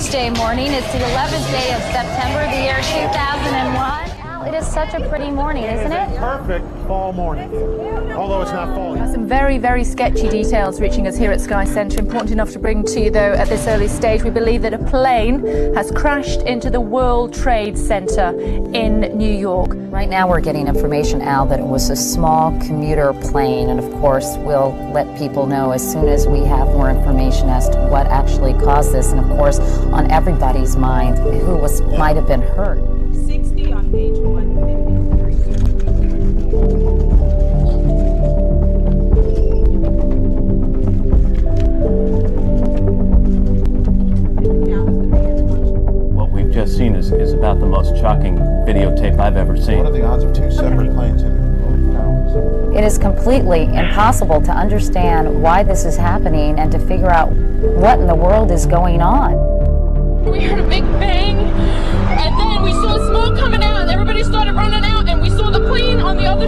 Tuesday morning. It's the 11th day of September, the year 2001. It is such a pretty morning, isn't it? Perfect fall morning, although it's not fall yet. Some very, very sketchy details reaching us here at Sky Centre. Important enough to bring to you, though, at this early stage. We believe that a plane has crashed into the World Trade Center in New York. Right now we're getting information, Al, that it was a small commuter plane, and of course we'll let people know as soon as we have more information as to what actually caused this, and of course on everybody's mind who might have been hurt. 60 on page 153. What we've just seen is about the most shocking videotape I've ever seen. What are the odds of two separate planes hitting both towers? It is completely impossible to understand why this is happening and to figure out what in the world is going on. We heard a big bang, and then we saw smoke coming out, and everybody started running out, and we saw the plane on the other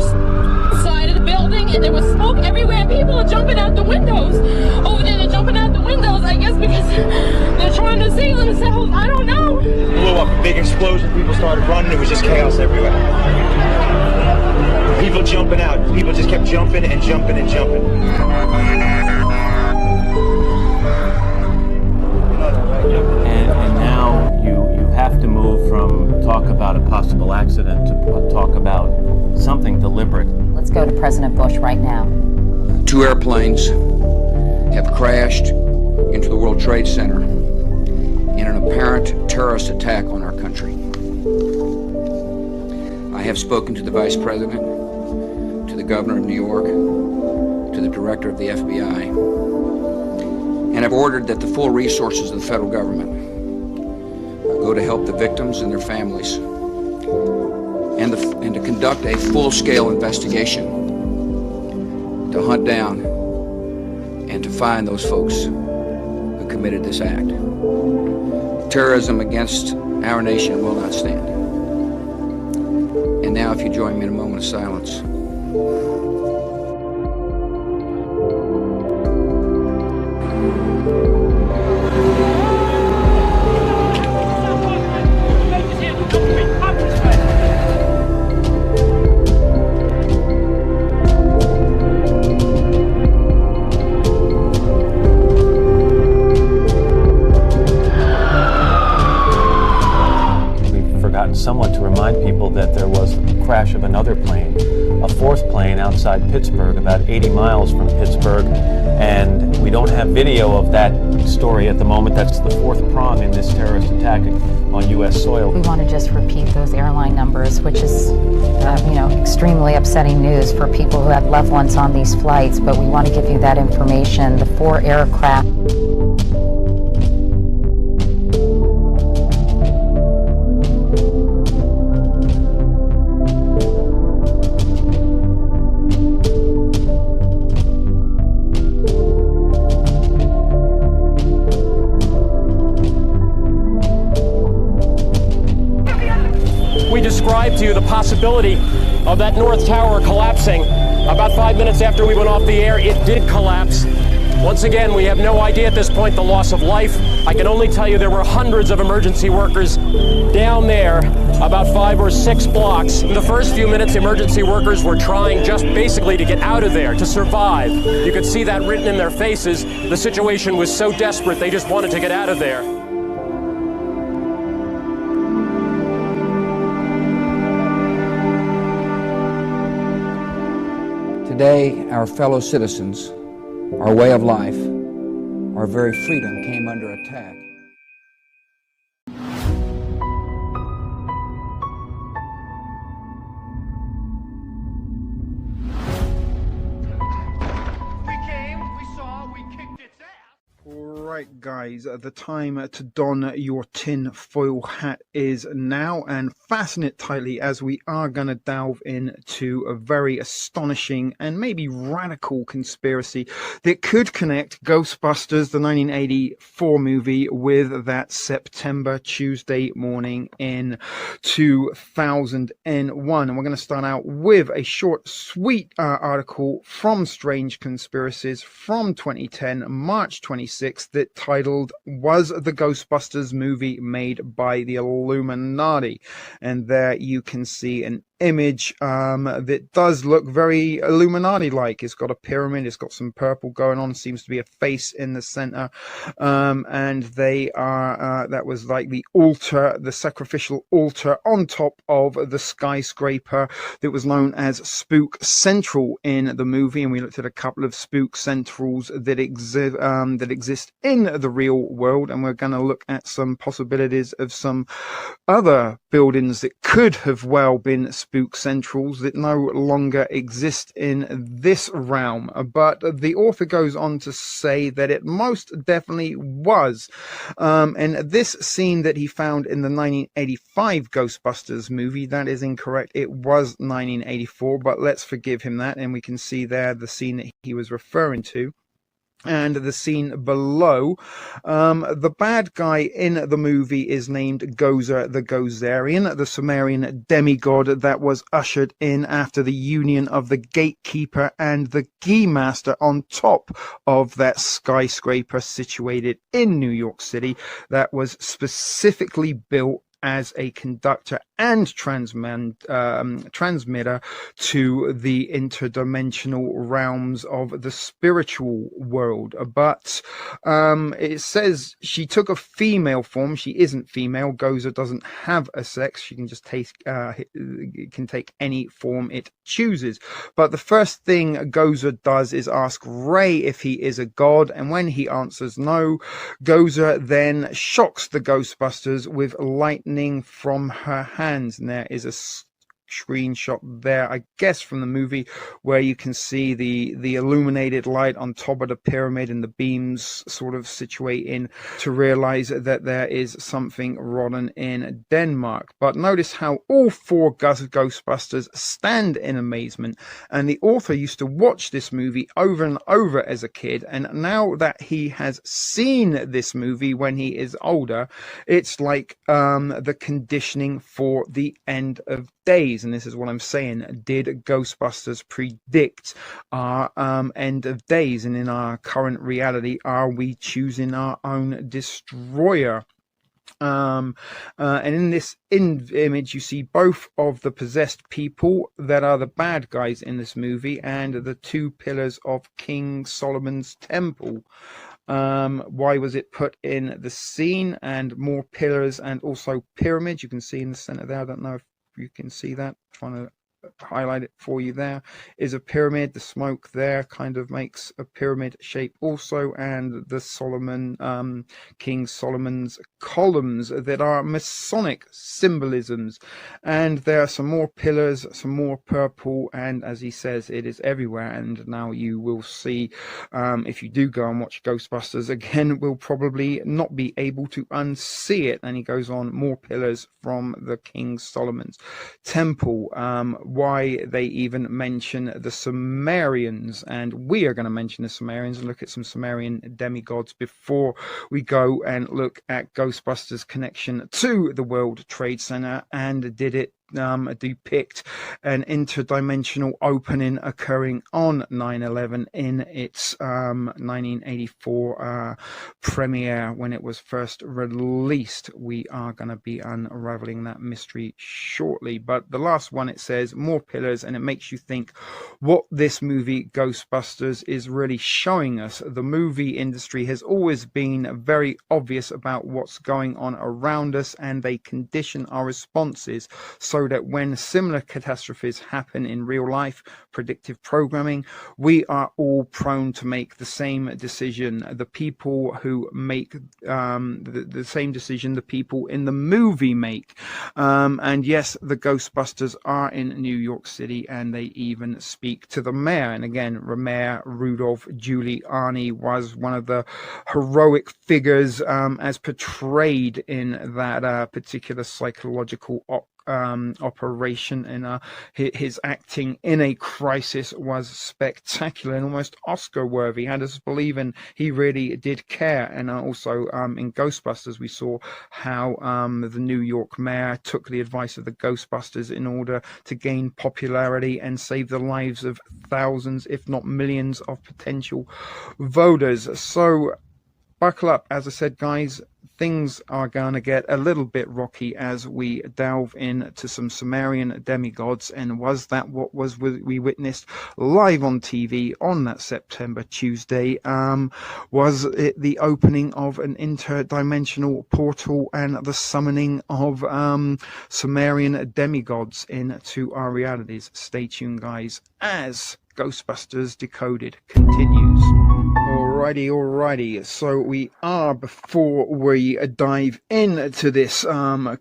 side of the building, and there was smoke everywhere, and people are jumping out the windows. Over there, they're jumping out the windows, I guess because they're trying to save themselves. I don't know. Blew up, a big explosion, people started running, it was just chaos everywhere. People jumping out, people just kept jumping and jumping and jumping. And now you have to move from talk about a possible accident to talk about something deliberate. Let's go to President Bush right now. 2 airplanes have crashed into the World Trade Center in an apparent terrorist attack on our country. I have spoken to the Vice President, to the Governor of New York, to the Director of the FBI, and have ordered that the full resources of the federal government go to help the victims and their families, and to conduct a full-scale investigation to hunt down and to find those folks who committed this act. Terrorism against our nation will not stand. And now, if you join me in a moment of silence. Somewhat to remind people that there was a crash of another plane, a 4th plane outside Pittsburgh, about 80 miles from Pittsburgh, and we don't have video of that story at the moment. That's the 4th prong in this terrorist attack on U.S. soil. We want to just repeat those airline numbers, which is, extremely upsetting news for people who have loved ones on these flights, but we want to give you that information. The 4 aircraft. To you the possibility of that North Tower collapsing. About 5 minutes after we went off the air, it did collapse. Once again, we have no idea at this point the loss of life. I can only tell you there were hundreds of emergency workers down there, about 5 or 6 blocks. In the first few minutes, emergency workers were trying just basically to get out of there, to survive. You could see that written in their faces. The situation was so desperate, they just wanted to get out of there. Today, our fellow citizens, our way of life, our very freedom came under attack. Right, guys, the time to don your tin foil hat is now, and fasten it tightly as we are going to delve into a very astonishing and maybe radical conspiracy that could connect Ghostbusters, the 1984 movie, with that September Tuesday morning in 2001. And we're going to start out with a short, sweet article from Strange Conspiracies from 2010, March 26th, that titled, "Was the Ghostbusters movie made by the Illuminati?" And there you can see an image that does look very Illuminati-like. It's got a pyramid, it's got some purple going on, seems to be a face in the center, and they are that was like the altar, the sacrificial altar on top of the skyscraper that was known as Spook Central in the movie. And we looked at a couple of Spook Centrals that exist in the real world, and we're going to look at some possibilities of some other buildings that could have well been Spook Centrals that no longer exist in this realm. But the author goes on to say that it most definitely was. And this scene that he found in the 1985 Ghostbusters movie, that is incorrect. It was 1984, but let's forgive him that. And we can see there the scene that he was referring to. And the scene below, the bad guy in the movie is named Gozer the Gozerian, the Sumerian demigod that was ushered in after the union of the gatekeeper and the keymaster on top of that skyscraper situated in New York City that was specifically built as a conductor and transmitter to the interdimensional realms of the spiritual world. But it says she took a female form. She isn't female. Gozer doesn't have a sex. She can just take any form it chooses. But the first thing Gozer does is ask Ray if he is a god, and when he answers no, Gozer then shocks the Ghostbusters with lightning from her hands. And there is a screenshot there, I guess from the movie, where you can see the illuminated light on top of the pyramid and the beams sort of situating to realize that there is something rotten in Denmark. But notice how all four Ghostbusters stand in amazement, and the author used to watch this movie over and over as a kid, and now that he has seen this movie when he is older, it's like the conditioning for the end of days. And this is what I'm saying. Did Ghostbusters predict our end of days? And in our current reality, are we choosing our own destroyer? And in this image, you see both of the possessed people that are the bad guys in this movie and the two pillars of King Solomon's temple. Why was it put in the scene? And more pillars and also pyramids. You can see in the center there. I don't know if you can see that. I'm trying to highlight it for you. There is a pyramid. The smoke there kind of makes a pyramid shape also, and the King Solomon's columns that are Masonic symbolisms. And there are some more pillars, some more purple, and as he says, it is everywhere. And now you will see, if you do go and watch Ghostbusters again, we'll probably not be able to unsee it. And he goes on, more pillars from the King Solomon's temple. Why they even mention the Sumerians, and we are going to mention the Sumerians and look at some Sumerian demigods before we go and look at Ghostbusters' connection to the World Trade Center, and did it depict an interdimensional opening occurring on 9/11 in its 1984 premiere when it was first released. We are going to be unraveling that mystery shortly. But the last one, it says more pillars, and it makes you think what this movie Ghostbusters is really showing us. The movie industry has always been very obvious about what's going on around us, and they condition our responses so that when similar catastrophes happen in real life, predictive programming, we are all prone to make the same decision. The people who make the same decision the people in the movie make. And yes, the Ghostbusters are in New York City, and they even speak to the mayor. And again, Mayor Rudolph Giuliani was one of the heroic figures as portrayed in that particular psychological operation, and his acting in a crisis was spectacular and almost Oscar worthy. Had us believing he really did care. And also in Ghostbusters, we saw how the New York mayor took the advice of the Ghostbusters in order to gain popularity and save the lives of thousands, if not millions, of potential voters. So buckle up. As I said, guys, things are going to get a little bit rocky as we delve into some Sumerian demigods. And was that what we witnessed live on TV on that September Tuesday? Was it the opening of an interdimensional portal and the summoning of Sumerian demigods into our realities? Stay tuned, guys, as Ghostbusters Decoded continues. Alrighty. So we are, before we dive into this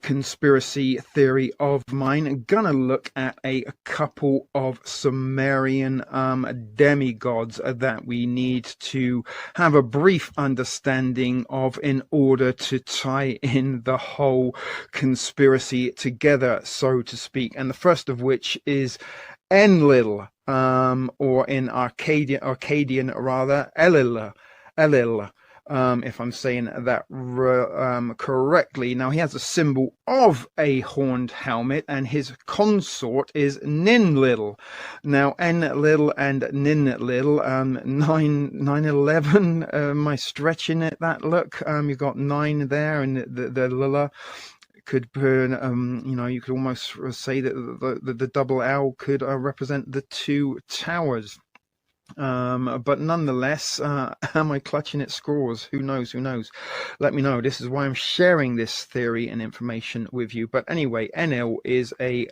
conspiracy theory of mine, gonna look at a couple of Sumerian demigods that we need to have a brief understanding of in order to tie in the whole conspiracy together, so to speak. And the first of which is Enlil, or in Akkadian rather, Elil, if I'm saying that correctly. Now, he has a symbol of a horned helmet, and his consort is Ninlil. Now, Enlil and Ninlil, 9/11, am I stretching it, that look? You've got 9 there, and the Lila could burn, you could almost say that the double L could represent the 2 towers. But nonetheless, am I clutching at straws? Who knows? Let me know. This is why I'm sharing this theory and information with you. But anyway, Enlil is a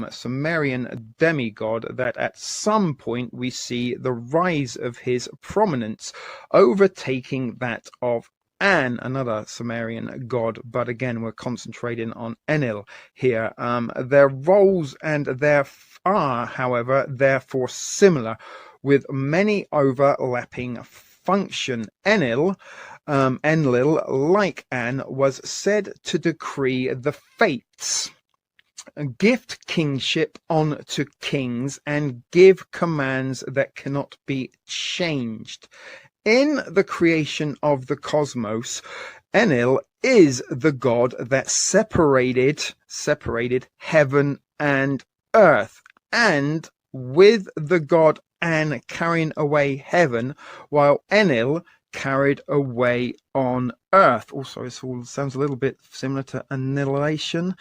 Sumerian demigod that at some point we see the rise of his prominence overtaking that of another Sumerian god, but again we're concentrating on Enlil here. Their roles and are, however, therefore similar, with many overlapping function. Enlil, like An, was said to decree the fates, gift kingship onto kings, and give commands that cannot be changed. In the creation of the cosmos, Enlil is the god that separated heaven and earth, and with the god An carrying away heaven, while Enlil carried away on earth. Also, this all sounds a little bit similar to annihilation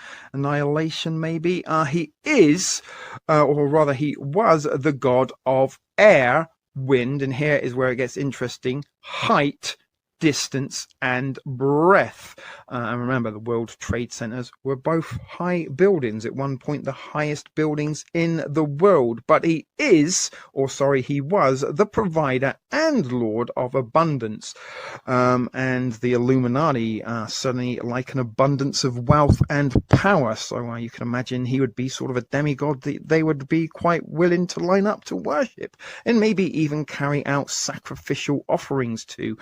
maybe. He is, or rather he was, the god of air, wind, and here is where it gets interesting, height, distance, and breadth. And remember, the World Trade Centers were both high buildings, at one point the highest buildings in the world. But he was the provider and lord of abundance. And the Illuminati suddenly like an abundance of wealth and power. So you can imagine he would be sort of a demigod that they would be quite willing to line up to worship, and maybe even carry out sacrificial offerings to.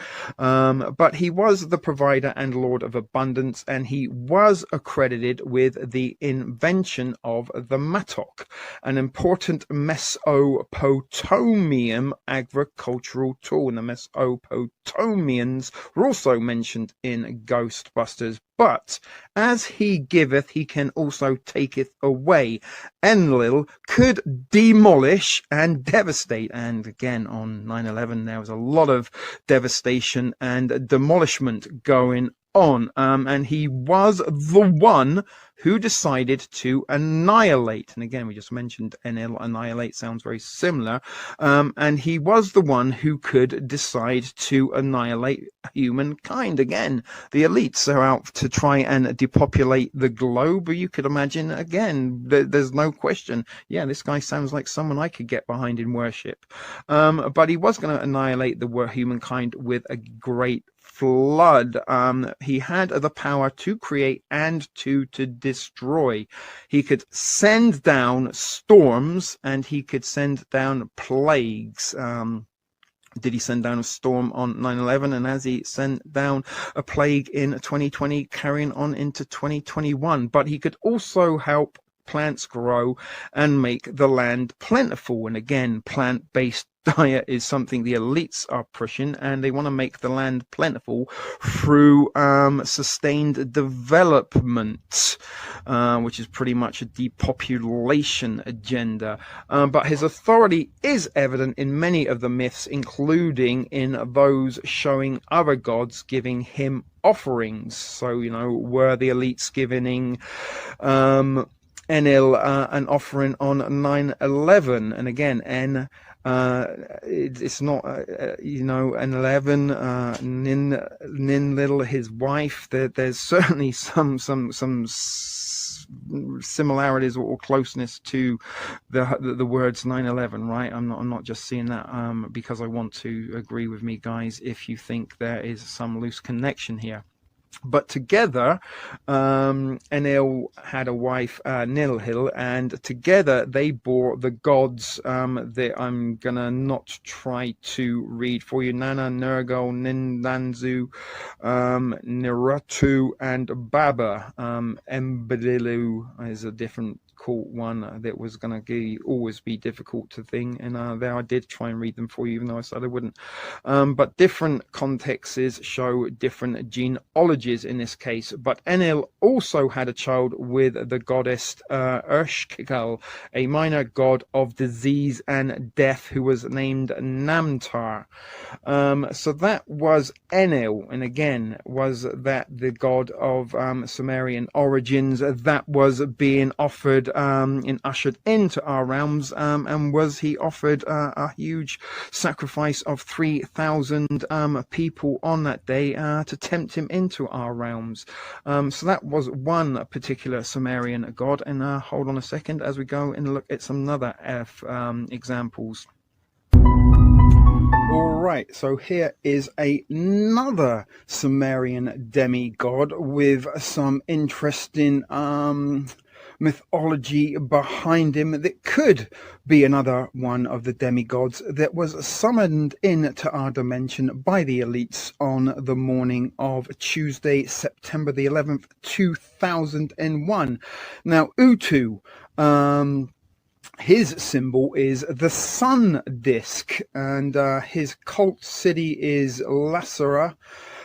But he was the provider and lord of abundance, and he was accredited with the invention of the mattock, an important Mesopotamian agricultural tool. And the Mesopotamians were also mentioned in Ghostbusters. But as he giveth, he can also taketh away. Enlil could demolish and devastate. And again, on 9/11, there was a lot of devastation and demolishment going on. And he was the one who decided to annihilate. And again, we just mentioned Enlil, annihilate sounds very similar. And he was the one who could decide to annihilate humankind. Again, the elites are out to try and depopulate the globe. You could imagine, again, there's no question. Yeah, this guy sounds like someone I could get behind in worship. But he was going to annihilate the humankind with a great flood. He had the power to create and to destroy. He could send down storms, and he could send down plagues. Did he send down a storm on 9/11? And as he sent down a plague in 2020, carrying on into 2021. But he could also help plants grow and make the land plentiful. And again, plant-based diet is something the elites are pushing, and they want to make the land plentiful through sustained development, which is pretty much a depopulation agenda. But his authority is evident in many of the myths, including in those showing other gods giving him offerings. So, you know, were the elites giving Enlil an offering on 9/11? And again, it's not, you know, an 11, Ninlil, his wife. There's certainly some similarities or closeness to the words 9/11, right? I'm not just seeing that because I want to. Agree with me, guys, if you think there is some loose connection here. But together, Enlil had a wife, Nilhil, and together they bore the gods that I'm gonna not try to read for you: Nana, Nergal, Nindanzu, Niratu, and Baba. Embedilu is a different cool one that was going to always be difficult to think, and there I did try and read them for you, even though I said I wouldn't. But different contexts show different genealogies in this case. But Enlil also had a child with the goddess Ershkigal, a minor god of disease and death, who was named Namtar. So that was Enlil, and again, was that the god of Sumerian origins that was being offered and ushered into our realms, and was he offered a huge sacrifice of 3,000 people on that day to tempt him into our realms. So that was one particular Sumerian god. And hold on a second as we go and look at some other examples. All right, so here is another Sumerian demigod with some interesting mythology behind him that could be another one of the demigods that was summoned into our dimension by the elites on the morning of Tuesday, September the 11th, 2001. Now, Utu, his symbol is the sun disk, and his cult city is Lasara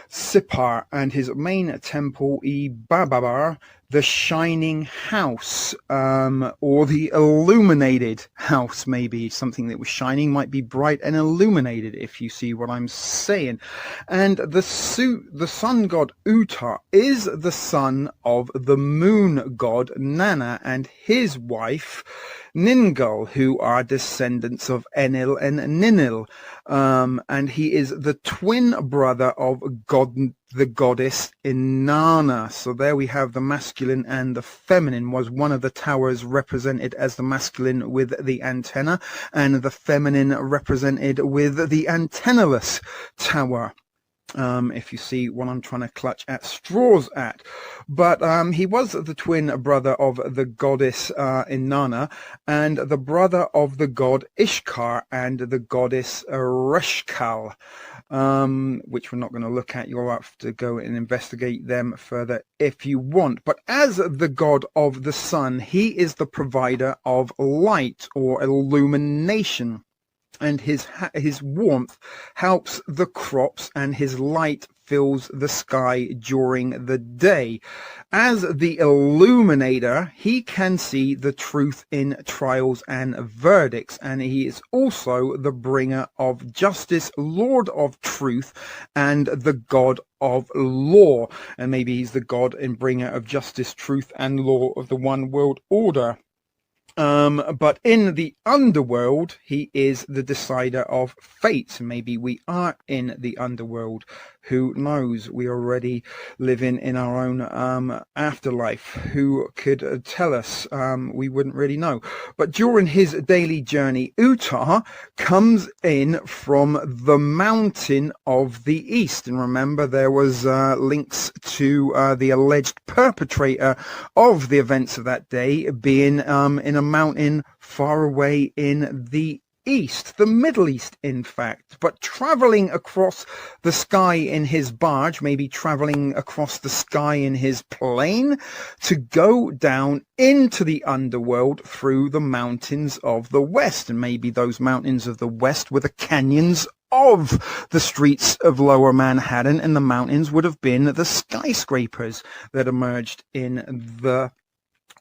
Sipar, and his main temple, Ibababar, the shining house, or the illuminated house. Maybe something that was shining might be bright and illuminated, if you see what I'm saying. And the sun god Uta is the son of the moon god Nana and his wife Ningal, who are descendants of Enlil and Ninil, and he is the twin brother of the goddess Inanna. So there we have the masculine and the feminine. Was one of the towers represented as the masculine with the antenna, and the feminine represented with the antennaless tower. If you see what I'm trying to clutch at straws at. But he was the twin brother of the goddess Inanna, and the brother of the god Ishkar and the goddess Reshkal, which we're not going to look at. You'll have to go and investigate them further if you want. But as the god of the sun, he is the provider of light or illumination, and his warmth helps the crops, and his light fills the sky during the day. As the illuminator, he can see the truth in trials and verdicts, and he is also the bringer of justice, Lord of truth, and the God of law. And maybe he's the God and bringer of justice, truth, and law of the one world order. But in the underworld, he is the decider of fate. Maybe we are in the underworld. Who knows? We already living in our own afterlife. Who could tell us? We wouldn't really know. But during his daily journey, Uta comes in from the mountain of the east. And remember, there was links to the alleged perpetrator of the events of that day being in a mountain far away in the east, the Middle East, in fact, but traveling across the sky in his barge, maybe traveling across the sky in his plane, to go down into the underworld through the mountains of the West. And maybe those mountains of the West were the canyons of the streets of Lower Manhattan, and the mountains would have been the skyscrapers that emerged in the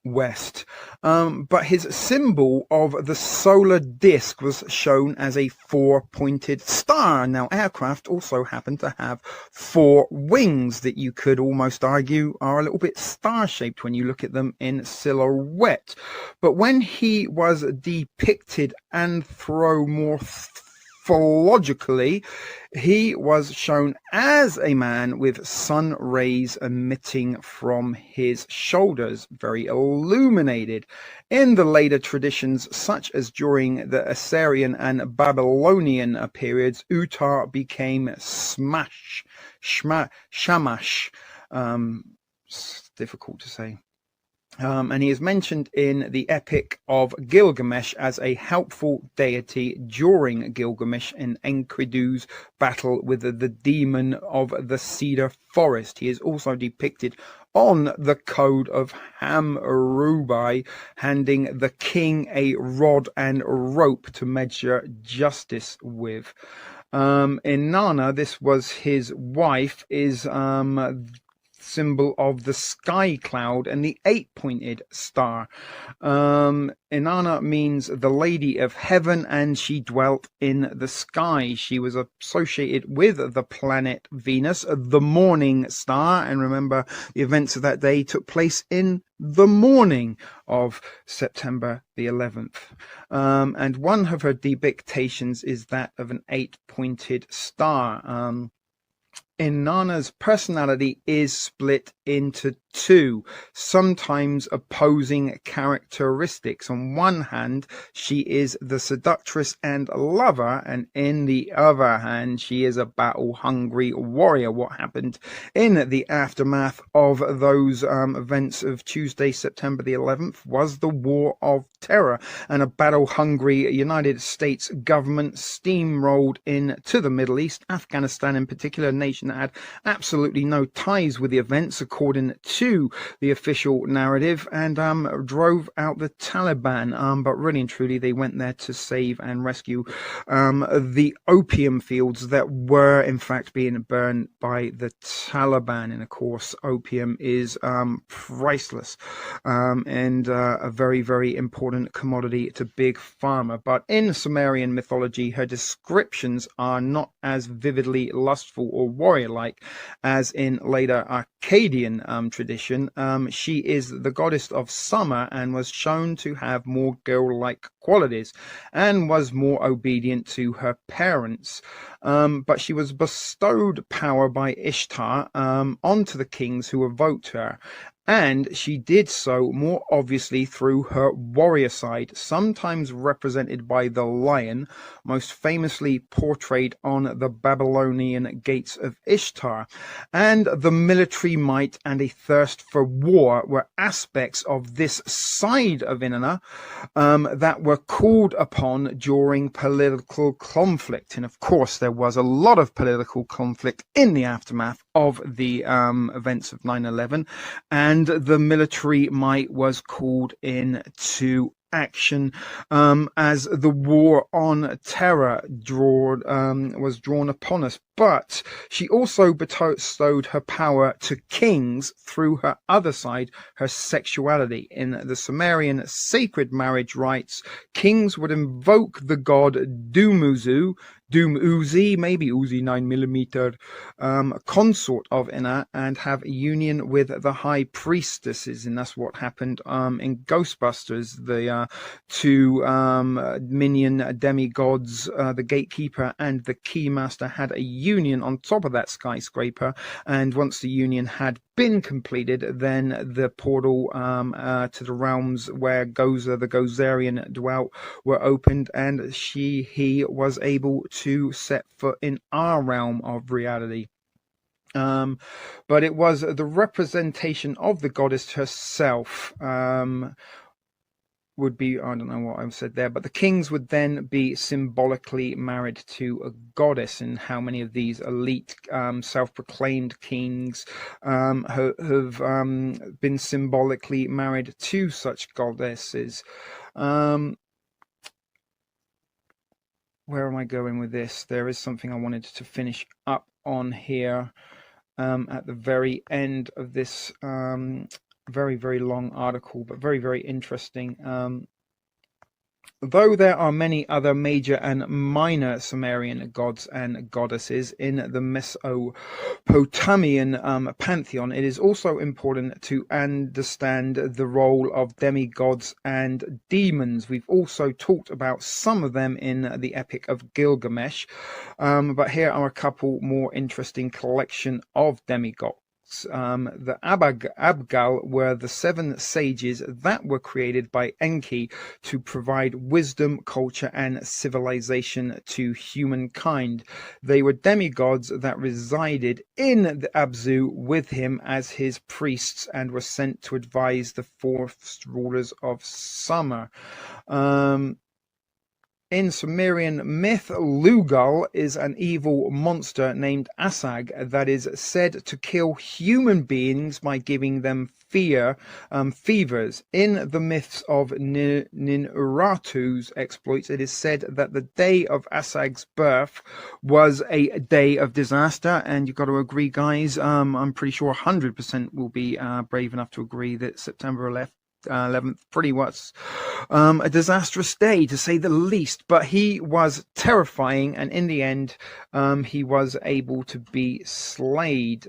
West. But his symbol of the solar disk was shown as a four-pointed star. Now, aircraft also happen to have four wings that you could almost argue are a little bit star-shaped when you look at them in silhouette. But when he was depicted anthropomorphologically, he was shown as a man with sun rays emitting from his shoulders, very illuminated. In the later traditions, such as during the Assyrian and Babylonian periods, Utar became Shamash. It's difficult to say. And he is mentioned in the Epic of Gilgamesh as a helpful deity during Gilgamesh in Enkidu's battle with the demon of the cedar forest. He is also depicted on the Code of Hammurabi, handing the king a rod and rope to measure justice with. Inanna, this was his wife, is symbol of the sky cloud and the eight-pointed star. Inanna means the lady of heaven, and she dwelt in the sky. She was associated with the planet Venus, the morning star, and remember the events of that day took place in the morning of September the 11th. And one of her depictions is that of an eight-pointed star. Inanna's personality is split into two, sometimes opposing characteristics. On one hand, she is the seductress and lover, and in the other hand, she is a battle-hungry warrior. What happened in the aftermath of those events of Tuesday, September the 11th, was the War of Terror, and a battle-hungry United States government steamrolled into the Middle East, Afghanistan in particular, a nation that had absolutely no ties with the events, according to the official narrative, and drove out the Taliban. But really and truly, they went there to save and rescue the opium fields that were, in fact, being burned by the Taliban. And of course, opium is priceless and a very, very important commodity to Big Pharma. But in Sumerian mythology, her descriptions are not as vividly lustful or warrior-like as in later Akkadian tradition. She is the goddess of summer and was shown to have more girl-like qualities and was more obedient to her parents. But she was bestowed power by Ishtar onto the kings who evoked her. And she did so more obviously through her warrior side, sometimes represented by the lion, most famously portrayed on the Babylonian gates of Ishtar. And the military might and a thirst for war were aspects of this side of Inanna that were called upon during political conflict. And of course, there was a lot of political conflict in the aftermath of the events of 9/11, and the military might was called into action as the war on terror was drawn upon us. But she also bestowed her power to kings through her other side, her sexuality. In the Sumerian sacred marriage rites, kings would invoke the god Dumuzi, maybe Uzi 9mm, consort of Inanna, and have a union with the high priestesses. And that's what happened in Ghostbusters. The two minion demigods, the gatekeeper and the keymaster, had a union on top of that skyscraper, and once the union had been completed, then the portal to the realms where Gozer, the Gozerian, dwelt were opened, and he was able to set foot in our realm of reality. But it was the representation of the goddess herself would be, I don't know what I've said there, but the kings would then be symbolically married to a goddess. And how many of these elite self-proclaimed kings have been symbolically married to such goddesses? Where am I going with this? There is something I wanted to finish up on here at the very end of this very, very long article, but very, very interesting. Though there are many other major and minor Sumerian gods and goddesses in the Mesopotamian pantheon, it is also important to understand the role of demigods and demons. We've also talked about some of them in the Epic of Gilgamesh, but here are a couple more interesting collection of demigods. The Abgal were the 7 sages that were created by Enki to provide wisdom, culture, and civilization to humankind. They were demigods that resided in the Abzu with him as his priests and were sent to advise the 4 rulers of summer. In Sumerian myth, Lugal is an evil monster named Asag that is said to kill human beings by giving them fevers. In the myths of Ninuratu's exploits, it is said that the day of Asag's birth was a day of disaster, and you've got to agree, guys, I'm pretty sure 100% will be brave enough to agree that September 11th pretty much a disastrous day, to say the least, but he was terrifying, and in the end he was able to be slayed.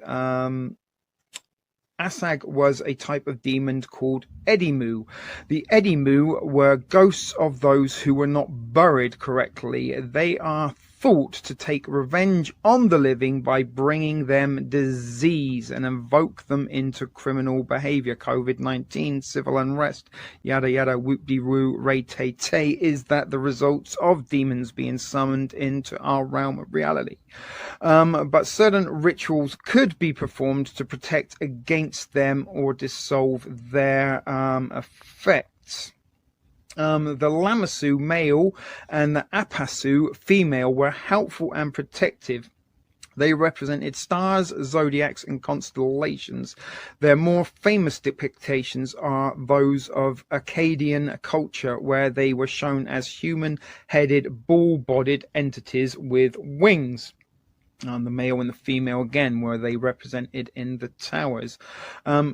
Asag was a type of demon called Edimu. The Edimu were ghosts of those who were not buried correctly. They are thought to take revenge on the living by bringing them disease and invoke them into criminal behavior. COVID-19, civil unrest, yada yada, whoop-de-woo, ray-tay-tay. Is that the results of demons being summoned into our realm of reality? But certain rituals could be performed to protect against them or dissolve their effects. The Lamassu male and the Apasu female were helpful and protective. They represented stars, zodiacs, and constellations. Their more famous depictions are those of Akkadian culture, where they were shown as human-headed, bull-bodied entities with wings. The male and the female again, where they represented in the towers.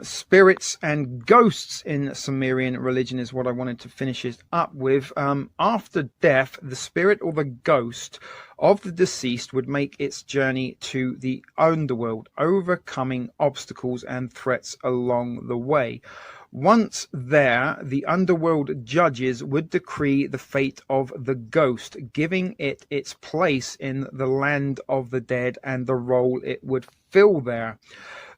Spirits and ghosts in Sumerian religion is what I wanted to finish it up with. After death, the spirit or the ghost of the deceased would make its journey to the underworld, overcoming obstacles and threats along the way. Once there, the underworld judges would decree the fate of the ghost, giving it its place in the land of the dead and the role it would fill there.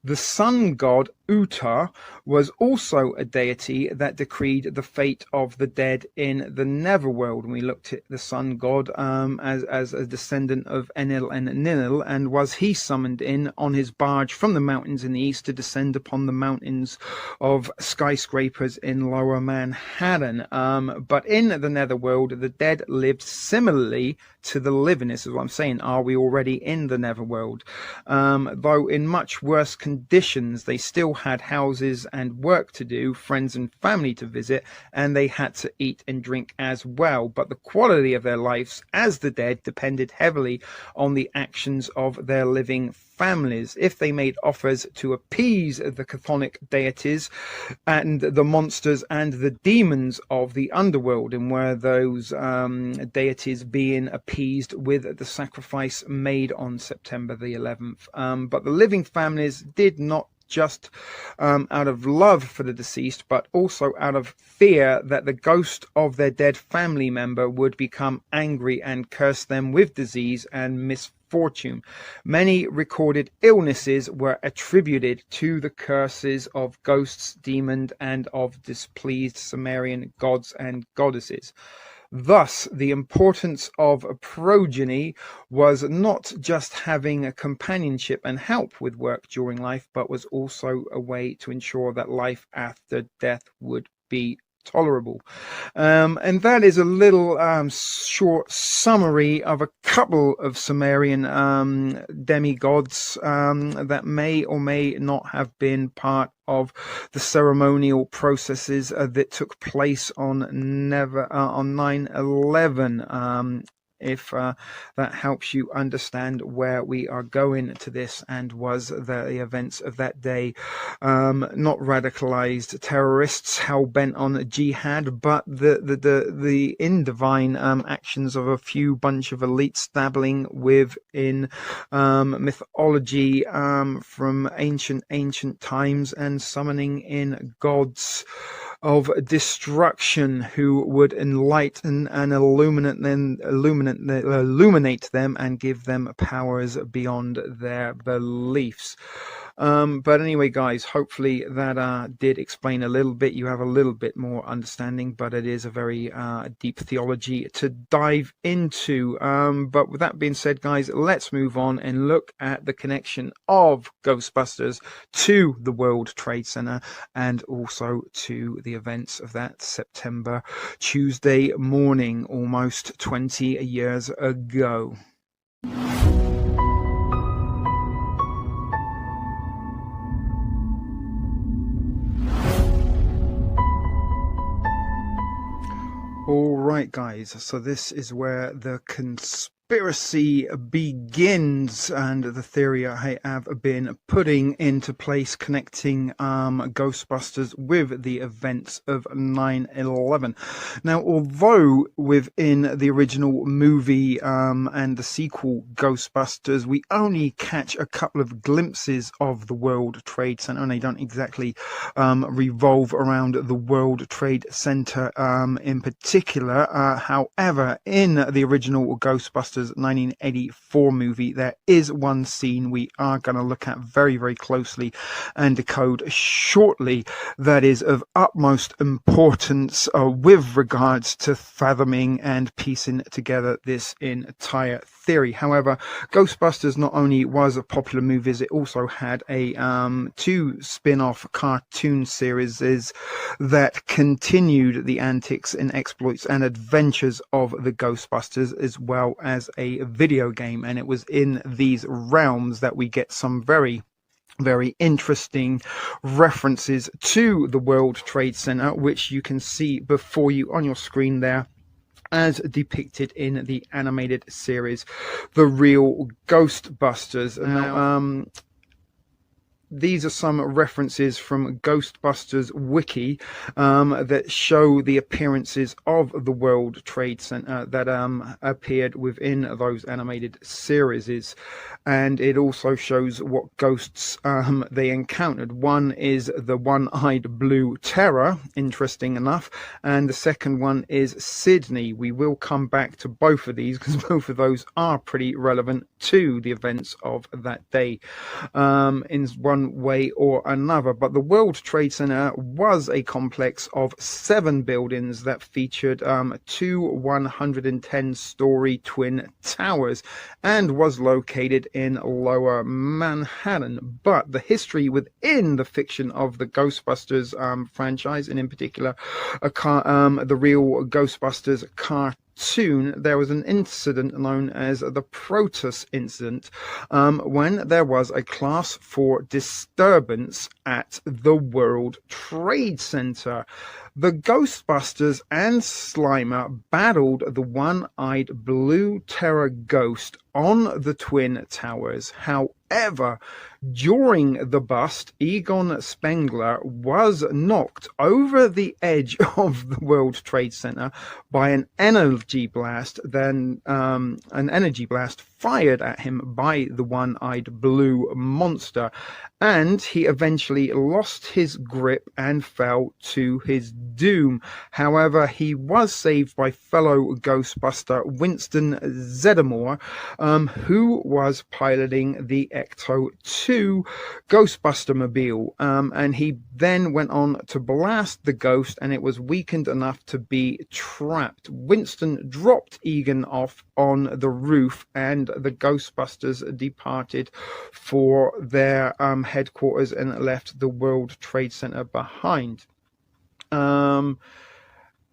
The sun god Uta was also a deity that decreed the fate of the dead in the netherworld. And we looked at the sun god as a descendant of Enlil and Ninil, and was he summoned in on his barge from the mountains in the east to descend upon the mountains of skyscrapers in lower Manhattan. But in the netherworld, the dead lived similarly to the living. This is what I'm saying. Are we already in the netherworld? Though in much worse conditions, they still had houses and work to do, friends and family to visit, and they had to eat and drink as well. But the quality of their lives as the dead depended heavily on the actions of their living families. If they made offers to appease the chthonic deities and the monsters and the demons of the underworld, and were those deities being appeased with the sacrifice made on September the 11th. But the living families did not just out of love for the deceased, but also out of fear that the ghost of their dead family member would become angry and curse them with disease and misfortune. Many recorded illnesses were attributed to the curses of ghosts, demons, and of displeased Sumerian gods and goddesses. Thus, the importance of progeny was not just having a companionship and help with work during life, but was also a way to ensure that life after death would be tolerable. And that is a little short summary of a couple of Sumerian demigods that may or may not have been part of the ceremonial processes that took place on 9/11. If that helps you understand where we are going to this, and was the events of that day not radicalized terrorists hell-bent on jihad, but the indivine actions of a few bunch of elites dabbling within mythology from ancient times, and summoning in gods of destruction who would enlighten and illuminate them and give them powers beyond their beliefs. But anyway, guys, hopefully that did explain a little bit. You have a little bit more understanding, but it is a very deep theology to dive into. But with that being said, guys, let's move on and look at the connection of Ghostbusters to the World Trade Center, and also to the events of that September Tuesday morning, almost 20 years ago. All right, guys, so this is where the conspiracy begins, and the theory I have been putting into place connecting Ghostbusters with the events of 9/11. Now, although within the original movie and the sequel Ghostbusters, we only catch a couple of glimpses of the World Trade Center, and they don't exactly revolve around the World Trade Center in particular. However, in the original Ghostbusters 1984 movie, there is one scene we are going to look at very, very closely and decode shortly that is of utmost importance with regards to fathoming and piecing together this entire theory. However, Ghostbusters not only was a popular movie, it also had a two spin-off cartoon series that continued the antics and exploits and adventures of the Ghostbusters, as well as a video game. And it was in these realms that we get some very, very interesting references to the World Trade Center, which you can see before you on your screen there, as depicted in the animated series, The Real Ghostbusters. Now, these are some references from Ghostbusters Wiki that show the appearances of the World Trade Center that appeared within those animated series, and it also shows what ghosts they encountered. One is the one-eyed blue terror, interesting enough, and the second one is Sydney. We will come back to both of these because both of those are pretty relevant to the events of that day in one way or another. But the World Trade Center was a complex of 7 buildings that featured 2 110-story twin towers and was located in Lower Manhattan. But the history within the fiction of the Ghostbusters franchise, and in particular the Real Ghostbusters cartoon, there was an incident known as the Protus incident, when there was a class 4 disturbance at the World Trade Center. The Ghostbusters and Slimer battled the one-eyed blue terror ghost on the Twin Towers. However, during the bust, Egon Spengler was knocked over the edge of the World Trade Center by an energy blast, fired at him by the one-eyed blue monster, and he eventually lost his grip and fell to his doom. However, he was saved by fellow Ghostbuster Winston Zeddemore, who was piloting the Ecto-2 Ghostbuster-mobile, and he then went on to blast the ghost, and it was weakened enough to be trapped. Winston dropped Egon off on the roof, and the Ghostbusters departed for their headquarters and left the World Trade Center behind.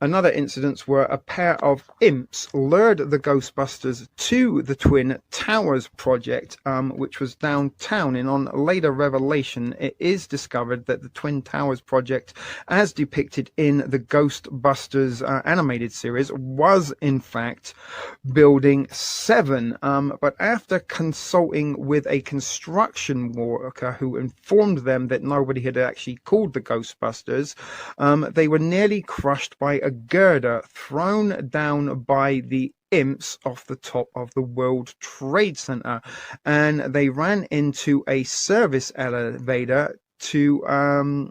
Another incidents were a pair of imps lured the Ghostbusters to the Twin Towers project, which was downtown. And on later revelation, it is discovered that the Twin Towers project, as depicted in the Ghostbusters animated series, was in fact Building 7. But after consulting with a construction worker who informed them that nobody had actually called the Ghostbusters, they were nearly crushed by a girder thrown down by the imps off the top of the World Trade Center, and they ran into a service elevator to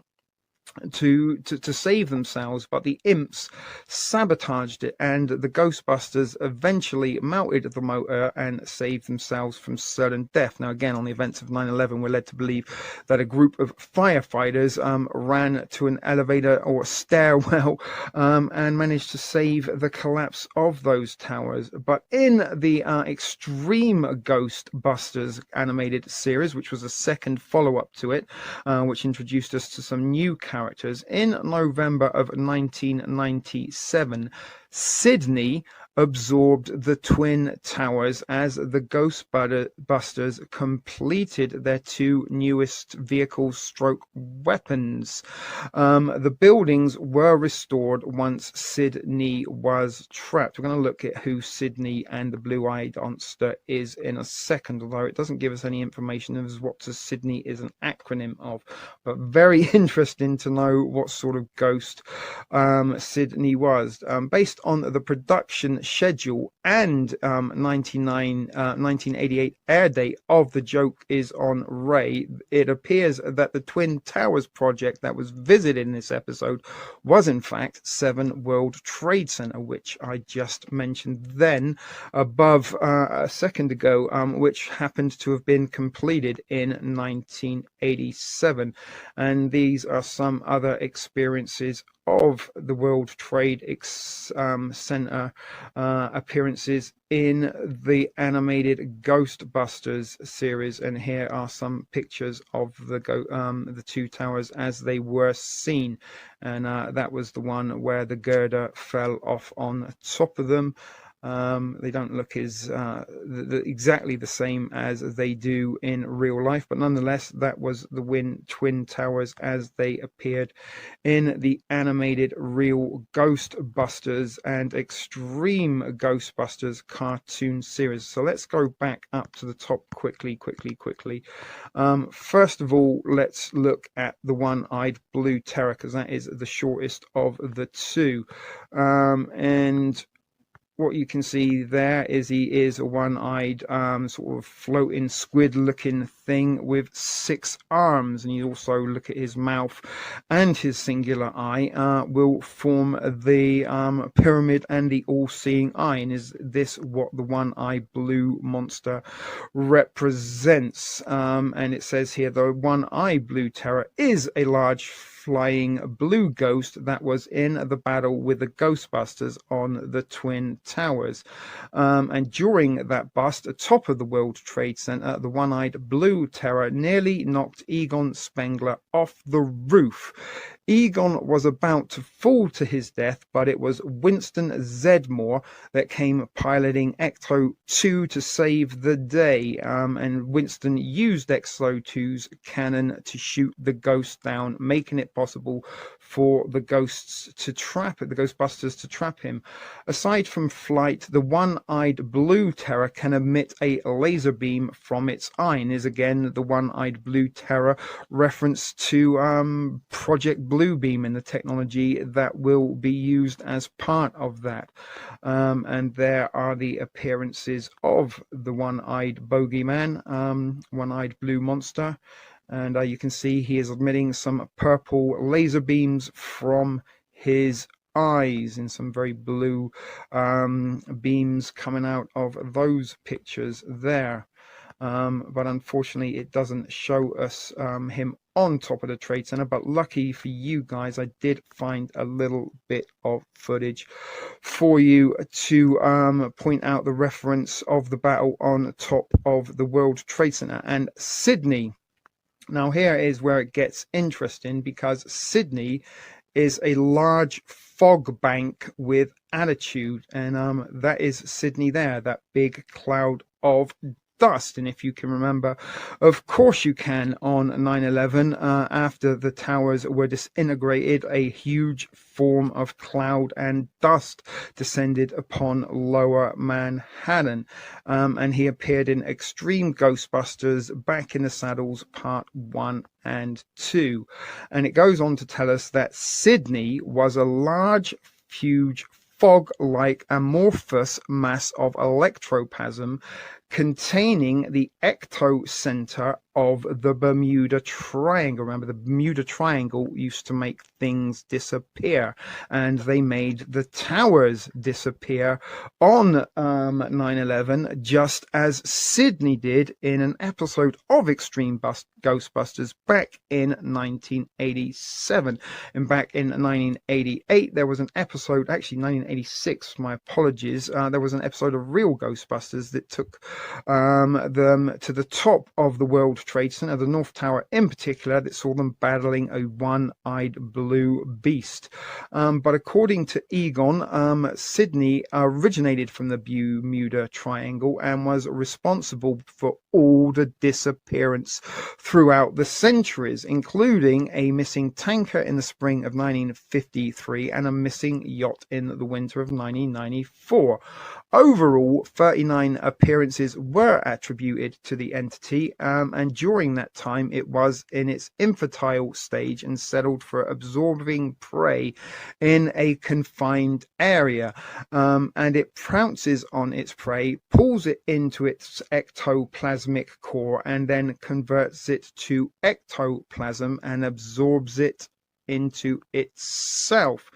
save themselves, but the imps sabotaged it, and the Ghostbusters eventually melted the motor and saved themselves from certain death. Now, again, on the events of 9/11, we're led to believe that a group of firefighters ran to an elevator or stairwell and managed to save the collapse of those towers. But in the Extreme Ghostbusters animated series, which was a second follow-up to it, which introduced us to some new characters, in November of 1997, Sydney absorbed the Twin Towers as the Ghostbusters completed their two newest vehicles stroke weapons. The buildings were restored once Sydney was trapped. We're going to look at who Sydney and the Blue-Eyed Monster is in a second, although it doesn't give us any information as what Sydney is an acronym of. But very interesting to know what sort of ghost Sydney was. Based on the production schedule and 1988 air date of The Joke Is on Ray, it appears that the Twin Towers project that was visited in this episode was in fact 7 World Trade Center, which I just mentioned then above a second ago, which happened to have been completed in 1987. And these are some other experiences of the World Trade Center appearances in the animated Ghostbusters series, and here are some pictures of the two towers as they were seen. And that was the one where the girder fell off on top of them. They don't look as exactly the same as they do in real life, but nonetheless, that was the Twin Towers as they appeared in the animated real Ghostbusters and Extreme Ghostbusters cartoon series. So let's go back up to the top quickly. First of all, let's look at the One-Eyed Blue Terror, because that is the shortest of the two. And what you can see there is he is a one-eyed sort of floating squid looking thing with 6 arms, and you also look at his mouth and his singular eye will form the pyramid and the all-seeing eye. And is this what the One-Eyed Blue Monster represents? And it says here the One-Eyed Blue Terror is a large flying blue ghost that was in the battle with the Ghostbusters on the Twin Towers. And during that bust atop of the World Trade Center, the One-Eyed Blue Terror nearly knocked Egon Spengler off the roof. Egon was about to fall to his death, but it was Winston Zedmore that came piloting Ecto-2 to save the day. And Winston used Ecto-2's cannon to shoot the ghost down, making it possible for the Ghostbusters to trap him. Aside from flight, the One-Eyed Blue Terror can emit a laser beam from its eye, and is again the One-Eyed Blue Terror reference to Project Bluebeam and the technology that will be used as part of that. And there are the appearances of the One-Eyed Bogeyman, One-Eyed Blue Monster. And you can see he is emitting some purple laser beams from his eyes, in some very blue beams coming out of those pictures there. But unfortunately, it doesn't show us him on top of the Trade Center. But lucky for you guys, I did find a little bit of footage for you to point out the reference of the battle on top of the World Trade Center. And Sydney, now here is where it gets interesting, because Sydney is a large fog bank with attitude, and that is Sydney there, that big cloud of dust. And if you can remember, of course you can, on 9/11, after the towers were disintegrated, a huge form of cloud and dust descended upon lower Manhattan, and he appeared in Extreme Ghostbusters Back in the Saddles Part 1 and 2. And it goes on to tell us that Sydney was a large, huge, fog-like amorphous mass of electroplasm containing the ectocenter of the Bermuda Triangle. Remember, the Bermuda Triangle used to make things disappear, and they made the towers disappear on 9/11, just as Sydney did in an episode of Extreme Ghostbusters back in 1987. And back in 1988, there was an episode, actually 1986, my apologies, there was an episode of Real Ghostbusters that took them to the top of the World Trade Center, the North Tower in particular, that saw them battling a one-eyed blue beast. But according to Egon, Sydney originated from the Bermuda Triangle and was responsible for all the disappearance throughout the centuries, including a missing tanker in the spring of 1953 and a missing yacht in the winter of 1994. Overall, 39 appearances were attributed to the entity, and during that time it was in its infantile stage and settled for absorbing prey in a confined area, and it pounces on its prey, pulls it into its ectoplasmic core, and then converts it to ectoplasm and absorbs it into itself.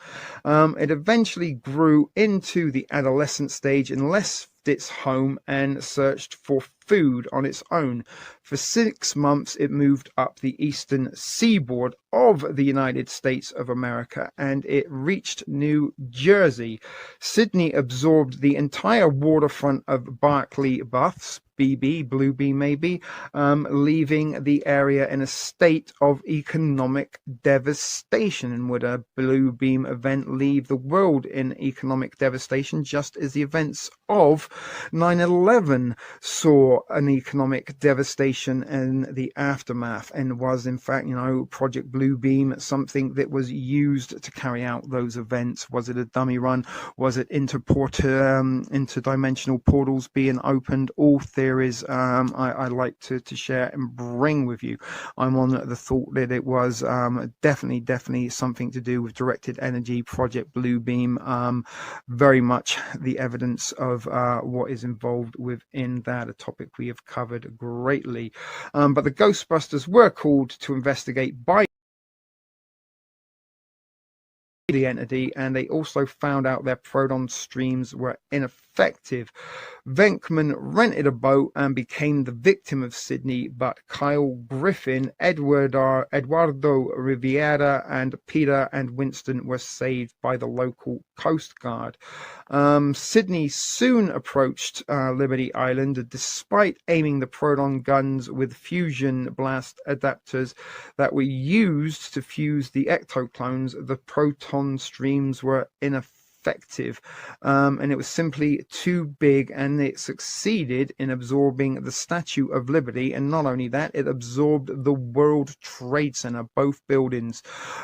It eventually grew into the adolescent stage and left its home and searched for food on its own. For 6 months, it moved up the eastern seaboard of the United States of America, and it reached New Jersey. Sydney absorbed the entire waterfront of Berkeley Buffs, BB, Blue Beam maybe, leaving the area in a state of economic devastation. And would a Blue Beam event leave the world in economic devastation, just as the events of 9/11 saw an economic devastation in the aftermath? And was, in fact, Project Blue Beam something that was used to carry out those events? Was it a dummy run? Was it interdimensional portals being opened? All theories I like to share and bring with you. I'm on the thought that it was definitely something to do with directed energy, Project Blue Beam, very much the evidence of what is involved within that, a topic we have covered greatly. But the Ghostbusters were called to investigate by the entity, and they also found out their proton streams were ineffective. Venkman rented a boat and became the victim of Sydney, but Kyle Griffin, Eduardo Riviera, and Peter and Winston were saved by the local Coast Guard. Sydney soon approached Liberty Island, despite aiming the proton guns with fusion blast adapters that were used to fuse the ectoclones. The proton streams were ineffective, and it was simply too big, and it succeeded in absorbing the Statue of Liberty. And not only that, it absorbed the World Trade Center, both buildings,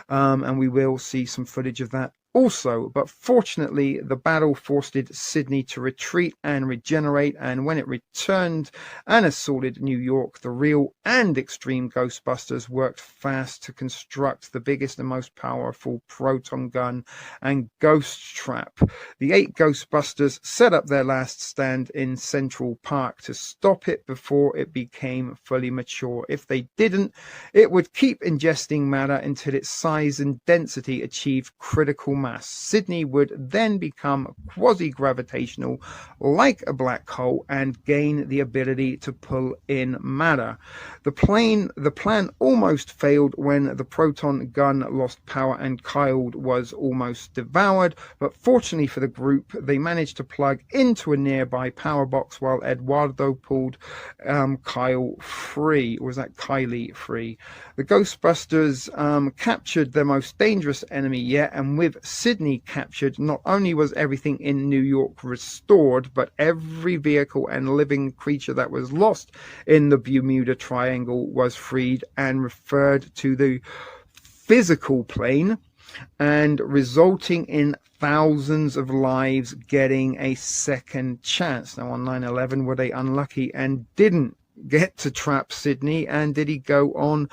and we will see some footage of that also. But fortunately, the battle forced Sydney to retreat and regenerate, and when it returned and assaulted New York, the real and extreme Ghostbusters worked fast to construct the biggest and most powerful proton gun and ghost trap. The 8 Ghostbusters set up their last stand in Central Park to stop it before it became fully mature. If they didn't, it would keep ingesting matter until its size and density achieved critical mass. Sydney would then become quasi-gravitational like a black hole and gain the ability to pull in matter. The plan almost failed when the proton gun lost power and Kyle was almost devoured, but fortunately for the group, they managed to plug into a nearby power box while Eduardo pulled Kyle free. Or was that Kylie free? The Ghostbusters captured their most dangerous enemy yet, and with Sydney captured, not only was everything in New York restored, but every vehicle and living creature that was lost in the Bermuda Triangle was freed and referred to the physical plane, and resulting in thousands of lives getting a second chance. Now, on 9/11, were they unlucky and didn't get to trap Sydney, and did he go on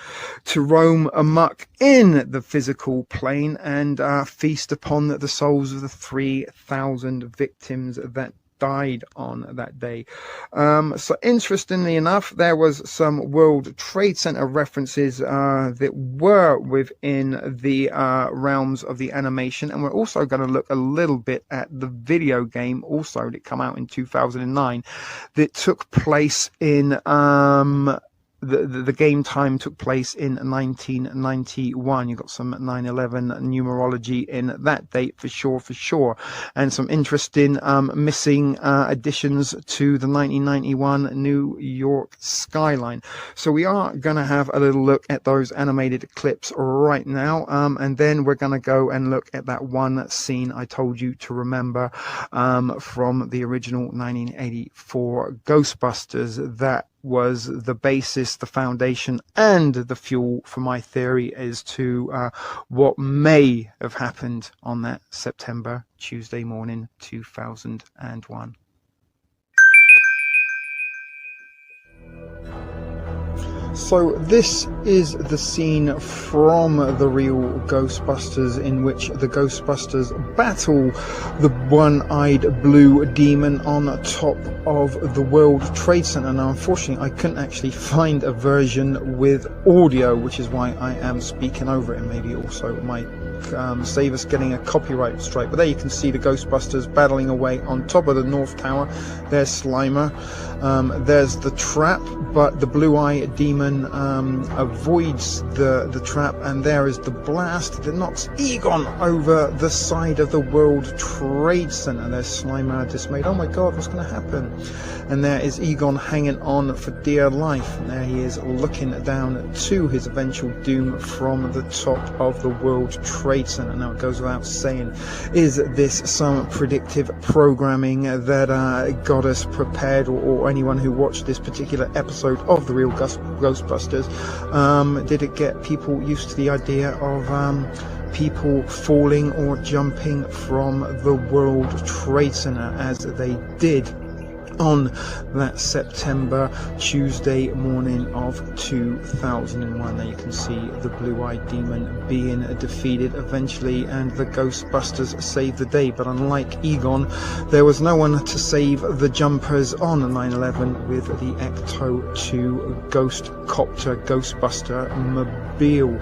to roam amok in the physical plane and feast upon the souls of the 3,000 victims that died on that day? So interestingly enough, there was some World Trade Center references that were within the realms of the animation, and we're also going to look a little bit at the video game also that came out in 2009 that took place in the game time took place in 1991. You've got some 9/11 numerology in that date for sure, and some interesting missing additions to the 1991 New York skyline. So we are going to have a little look at those animated clips right now, and then we're going to go and look at that one scene I told you to remember from the original 1984 Ghostbusters that was the basis, the foundation, and the fuel for my theory as to what may have happened on that September Tuesday morning 2001. So this is the scene from the real Ghostbusters, in which the Ghostbusters battle the one-eyed blue demon on top of the World Trade Center. Now, unfortunately, I couldn't actually find a version with audio, which is why I am speaking over it, and maybe also might save us getting a copyright strike. But there you can see the Ghostbusters battling away on top of the North Tower. There's Slimer. There's the trap, but the blue-eye demon avoids the trap, and there is the blast that knocks Egon over the side of the World Trade Center. There's Slimer dismayed. Oh my god, what's going to happen? And there is Egon hanging on for dear life. And there he is looking down to his eventual doom from the top of the World Trade Center. Now, it goes without saying, is this some predictive programming that got us prepared, or anyone who watched this particular episode of the real Ghostbusters? Did it get people used to the idea of people falling or jumping from the World Trade Center as they did on that September Tuesday morning of 2001. There you can see the blue-eyed demon being defeated eventually, and the Ghostbusters save the day. But unlike Egon, there was no one to save the jumpers on 9/11 with the Ecto-2 Ghost Copter Ghostbuster Mobile.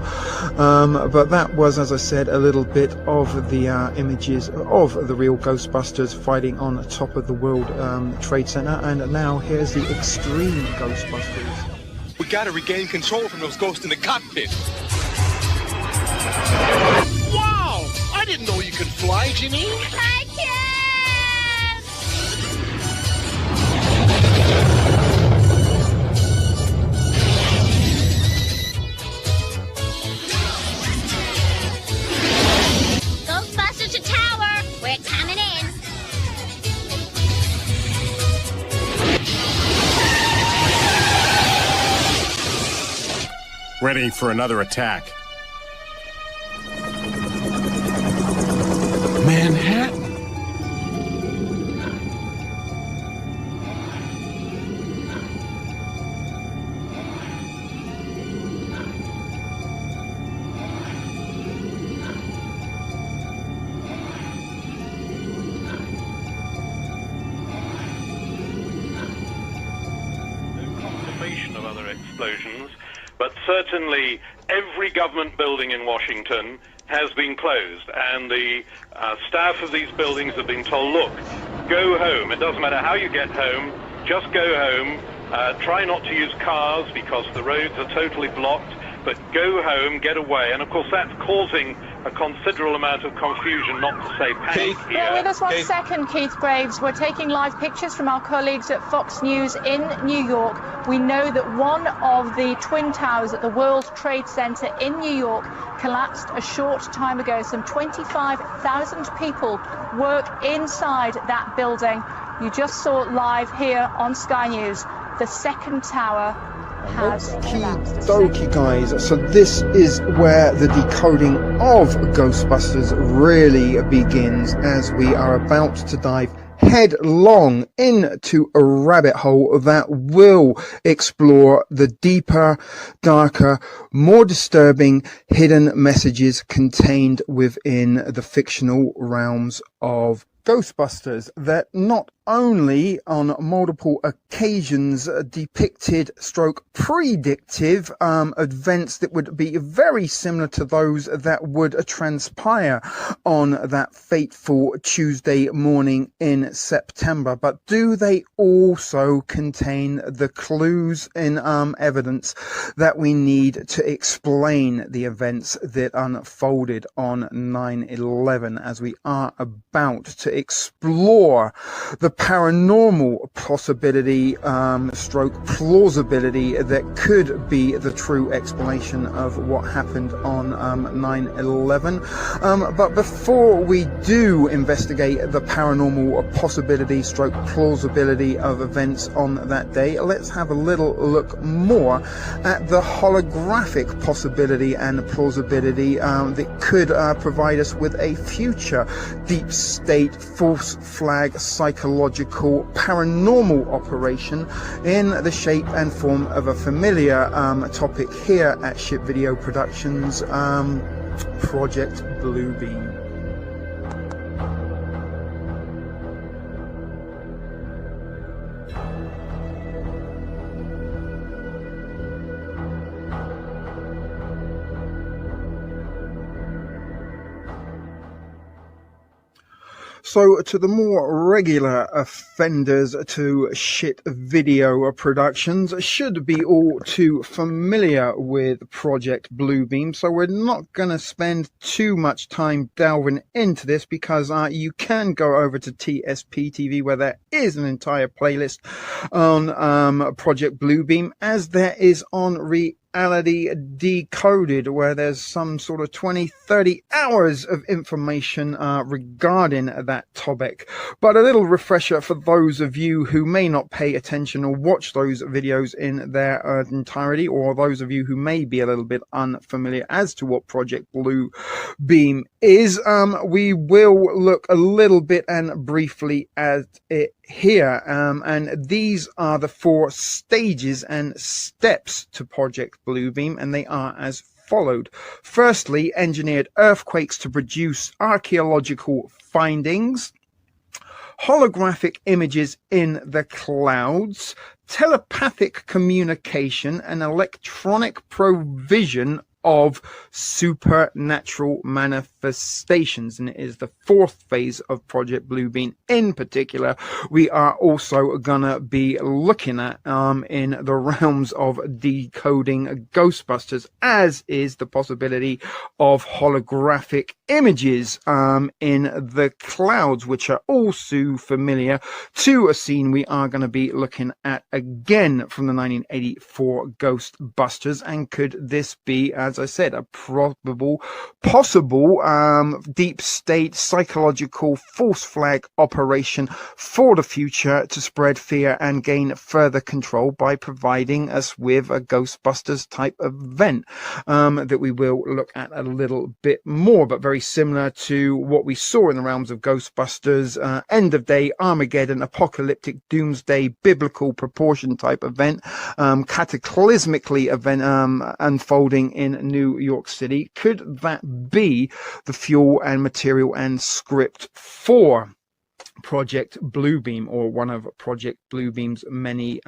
But that was, as I said, a little bit of the images of the real Ghostbusters fighting on top of the World Trade Center, and now here's the extreme Ghostbusters. We gotta regain control from those ghosts in the cockpit. Wow! I didn't know you could fly, Jimmy. I can! Ghostbusters to tower. We're coming in. Ready for another attack. Manhattan. Confirmation of other explosions, but certainly every government building in Washington, has been closed, and the staff of these buildings have been told, look, go home. It doesn't matter how you get home, just go home. Try not to use cars because the roads are totally blocked, but go home, get away. And of course that's causing a considerable amount of confusion, not to say panic here. Bear with us one second, Keith Graves. We're taking live pictures from our colleagues at Fox News in New York. We know that one of the twin towers at the World Trade Center in New York collapsed a short time ago. Some 25,000 people work inside that building. You just saw live here on Sky News. The second tower has collapsed. Okie guys, so this is where the decoding of Ghostbusters really begins, as we are about to dive headlong into a rabbit hole that will explore the deeper, darker, more disturbing hidden messages contained within the fictional realms of Ghostbusters that not only on multiple occasions depicted stroke predictive events that would be very similar to those that would transpire on that fateful Tuesday morning in September, but do they also contain the clues and evidence that we need to explain the events that unfolded on 9/11, as we are about to explore the paranormal possibility stroke plausibility that could be the true explanation of what happened on 9/11. But before we do investigate the paranormal possibility stroke plausibility of events on that day, let's have a little look more at the holographic possibility and plausibility that could provide us with a future deep state false flag psychological paranormal operation in the shape and form of a familiar topic here at Ship Video Productions, Project Bluebeam. So to the more regular offenders to Shit Video Productions should be all too familiar with Project Bluebeam, so we're not going to spend too much time delving into this, because you can go over to TSP TV where there is an entire playlist on Project Bluebeam, as there is on Reality Decoded, where there's some sort of 20-30 hours of information regarding that topic. But a little refresher for those of you who may not pay attention or watch those videos in their entirety, or those of you who may be a little bit unfamiliar as to what Project Blue Beam is, we will look a little bit and briefly at it here, and these are the 4 stages and steps to Project Bluebeam, and they are as followed. Firstly, engineered earthquakes to produce archaeological findings, holographic images in the clouds, telepathic communication, and electronic provision of supernatural manifestations. And it is the 4th phase of Project Bluebeam in particular we are also gonna be looking at in the realms of decoding Ghostbusters, as is the possibility of holographic images in the clouds, which are also familiar to a scene we are going to be looking at again from the 1984 Ghostbusters. And could this be, as I said, a possible deep state psychological false flag operation for the future to spread fear and gain further control by providing us with a Ghostbusters type event that we will look at a little bit more, but very similar to what we saw in the realms of Ghostbusters, end of day, Armageddon, apocalyptic, doomsday, biblical proportion type event, cataclysmically event unfolding in New York City. Could that be the fuel and material and script for Project Bluebeam, or one of Project Bluebeam's many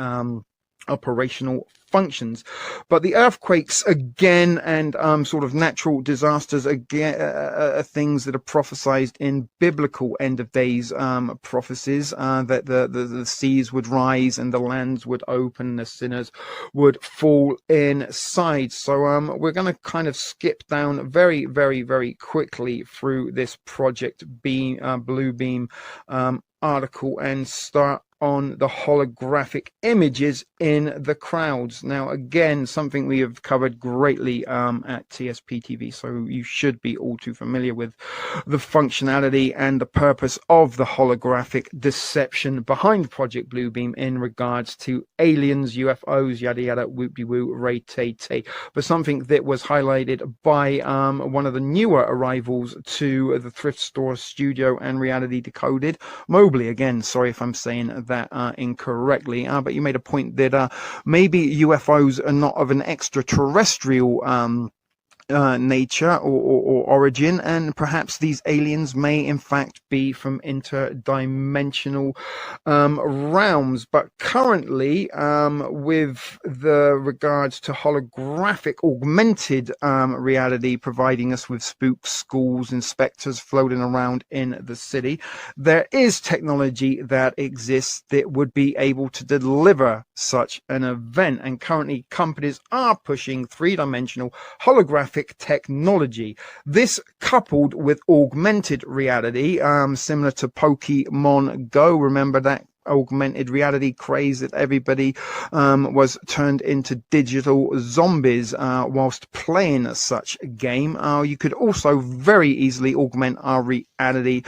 operational functions. But the earthquakes again and sort of natural disasters again are things that are prophesied in biblical end of days prophecies, that the seas would rise and the lands would open, the sinners would fall inside. So we're going to kind of skip down very, very, very quickly through this Project Blue Beam article and start on the holographic images in the crowds. Now, again, something we have covered greatly at TSP TV, so you should be all too familiar with the functionality and the purpose of the holographic deception behind Project Bluebeam in regards to aliens, UFOs, yada yada, whoop-de-woo, ray-tay-tay. But something that was highlighted by one of the newer arrivals to the thrift store studio and Reality Decoded, Mobley. Again, sorry if I'm saying that incorrectly, but you made a point that maybe UFOs are not of an extraterrestrial nature or origin, and perhaps these aliens may in fact be from interdimensional realms. But currently, with the regards to holographic augmented reality providing us with spooks, schools, inspectors floating around in the city, there is technology that exists that would be able to deliver such an event, and currently companies are pushing three-dimensional holographic technology. This coupled with augmented reality, similar to Pokemon Go. Remember that augmented reality craze that everybody was turned into digital zombies whilst playing such a game. You could also very easily augment our reality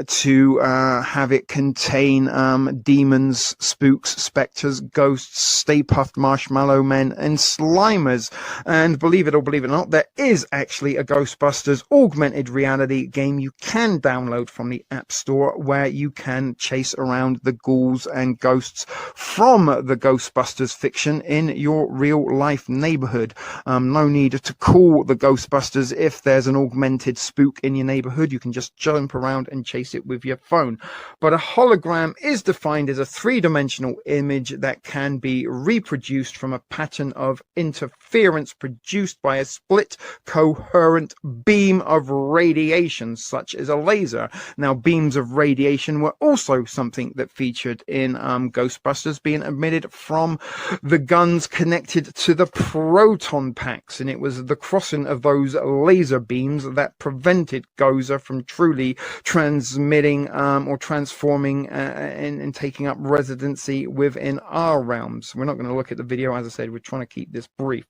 to have it contain demons, spooks, specters, ghosts, Stay Puft Marshmallow Men, and Slimers. And believe it or believe it not, there is actually a Ghostbusters augmented reality game you can download from the App Store, where you can chase around the ghouls and ghosts from the Ghostbusters fiction in your real life neighborhood. No need to call the Ghostbusters if there's an augmented spook in your neighborhood. You can just jump around and chase it with your phone. But a hologram is defined as a three-dimensional image that can be reproduced from a pattern of interference produced by a split coherent beam of radiation, such as a laser. Now, beams of radiation were also something that featured in Ghostbusters, being emitted from the guns connected to the proton packs, and it was the crossing of those laser beams that prevented Gozer from truly transmitting or transforming and taking up residency within our realms. We're not going to look at the video, as I said, we're trying to keep this brief.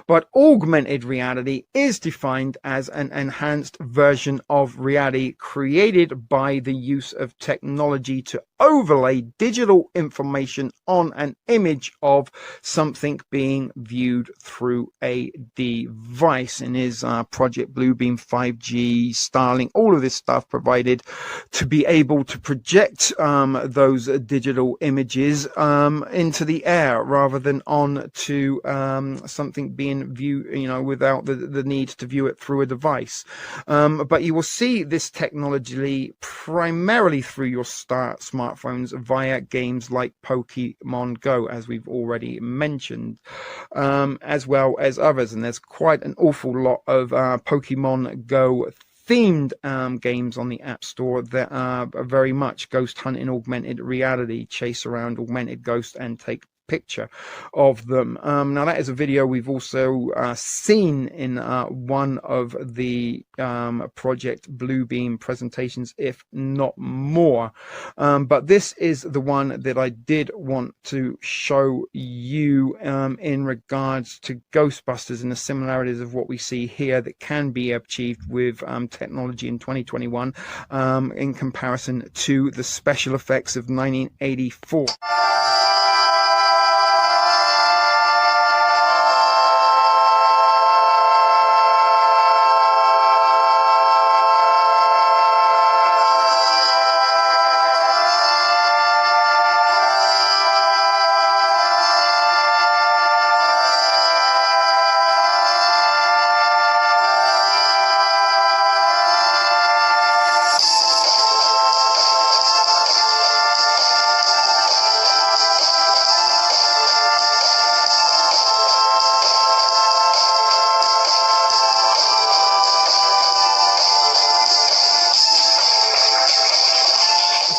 But augmented reality is defined as an enhanced version of reality created by the use of technology to overlay digital information on an image of something being viewed through a device. And is Project Bluebeam, 5G, Starlink, all of this stuff provided to be able to project those digital images into the air rather than on to something being viewed, without the need to view it through a device. But you will see this technology primarily through your smartphones via games like Pokemon Go, as we've already mentioned, as well as others. And there's quite an awful lot of Pokemon Go themed games on the App Store that are very much ghost hunting augmented reality, chase around augmented ghosts and take picture of them. Now that is a video we've also seen in one of the Project Bluebeam presentations, if not more. But this is the one that I did want to show you in regards to Ghostbusters and the similarities of what we see here that can be achieved with technology in 2021 in comparison to the special effects of 1984.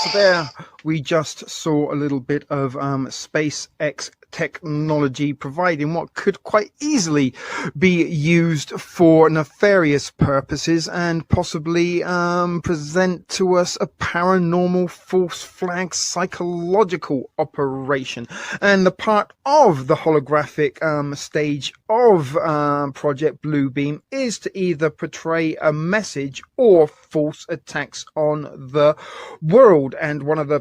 So there we just saw a little bit of SpaceX technology providing what could quite easily be used for nefarious purposes and possibly present to us a paranormal false flag psychological operation. And the part of the holographic stage of Project Bluebeam is to either portray a message or false attacks on the world. And one of the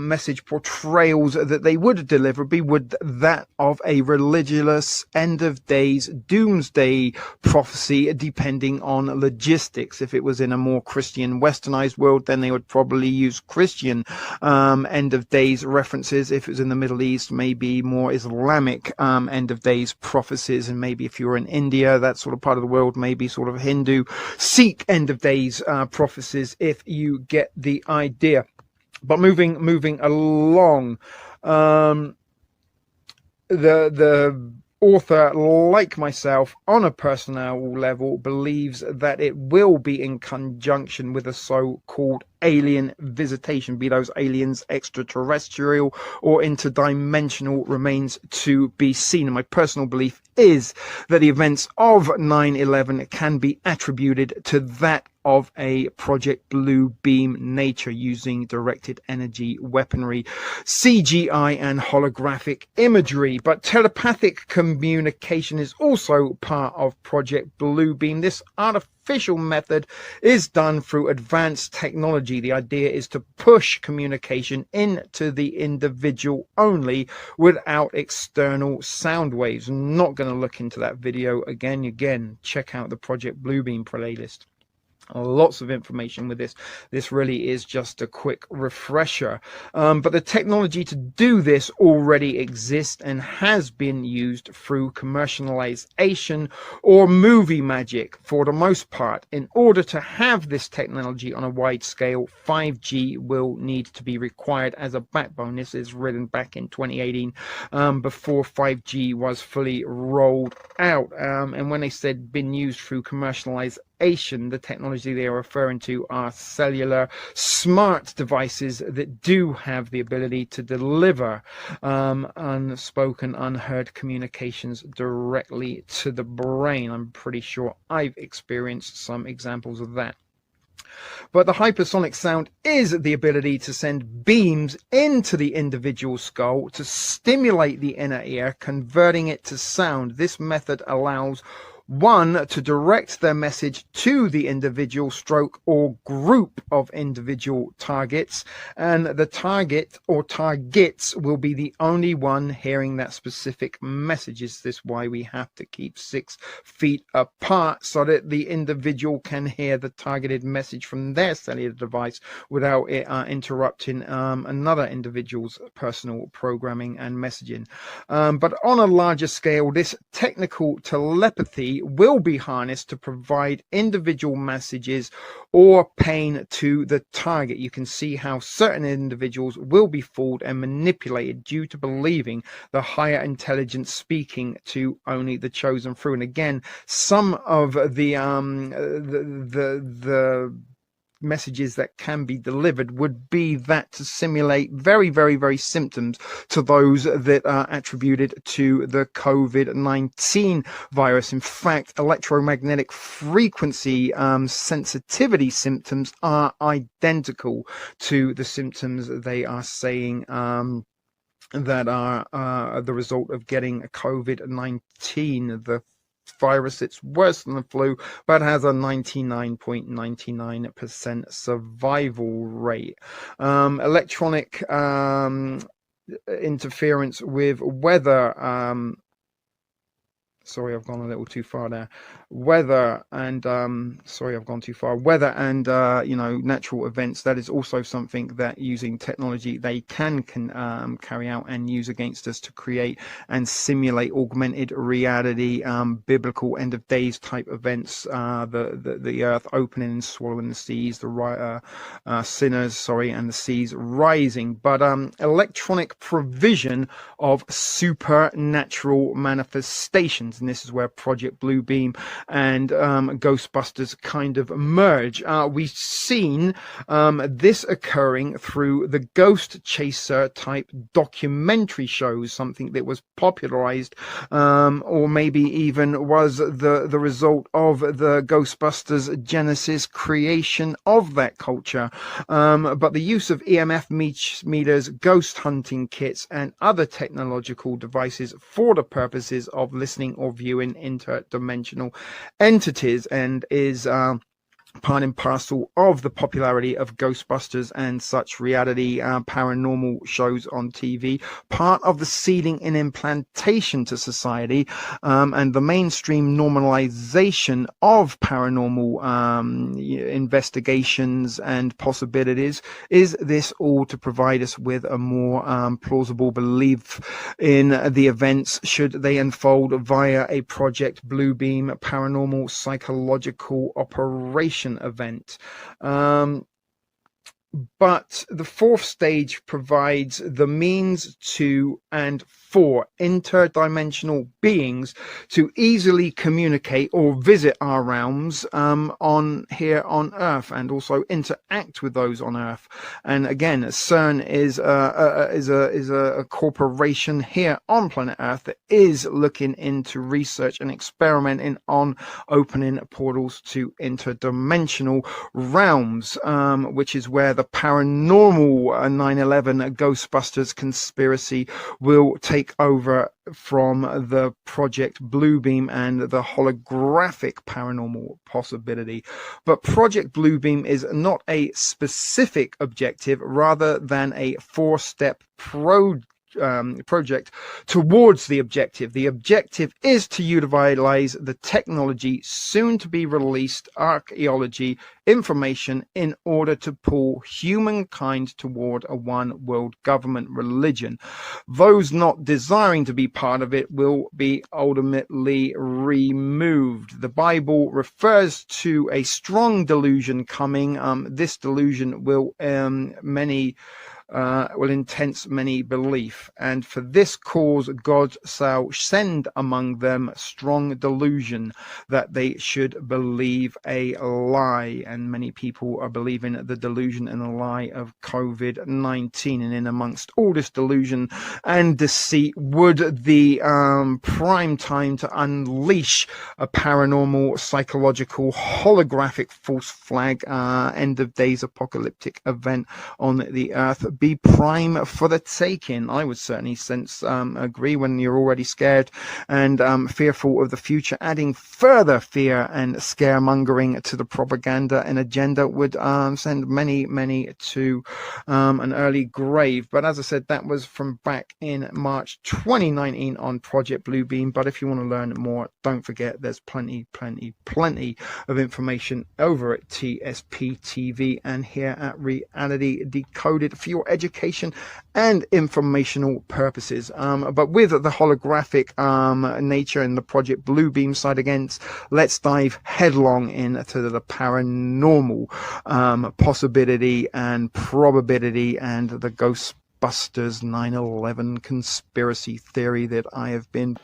message portrayals that they would deliver be would that of a religious end of days doomsday prophecy, depending on logistics. If it was in a more Christian westernized world, then they would probably use Christian end of days references. If it was in the Middle East, maybe more Islamic end of days prophecies. And maybe if you're in India, that sort of part of the world, maybe sort of Hindu Sikh end of days prophecies, if you get the idea. But moving along, the author, like myself, on a personal level, believes that it will be in conjunction with a so-called alien visitation, be those aliens extraterrestrial or interdimensional, remains to be seen. And my personal belief is that the events of 9/11 can be attributed to that of a Project Bluebeam nature, using directed energy weaponry, CGI and holographic imagery. But telepathic communication is also part of Project Bluebeam. This artificial method is done through advanced technology. The idea is to push communication into the individual only without external sound waves. I'm not going to look into that video again. Check out the Project Bluebeam playlist. Lots of information with this. This really is just a quick refresher. But the technology to do this already exists and has been used through commercialization or movie magic for the most part. In order to have this technology on a wide scale, 5G will need to be required as a backbone. This is written back in 2018, before 5G was fully rolled out. And when they said been used through commercialization, the technology they are referring to are cellular smart devices that do have the ability to deliver unspoken, unheard communications directly to the brain. I'm pretty sure I've experienced some examples of that. But the hypersonic sound is the ability to send beams into the individual skull to stimulate the inner ear, converting it to sound. This method allows one to direct their message to the individual stroke or group of individual targets, and the target or targets will be the only one hearing that specific message. Is this why we have to keep 6 feet apart, so that the individual can hear the targeted message from their cellular device without it interrupting another individual's personal programming and messaging. But on a larger scale, this technical telepathy will be harnessed to provide individual messages or pain to the target. You can see how certain individuals will be fooled and manipulated due to believing the higher intelligence speaking to only the chosen few. And again, some of the messages that can be delivered would be that to simulate very symptoms to those that are attributed to the COVID-19 virus. In fact, electromagnetic frequency sensitivity symptoms are identical to the symptoms they are saying that are the result of getting COVID-19. The virus, it's worse than the flu, but has a 99.99% survival rate. Electronic interference with weather. Sorry, I've gone a little too far there. Weather and natural events. That is also something that, using technology, they can carry out and use against us to create and simulate augmented reality, biblical end of days type events, the earth opening and swallowing the seas, the sinners, and the seas rising. But electronic provision of supernatural manifestations. lines, and this is where Project Bluebeam and Ghostbusters kind of merge. We've seen this occurring through the Ghost Chaser type documentary shows, something that was popularized or maybe even was the result of the Ghostbusters Genesis creation of that culture. But the use of EMF meters, ghost hunting kits, and other technological devices for the purposes of listening or viewing interdimensional entities, and is part and parcel of the popularity of Ghostbusters and such reality paranormal shows on TV, part of the seeding and implantation to society, and the mainstream normalization of paranormal investigations and possibilities. Is this all to provide us with a more plausible belief in the events should they unfold via a Project Bluebeam paranormal psychological operation event? But the fourth stage provides the means to and for interdimensional beings to easily communicate or visit our realms on here on Earth, and also interact with those on Earth. And again, CERN is a corporation here on planet Earth that is looking into research and experimenting on opening portals to interdimensional realms, which is where the paranormal 9/11 Ghostbusters conspiracy will take over from the Project Bluebeam and the holographic paranormal possibility. But Project Bluebeam is not a specific objective, rather than a four-step project towards the objective. The objective is to utilize the technology soon to be released archaeology information in order to pull humankind toward a one world government religion. Those not desiring to be part of it will be ultimately removed. The Bible refers to a strong delusion coming. This delusion will intense many belief, and for this cause God shall send among them strong delusion, that they should believe a lie. And many people are believing the delusion and the lie of COVID-19, and in amongst all this delusion and deceit, would the prime time to unleash a paranormal psychological holographic false flag end of days apocalyptic event on the earth be prime for the taking? I would certainly agree, when you're already scared and fearful of the future. Adding further fear and scaremongering to the propaganda and agenda would send many to an early grave. But as I said, that was from back in March 2019 on Project Bluebeam. But if you want to learn more, don't forget there's plenty of information over at TSP TV and here at Reality Decoded for your education and informational purposes. But with the holographic nature and the Project Bluebeam side against, let's dive headlong into the paranormal possibility and probability and the Ghostbusters 9/11 conspiracy theory that I have been.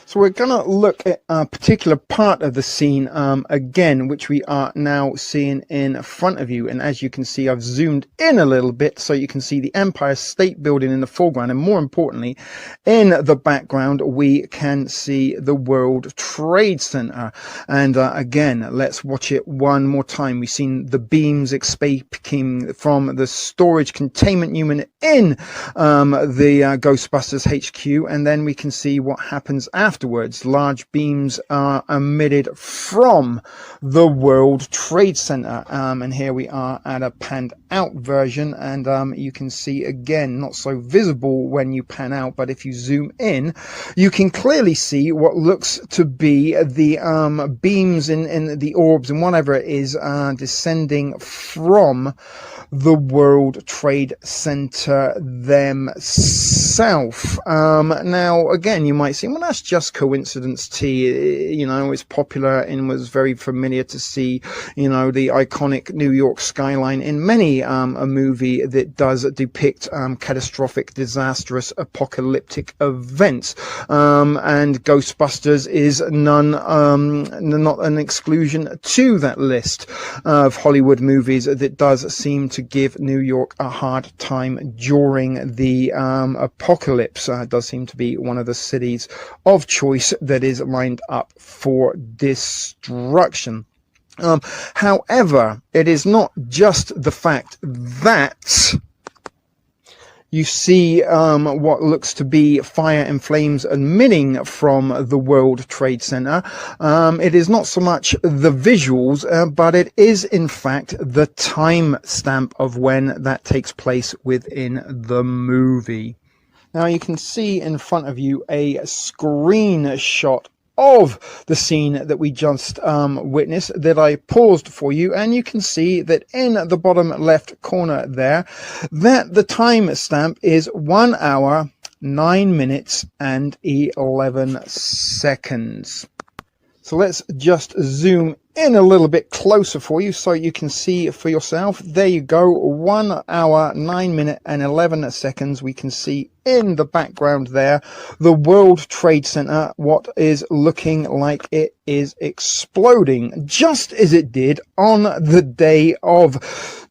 So we're going to look at a particular part of the scene again, which we are now seeing in front of you. And as you can see, I've zoomed in a little bit so you can see the Empire State Building in the foreground. And more importantly, in the background, we can see the World Trade Center. And again, let's watch it one more time. We've seen the beams escaping from the storage containment unit in the Ghostbusters HQ. And then we can see what happens afterwards. Large beams are emitted from the World Trade Center, and here we are at a panned out version, and you can see again, not so visible when you pan out, but if you zoom in, you can clearly see what looks to be the beams in the orbs and whatever it is descending from the World Trade Center themselves. Now again, you might say, well, that's that's just coincidence T. You know, it's popular and was very familiar to see, you know, the iconic New York skyline in many a movie that does depict catastrophic, disastrous, apocalyptic events. And Ghostbusters is not an exclusion to that list of Hollywood movies that does seem to give New York a hard time during the apocalypse. Does seem to be one of the cities of choice that is lined up for destruction. However, it is not just the fact that you see what looks to be fire and flames emitting from the World Trade Center. It is not so much the visuals, but it is in fact the time stamp of when that takes place within the movie. Now you can see in front of you a screenshot of the scene that we just witnessed that I paused for you, and you can see that in the bottom left corner there that the time stamp is 1 hour 9 minutes and 11 seconds. So let's just zoom in a little bit closer for you so you can see for yourself. There you go, 1 hour 9 minutes and 11 seconds. We can see in the background there the World Trade Center, what is looking like it is exploding, just as it did on the day of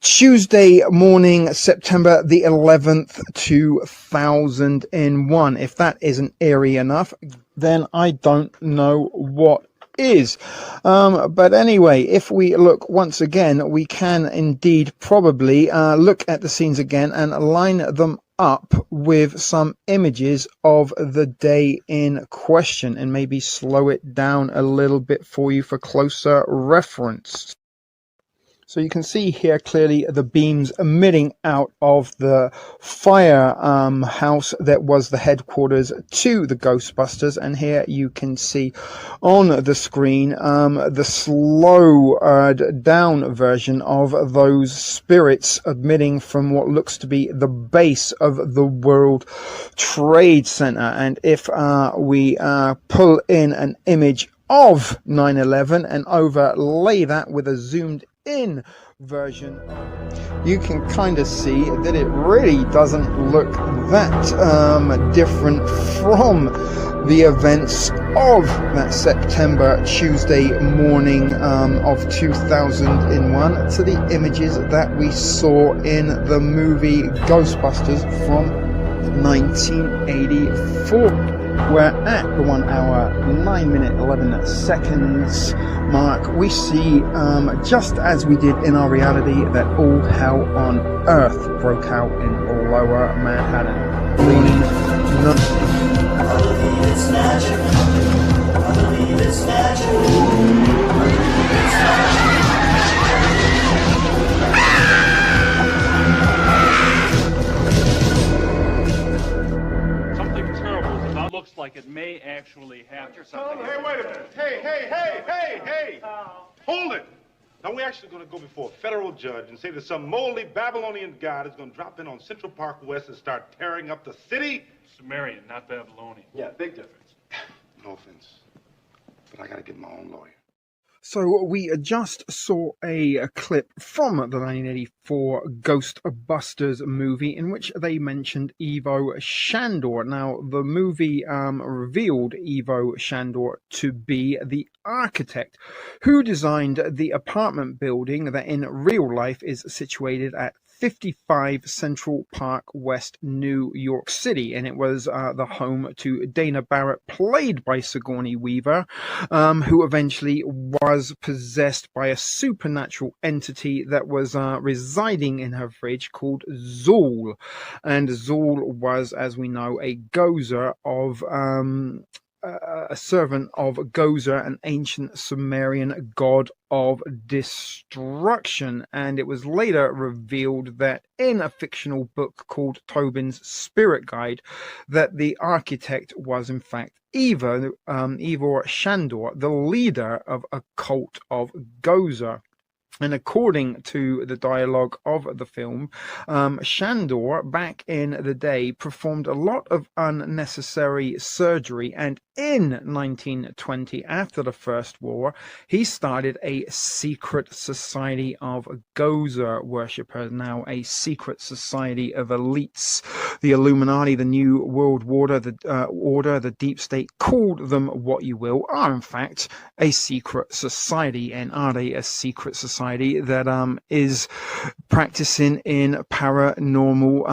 Tuesday morning, September the 11th, 2001. If that isn't eerie enough, then I don't know what is. But anyway, if we look once again, we can indeed probably look at the scenes again and line them up with some images of the day in question and maybe slow it down a little bit for you for closer reference. So you can see here clearly the beams emitting out of the fire house that was the headquarters to the Ghostbusters. And here you can see on the screen the slow down version of those spirits emitting from what looks to be the base of the World Trade Center. And if we pull in an image of 9/11 and overlay that with a zoomed in version, you can kind of see that it really doesn't look that different from the events of that September Tuesday morning of 2001 to the images that we saw in the movie Ghostbusters from 1984. We're at the 1 hour 9 minute 11 seconds mark. We see, just as we did in our reality, that all hell on earth broke out in lower Manhattan. I believe it's magic. I believe it's magic. I believe it's magic. Looks like it may actually happen. Hey, wait a minute. Hey. Hold it. Now, we're actually going to go before a federal judge and say that some moldy Babylonian god is going to drop in on Central Park West and start tearing up the city? Sumerian, not Babylonian. Yeah, big difference. No offense, but I got to get my own lawyer. So we just saw a clip from the 1984 Ghostbusters movie in which they mentioned Ivo Shandor. Now, the movie revealed Ivo Shandor to be the architect who designed the apartment building that in real life is situated at 55 Central Park West, New York City, and it was the home to Dana Barrett, played by Sigourney Weaver, who eventually was possessed by a supernatural entity that was residing in her fridge called Zool. And Zool was, as we know, a Gozer of a servant of Gozer, an ancient Sumerian god of destruction. And it was later revealed that in a fictional book called Tobin's Spirit Guide that the architect was in fact Ivor Shandor, the leader of a cult of Gozer. And according to the dialogue of the film, Shandor, back in the day, performed a lot of unnecessary surgery and in 1920, after the First War, he started a secret society of Gozer worshippers, now a secret society of elites. The Illuminati, the New World Order, the Deep State, called them what you will, are in fact a secret society. And are they a secret society that is practicing in paranormal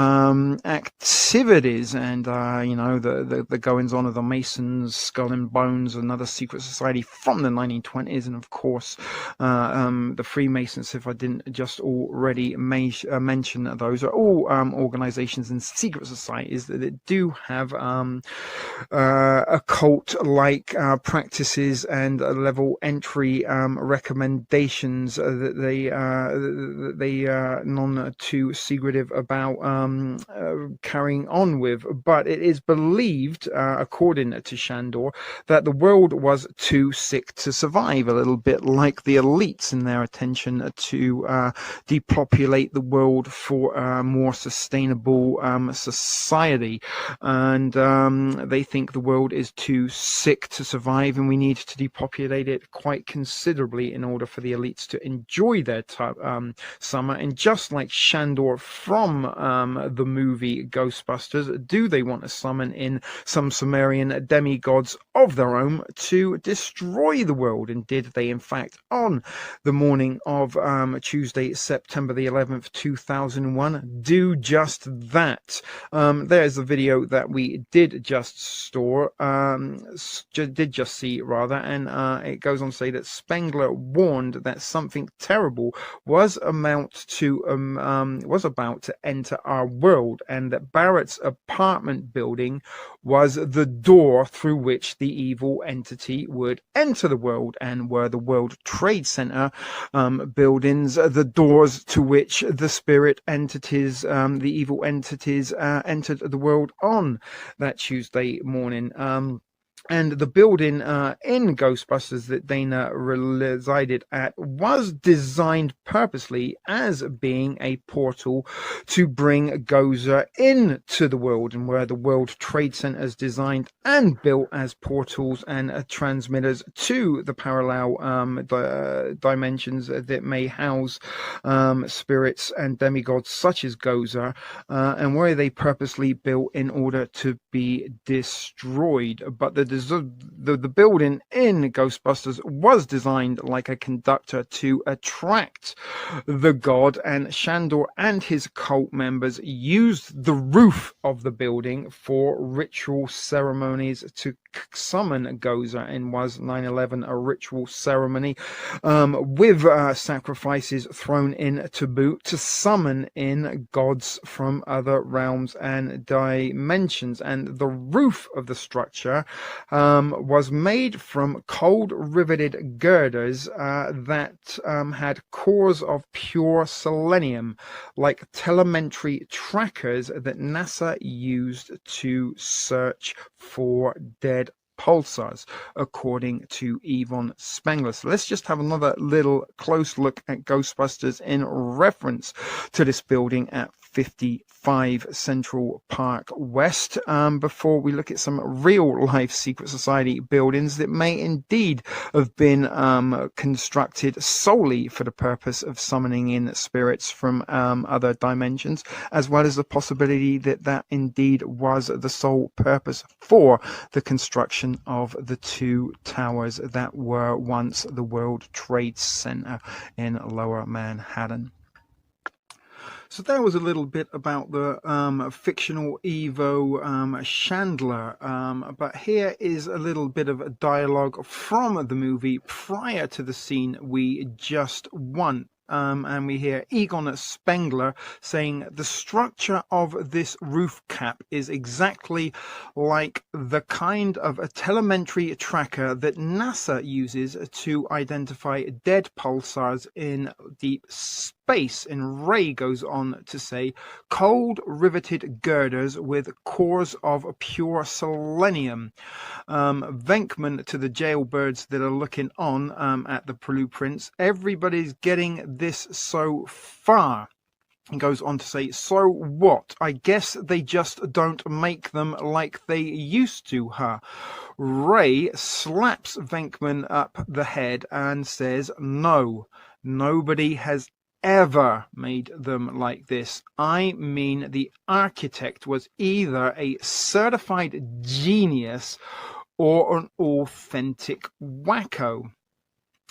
activities? And the goings on of the Masons, Skull and Bones, another secret society from the 1920s, and of course the Freemasons, if I didn't just already mention those, are all organizations and secret societies that do have occult-like practices and level entry recommendations that they are none too secretive about carrying on with. But it is believed, according to Shandor, that the world was too sick to survive, a little bit like the elites in their attention to depopulate the world for a more sustainable society. And they think the world is too sick to survive, and we need to depopulate it quite considerably in order for the elites to enjoy their summer. And just like Shandor from the movie Ghostbusters, do they want to summon in some Sumerian demigods of their own to destroy the world? And did they, in fact, on the morning of Tuesday, September the 11th, 2001, do just that? There's a video that we did just see, and it goes on to say that Spengler warned that something terrible was about to enter our world, and that Barrett's apartment building was the door through which the evil entity would enter the world, and were the World Trade Center buildings the doors to which the spirit entities, the evil entities, entered the world on that Tuesday morning. And the building in Ghostbusters that Dana resided at was designed purposely as being a portal to bring Gozer into the world, and where the World Trade Center is designed and built as portals and transmitters to the parallel dimensions that may house spirits and demigods such as Gozer, and where they purposely built in order to be destroyed. But the building in Ghostbusters was designed like a conductor to attract the god, and Shandor and his cult members used the roof of the building for ritual ceremonies to summon Gozer, and was 9/11 a ritual ceremony with sacrifices thrown in to boot to summon in gods from other realms and dimensions. And the roof of the structure was made from cold riveted girders that had cores of pure selenium, like telemetry trackers that NASA used to search for dead pulsars, according to Yvonne Spengler. So let's just have another little close look at Ghostbusters in reference to this building at 55 Central Park West, before we look at some real life secret society buildings that may indeed have been constructed solely for the purpose of summoning in spirits from other dimensions, as well as the possibility that that indeed was the sole purpose for the construction of the two towers that were once the World Trade Center in Lower Manhattan. So that was a little bit about the fictional Evo Chandler, but here is a little bit of a dialogue from the movie prior to the scene we just won. And we hear Egon Spengler saying the structure of this roof cap is exactly like the kind of a telemetry tracker that NASA uses to identify dead pulsars in deep space. And Ray goes on to say cold riveted girders with cores of pure selenium. Venkman to the jailbirds that are looking on at the blueprints. Everybody's getting this so far. He goes on to say, so what? I guess they just don't make them like they used to, huh? Ray slaps Venkman up the head and says, no, nobody has ever made them like this. I mean, the architect was either a certified genius or an authentic wacko.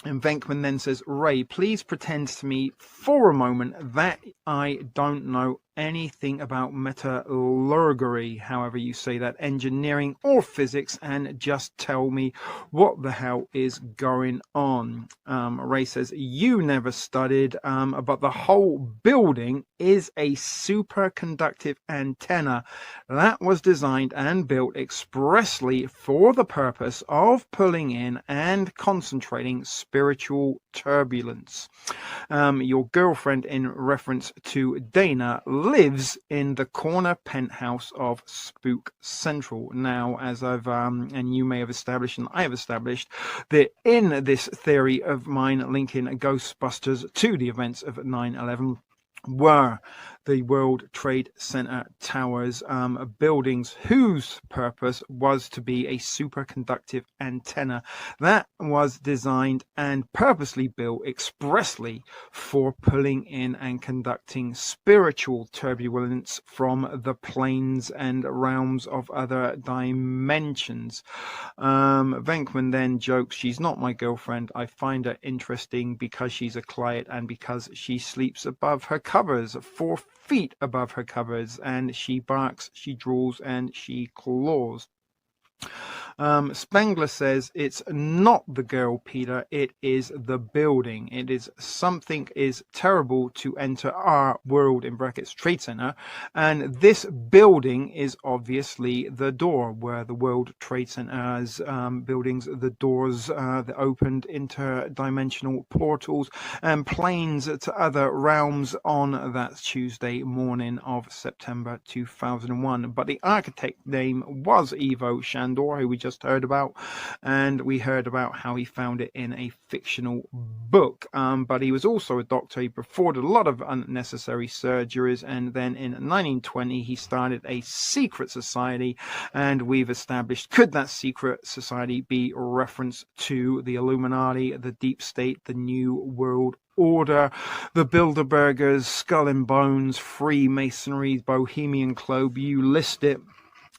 And Venkman then says, Ray, please pretend to me for a moment that I don't know anything about metallurgy, however you say that, engineering or physics, and just tell me what the hell is going on. Ray says, you never studied, but the whole building is a superconductive antenna that was designed and built expressly for the purpose of pulling in and concentrating spiritual turbulence. Your girlfriend, in reference to Dana, lives in the corner penthouse of Spook Central. Now, as I've and you may have established, and I have established, that in this theory of mine linking Ghostbusters to the events of 9/11 were the World Trade Center towers, buildings whose purpose was to be a superconductive antenna that was designed and purposely built expressly for pulling in and conducting spiritual turbulence from the planes and realms of other dimensions. Venkman then jokes, she's not my girlfriend. I find her interesting because she's a client and because she sleeps above her covers, 4 feet above her covers, and she barks, she draws, and she claws. Spengler says it's not the girl, Peter, it is the building. It is something is terrible to enter our world, in brackets, Trade Center, and this building is obviously the door where the World Trade Center's buildings, the doors that opened interdimensional portals and planes to other realms on that Tuesday morning of September 2001. But the architect name was Ivo Shandor, who we just heard about, and we heard about how he found it in a fictional book. But he was also a doctor. He performed a lot of unnecessary surgeries, and then in 1920 he started a secret society, and we've established, could that secret society be a reference to the Illuminati, the Deep State, the New World Order, the Bilderbergers, Skull and Bones, Freemasonry, Bohemian Club, you list it.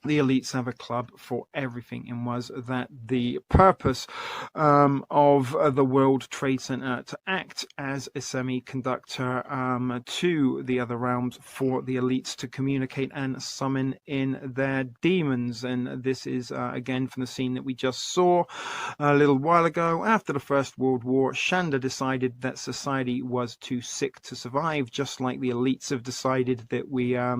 The elites have a club for everything, and was that the purpose of the World Trade Center to act as a semiconductor to the other realms for the elites to communicate and summon in their demons. And this is again from the scene that we just saw a little while ago. After the First World War, Shanda decided that society was too sick to survive, just like the elites have decided that we are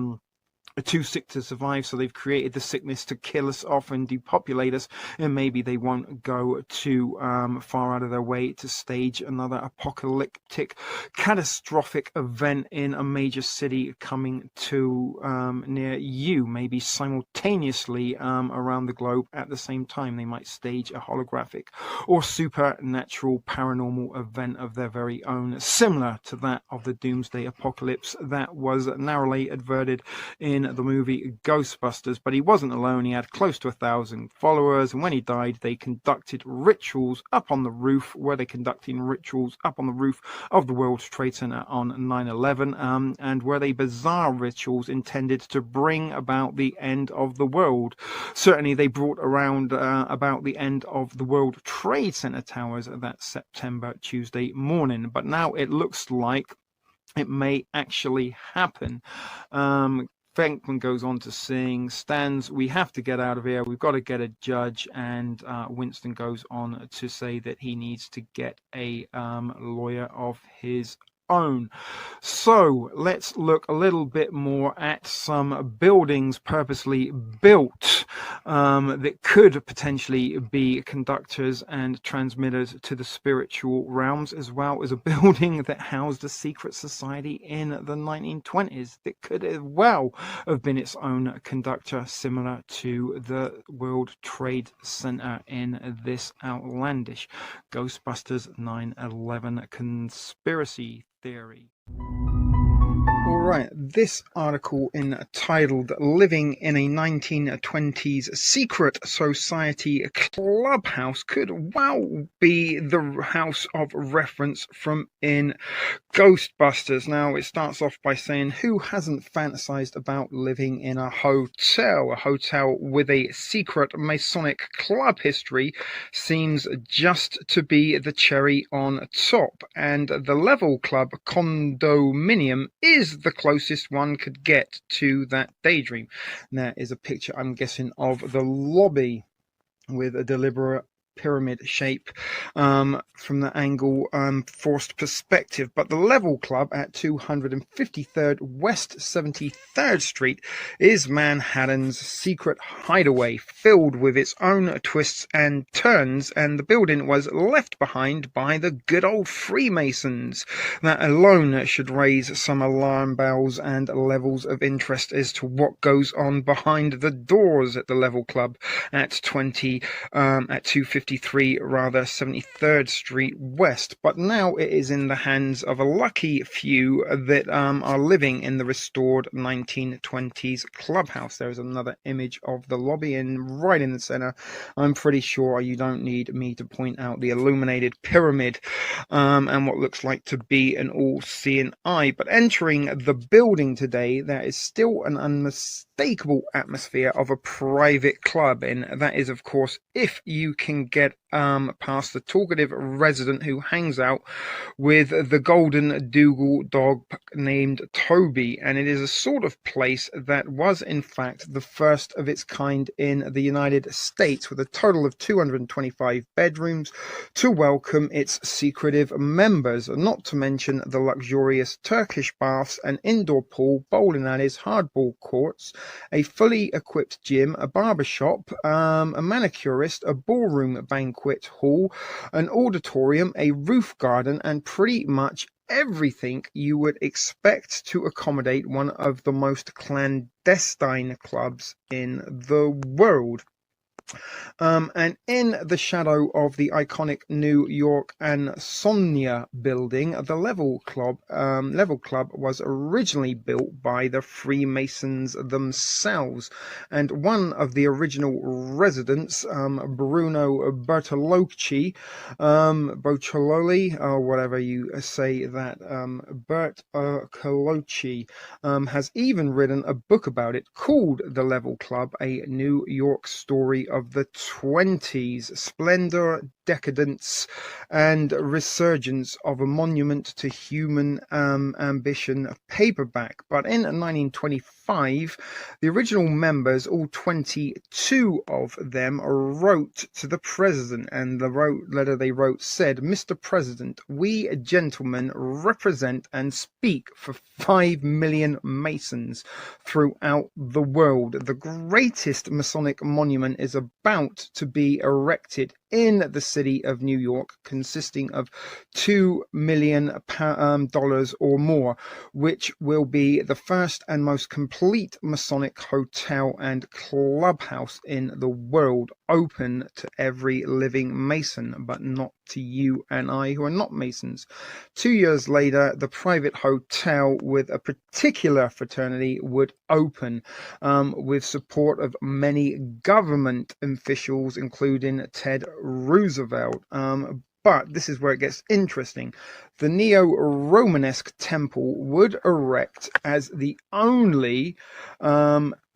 too sick to survive, so they've created the sickness to kill us off and depopulate us, and maybe they won't go too far out of their way to stage another apocalyptic, catastrophic event in a major city coming to near you, maybe simultaneously around the globe at the same time. They might stage a holographic or supernatural paranormal event of their very own, similar to that of the Doomsday Apocalypse that was narrowly averted in the movie Ghostbusters. But he wasn't alone. He had close to 1,000 followers, and when he died they conducted rituals up on the roof. Were they conducting rituals up on the roof of the World Trade Center on 9/11, and were they bizarre rituals intended to bring about the end of the world? Certainly they brought around about the end of the World Trade Center towers that September Tuesday morning, but now it looks like it may actually happen. Venkman goes on to sing, Stans, we have to get out of here, we've got to get a judge, and Winston goes on to say that he needs to get a lawyer of his own. So let's look a little bit more at some buildings purposely built that could potentially be conductors and transmitters to the spiritual realms, as well as a building that housed a secret society in the 1920s that could as well have been its own conductor, similar to the World Trade Center in this outlandish Ghostbusters 9/11 conspiracy theory. All Right, this article entitled Living in a 1920s Secret Society Clubhouse could well be the house of reference from in Ghostbusters. Now, it starts off by saying, who hasn't fantasized about living in a hotel? A hotel with a secret Masonic club history seems just to be the cherry on top, and the Level Club condominium is the closest one could get to that daydream. And there is a picture, I'm guessing, of the lobby with a deliberate pyramid shape from the angle forced perspective. But the Level Club at 253rd West 73rd Street is Manhattan's secret hideaway, filled with its own twists and turns, and the building was left behind by the good old Freemasons. That alone should raise some alarm bells and levels of interest as to what goes on behind the doors at the Level Club at 253 73rd Street West. But now it is in the hands of a lucky few that are living in the restored 1920s clubhouse. There is another image of the lobby, and right in the center, I'm pretty sure you don't need me to point out the illuminated pyramid and what looks like to be an all-seeing eye. But entering the building today, there is still an unmistakable atmosphere of a private club, and that is, of course, if you can get past the talkative resident who hangs out with the golden Dougal dog named Toby. And it is a sort of place that was in fact the first of its kind in the United States, with a total of 225 bedrooms to welcome its secretive members, not to mention the luxurious Turkish baths, an indoor pool, bowling alleys, hardball courts, a fully equipped gym, a barber shop, a manicurist, a ballroom banquet hall, an auditorium, a roof garden, and pretty much everything you would expect to accommodate one of the most clandestine clubs in the world. And in the shadow of the iconic New York and Sonia building, the Level Club was originally built by the Freemasons themselves, and one of the original residents, Bruno Bertolocci, or whatever you say that, Bertolocci, has even written a book about it called The Level Club, a New York story of the 20s, splendor, decadence, and resurgence of a monument to human ambition paperback. But in 1925, the original members, all 22 of them, wrote to the president, and the letter they wrote said, "Mr. President, we gentlemen represent and speak for 5 million Masons throughout the world. The greatest Masonic monument is about to be erected in the city of New York, consisting of $2 million or more, which will be the first and most complete Masonic hotel and clubhouse in the world, open to every living Mason, but not to you and I who are not Masons." 2 years later, the private hotel with a particular fraternity would open, with support of many government officials, including Ted Roosevelt. But this is where it gets interesting. The neo-Romanesque temple would erect as the only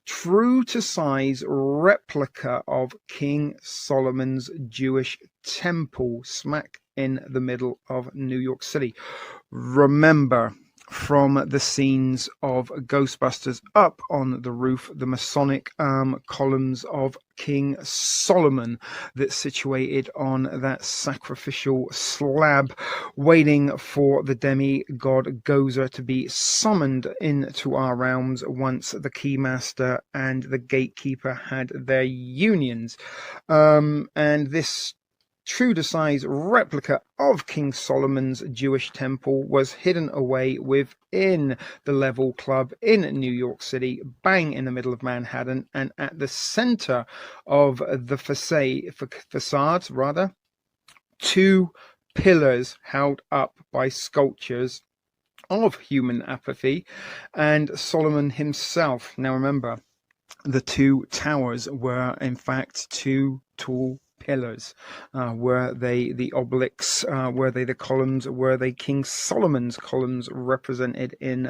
true to size replica of King Solomon's Jewish temple, smack in the middle of New York City. Remember, from the scenes of Ghostbusters, up on the roof, the Masonic columns of King Solomon that's situated on that sacrificial slab, waiting for the demigod Gozer to be summoned into our realms once the Keymaster and the Gatekeeper had their unions. And this true to size replica of King Solomon's Jewish temple was hidden away within the Level Club in New York City, bang in the middle of Manhattan, and at the center of the facade, two pillars held up by sculptures of human apathy, and Solomon himself. Now remember, the two towers were in fact two tall pillars. Were they the obelisks? Were they the columns? Were they King Solomon's columns represented in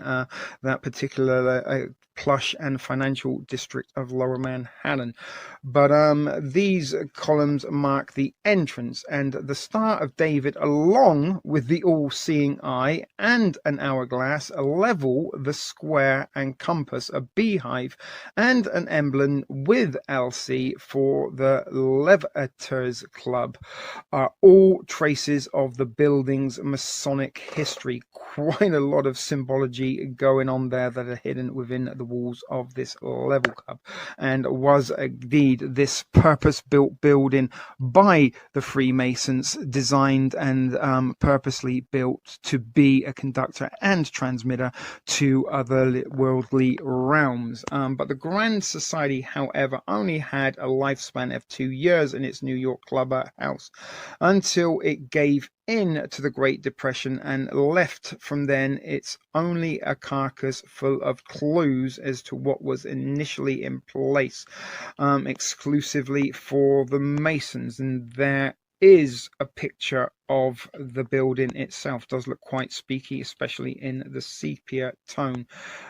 that particular plush and financial district of Lower Manhattan? But these columns mark the entrance, and the Star of David, along with the all-seeing eye and an hourglass, level, the square and compass, a beehive, and an emblem with LC for the Levators Club are all traces of the building's Masonic history. Quite a lot of symbology going on there that are hidden within the walls of this level club, and was indeed this purpose-built building by the Freemasons, designed and purposely built to be a conductor and transmitter to other worldly realms. But the Grand Society, however, only had a lifespan of 2 years in its New York clubhouse until it gave in to the Great Depression and left. From then, it's only a carcass full of clues as to what was initially in place exclusively for the Masons. And there is a picture of the building itself. Does look quite spooky, especially in the sepia tone.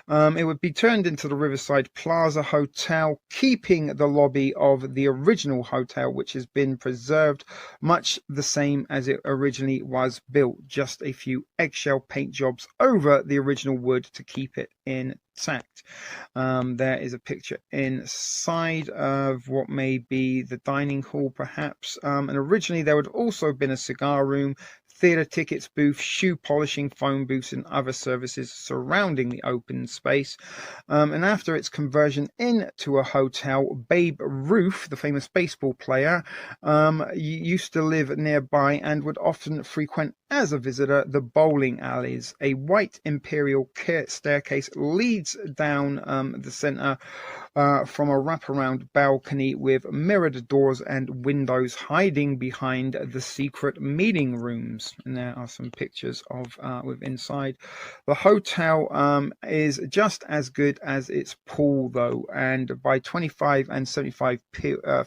It would be turned into the Riverside Plaza Hotel, keeping the lobby of the original hotel, which has been preserved much the same as it originally was built. Just a few eggshell paint jobs over the original wood to keep it intact. There is a picture inside of what may be the dining hall, perhaps. And originally there would also have been a cigar room, theatre tickets booth, shoe polishing, phone booths, and other services surrounding the open space. And after its conversion into a hotel, Babe Ruth, the famous baseball player, used to live nearby and would often frequent as a visitor the bowling alleys. A white imperial staircase leads down the center from a wraparound balcony with mirrored doors and windows hiding behind the secret meeting rooms. And there are some pictures of with inside. The hotel is just as good as its pool, though, and by 25 and 75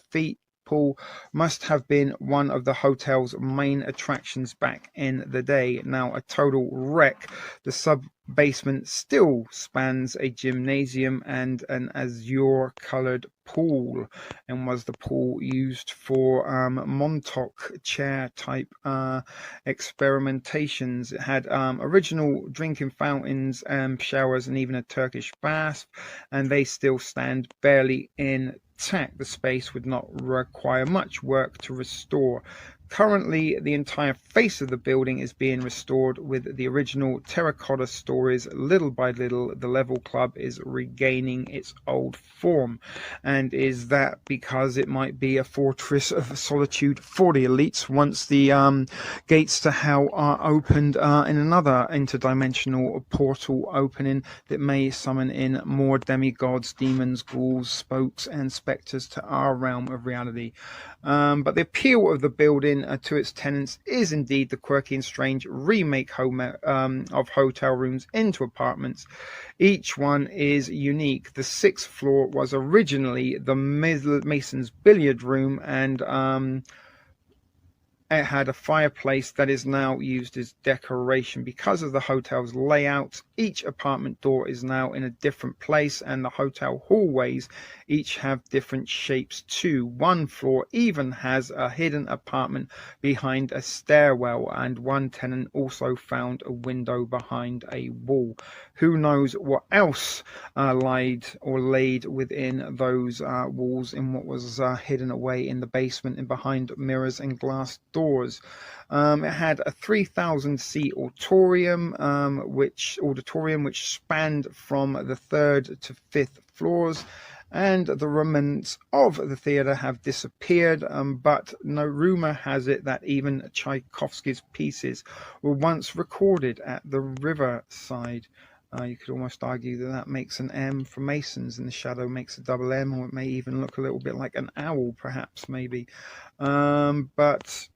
feet, pool must have been one of the hotel's main attractions back in the day. Now a total wreck, the sub-basement still spans a gymnasium and an azure coloured pool, and was the pool used for Montauk chair type experimentations. It had original drinking fountains, showers, and even a Turkish bath, and they still stand barely intact. The space would not require much work to restore. Currently, the entire face of the building is being restored with the original terracotta stories. Little by little, the Level Club is regaining its old form. And is that because it might be a fortress of solitude for the elites once the gates to hell are opened in another interdimensional portal opening that may summon in more demigods, demons, ghouls, spokes, and spectres to our realm of reality? But the appeal of the building to its tenants is indeed the quirky and strange remake of hotel rooms into apartments. Each one is unique. The 6th floor was originally the Mason's billiard room, and it had a fireplace that is now used as decoration. Because of the hotel's layout, each apartment door is now in a different place, and the hotel hallways each have different shapes too. One floor even has a hidden apartment behind a stairwell, and one tenant also found a window behind a wall. Who knows what else laid within those walls in what was hidden away in the basement and behind mirrors and glass doors. It had a 3,000-seat auditorium, which spanned from the 3rd to 5th floors, and the remnants of the theatre have disappeared, but no rumor has it that even Tchaikovsky's pieces were once recorded at the Riverside. You could almost argue that that makes an M for Masons, and the shadow makes a double M, or it may even look a little bit like an owl, perhaps, maybe. But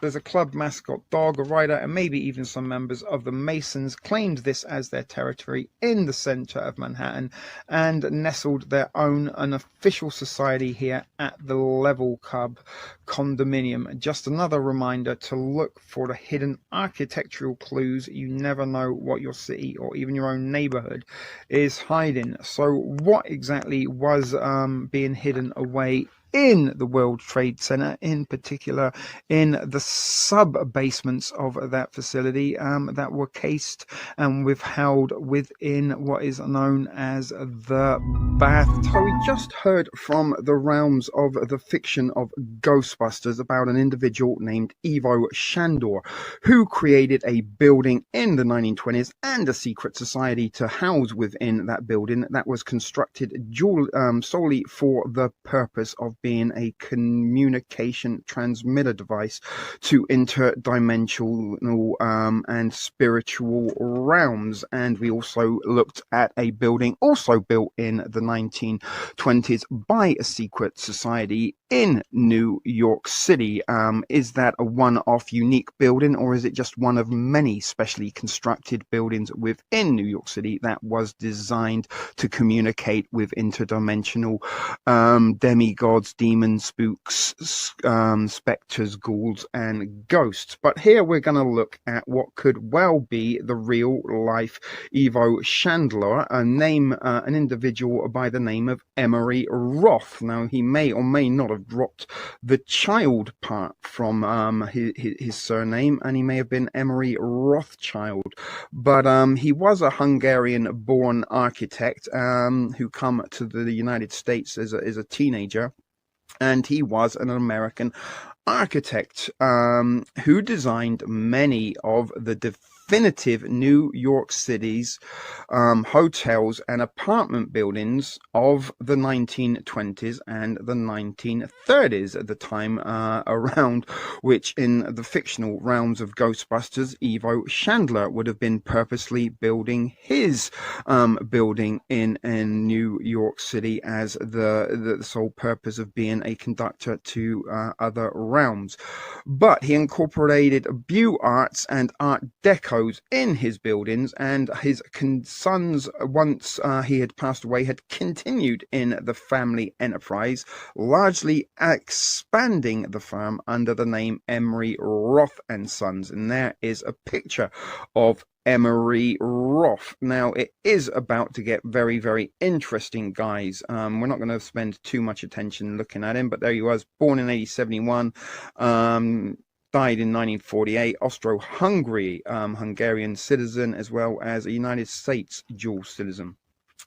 There's a club mascot dog, a rider, and maybe even some members of the Masons claimed this as their territory in the center of Manhattan and nestled their own unofficial society here at the Level Cub condominium. Just another reminder to look for the hidden architectural clues. You never know what your city or even your own neighborhood is hiding. So what exactly was being hidden away in the World Trade Center, in particular in the sub-basements of that facility that were cased and withheld within what is known as the bath? So we just heard from the realms of the fiction of Ghostbusters about an individual named Ivo Shandor, who created a building in the 1920s and a secret society to house within that building that was constructed solely for the purpose of being a communication transmitter device to interdimensional and spiritual realms. And we also looked at a building also built in the 1920s by a secret society in New York City. Is that a one-off unique building, or is it just one of many specially constructed buildings within New York City that was designed to communicate with interdimensional demigods, demons, spooks, specters, ghouls, and ghosts? But here we're going to look at what could well be the real life Ivo Chandler, an individual by the name of Emery Roth. Now, he may or may not have dropped the child part from his surname, and he may have been Emery Rothschild, but he was a Hungarian-born architect who come to the United States as a teenager, and he was an American architect who designed many of the definitive New York City's hotels and apartment buildings of the 1920s and the 1930s, at the time around which, in the fictional realms of Ghostbusters, Ivo Chandler would have been purposely building his building in New York City as the sole purpose of being a conductor to other realms. But he incorporated Beaux Arts and Art Deco in his buildings, and his sons, once he had passed away, had continued in the family enterprise, largely expanding the firm under the name Emery Roth and Sons. And there is a picture of Emery Roth. Now, it is about to get very, very interesting, guys. We're not going to spend too much attention looking at him, but there he was, born in 1871, died in 1948, Austro-Hungary, Hungarian citizen, as well as a United States dual citizen.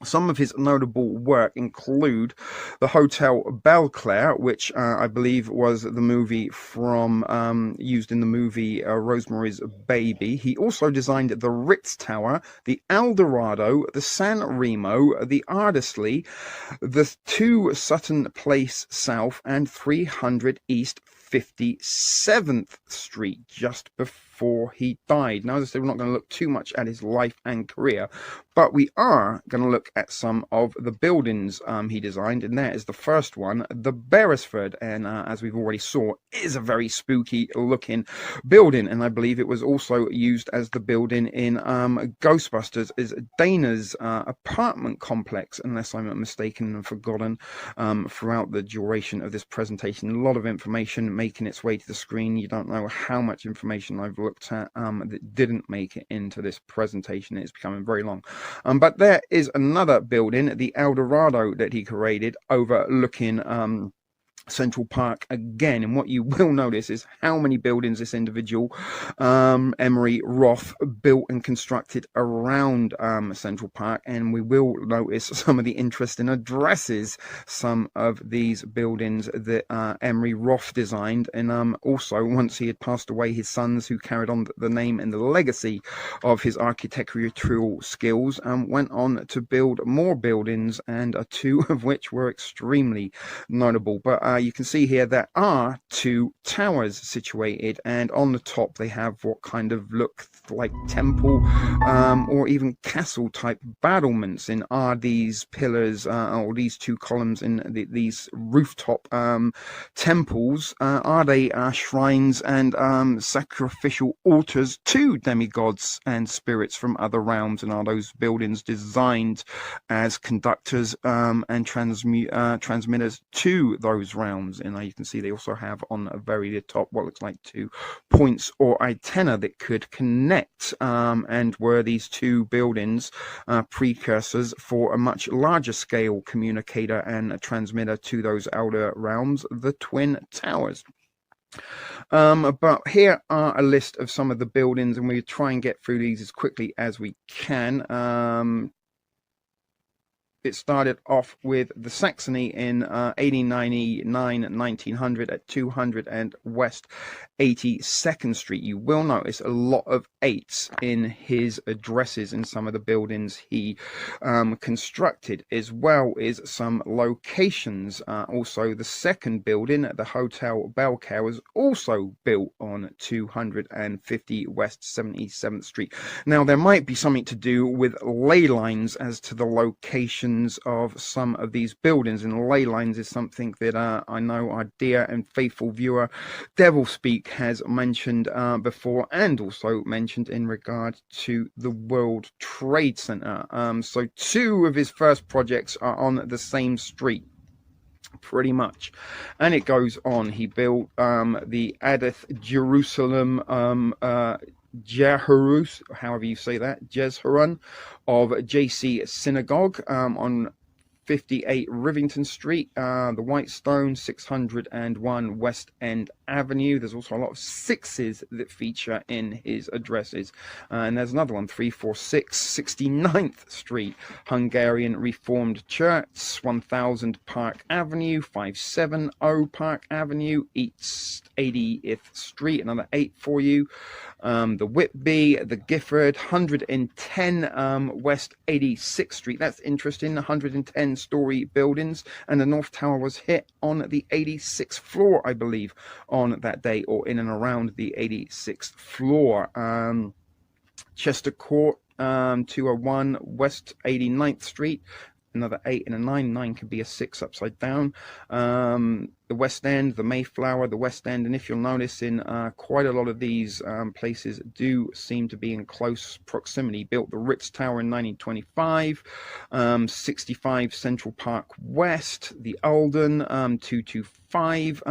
Some of his notable work include the Hotel Belclair, which I believe was the movie from used in the movie Rosemary's Baby. He also designed the Ritz Tower, the Eldorado, the San Remo, the Ardsley, the 2 Sutton Place South, and 300 East 57th Street, just before he died. Now, as I said, we're not going to look too much at his life and career, but we are going to look at some of the buildings he designed, and there is the first one, the Beresford, and as we've already saw, is a very spooky looking building, and I believe it was also used as the building in Ghostbusters, is Dana's apartment complex, unless I'm mistaken and forgotten, throughout the duration of this presentation. A lot of information making its way to the screen. You don't know how much information I've looked at that didn't make it into this presentation. It's becoming very long. But there is another building, the Eldorado, that he created overlooking Central Park again, and what you will notice is how many buildings this individual Emery Roth built and constructed around Central Park, and we will notice some of the interesting addresses some of these buildings that Emery Roth designed. And also, once he had passed away, his sons, who carried on the name and the legacy of his architectural skills, went on to build more buildings, and 2 of which were extremely notable. But you can see here there are two towers situated, and on the top they have what kind of look like temple or even castle type battlements. And are these pillars or these two columns in these rooftop temples, are they shrines and sacrificial altars to demigods and spirits from other realms? And are those buildings designed as conductors and transmitters to those realms? And you can see they also have on the very top what looks like 2 points or antenna that could connect, and were these two buildings precursors for a much larger scale communicator and a transmitter to those outer realms, the Twin Towers. But here are a list of some of the buildings, and we'll try and get through these as quickly as we can. It started off with the Saxony in 1899-1900 at 200 and West 82nd Street. You will notice a lot of 8s in his addresses in some of the buildings he constructed, as well as some locations. Also, the second building, the Hotel Belcar, was also built on 250 West 77th Street. Now, there might be something to do with ley lines as to the location of some of these buildings, and ley lines is something that I know our dear and faithful viewer Devil Speak has mentioned before, and also mentioned in regard to the World Trade Center. So 2 of his first projects are on the same street, pretty much, and it goes on. He built the Adith Jerusalem Jeharus, however you say that, Jezreel of JC Synagogue on 58 Rivington Street, the Whitestone, 601 West End Avenue. There's also a lot of 6s that feature in his addresses. And there's another one, 346 69th Street, Hungarian Reformed Church, 1000 Park Avenue, 570 Park Avenue, East 80th Street, another 8 for you. The Whitby, the Gifford, 110 West 86th Street. That's interesting, 110-story buildings, and the North Tower was hit on the 86th floor, I believe, on that day, or in and around the 86th floor. Chester Court, 201 West 89th Street, another 8 and a 9. 9 could be a 6 upside down. The West End, the Mayflower, the West End, and if you'll notice in quite a lot of these places do seem to be in close proximity. Built the Ritz Tower in 1925, 65 Central Park West, the Alden, 225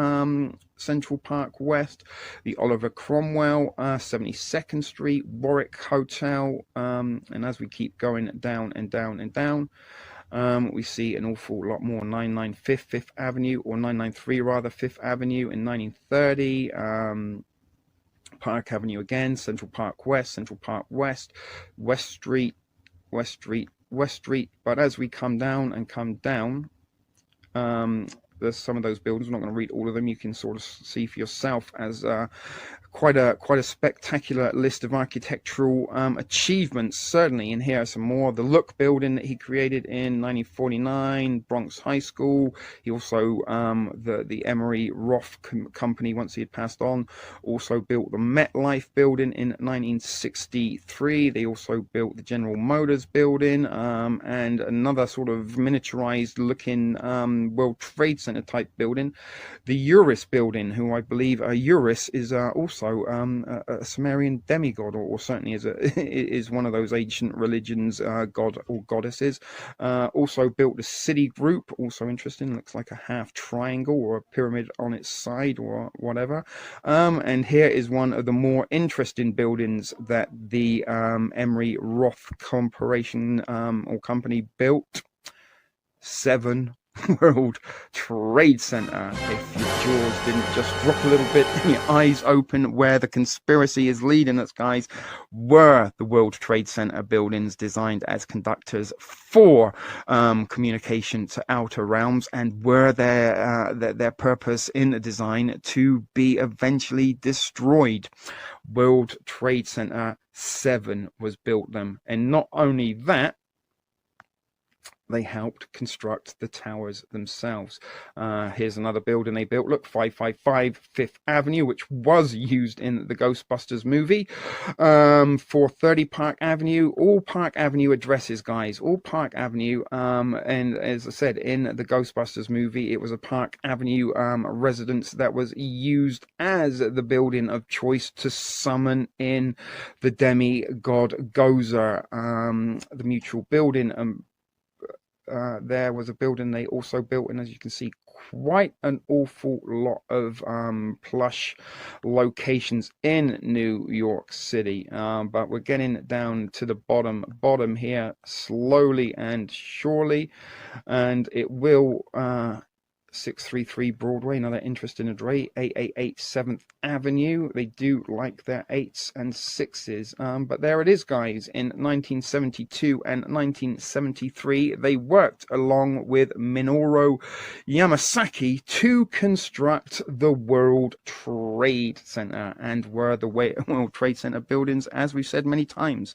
Central Park West, the Oliver Cromwell, 72nd Street, Warwick Hotel, and as we keep going down and down and down, we see an awful lot more. 995 Fifth Avenue, or 993 rather, Fifth Avenue in 1930. Park Avenue again, Central Park West, West Street, West Street, West Street. But as we come down and come down, there's some of those buildings. I'm not going to read all of them. You can sort of see for yourself as quite a spectacular list of architectural achievements. Certainly in here are some more. The Look building that he created in 1949, Bronx High School. He also the Emery Roth company, once he had passed on, also built the MetLife building in 1963. They also built the General Motors building, and another sort of miniaturized looking World Trade Center type building, the Urus building, who I believe Urus is also a Sumerian demigod, or certainly is one of those ancient religions, god or goddesses. Also built the City Group, also interesting, looks like a half triangle or a pyramid on its side or whatever. And here is one of the more interesting buildings that the Emery Roth Corporation or company built. 7 World Trade Center. If your jaws didn't just drop a little bit and your eyes open, where the conspiracy is leading us, guys, were the World Trade Center buildings designed as conductors for communication to outer realms, and were their purpose in the design to be eventually destroyed? World Trade Center 7 was built them, and not only that, they helped construct the towers themselves. Here's another building they built. Look, 555 Fifth Avenue, which was used in the Ghostbusters movie. 430 Park Avenue. All Park Avenue addresses, guys. All Park Avenue. And as I said, in the Ghostbusters movie, it was a Park Avenue residence that was used as the building of choice to summon in the demigod Gozer. The Mutual Building. There was a building they also built, and as you can see, quite an awful lot of plush locations in New York City. But we're getting down to the bottom here slowly and surely, and it will 633 Broadway, another interesting address. 888 7th Avenue. They do like their 8s and 6s. But there it is, guys. In 1972 and 1973, they worked along with Minoru Yamasaki to construct the World Trade Center, and were the World Trade Center buildings, as we've said many times,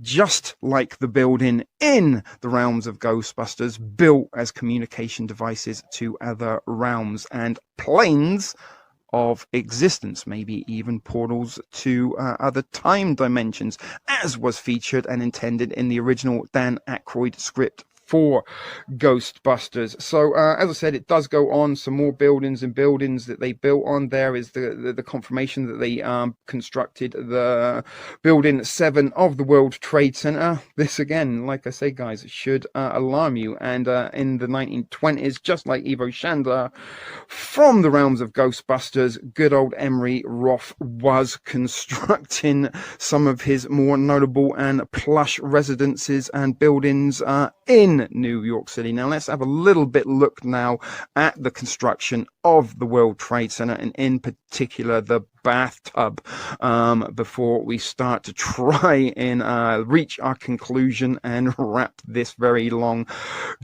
just like the building in the realms of Ghostbusters, built as communication devices to other realms and planes of existence, maybe even portals to other time dimensions, as was featured and intended in the original Dan Aykroyd script for Ghostbusters. So as I said, it does go on. Some more buildings and buildings that they built on. There is the confirmation that they constructed the building 7 of the World Trade Center. This again, like I say, guys, should alarm you. And in the 1920s, just like Ivo Chandler from the realms of Ghostbusters, good old Emery Roth was constructing some of his more notable and plush residences and buildings in New York City. Now let's have a little bit look now at the construction of the World Trade Center, and in particular the bathtub, before we start to try and reach our conclusion and wrap this very long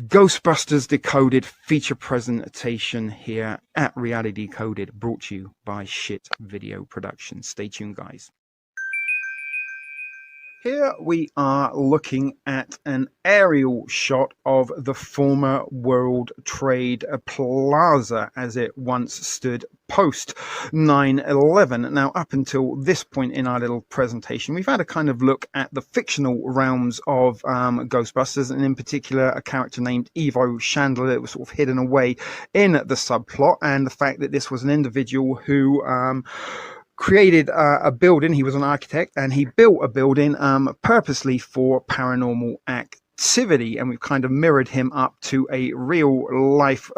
Ghostbusters Decoded feature presentation here at Reality Decoded, brought to you by Shit Video Production. Stay tuned, guys. Here we are looking at an aerial shot of the former World Trade Plaza as it once stood post 9/11. Now, up until this point in our little presentation, we've had a kind of look at the fictional realms of Ghostbusters, and in particular a character named Ivo Chandler that was sort of hidden away in the subplot, and the fact that this was an individual who created a building. He was an architect, and he built a building purposely for paranormal activity, and we've kind of mirrored him up to a real life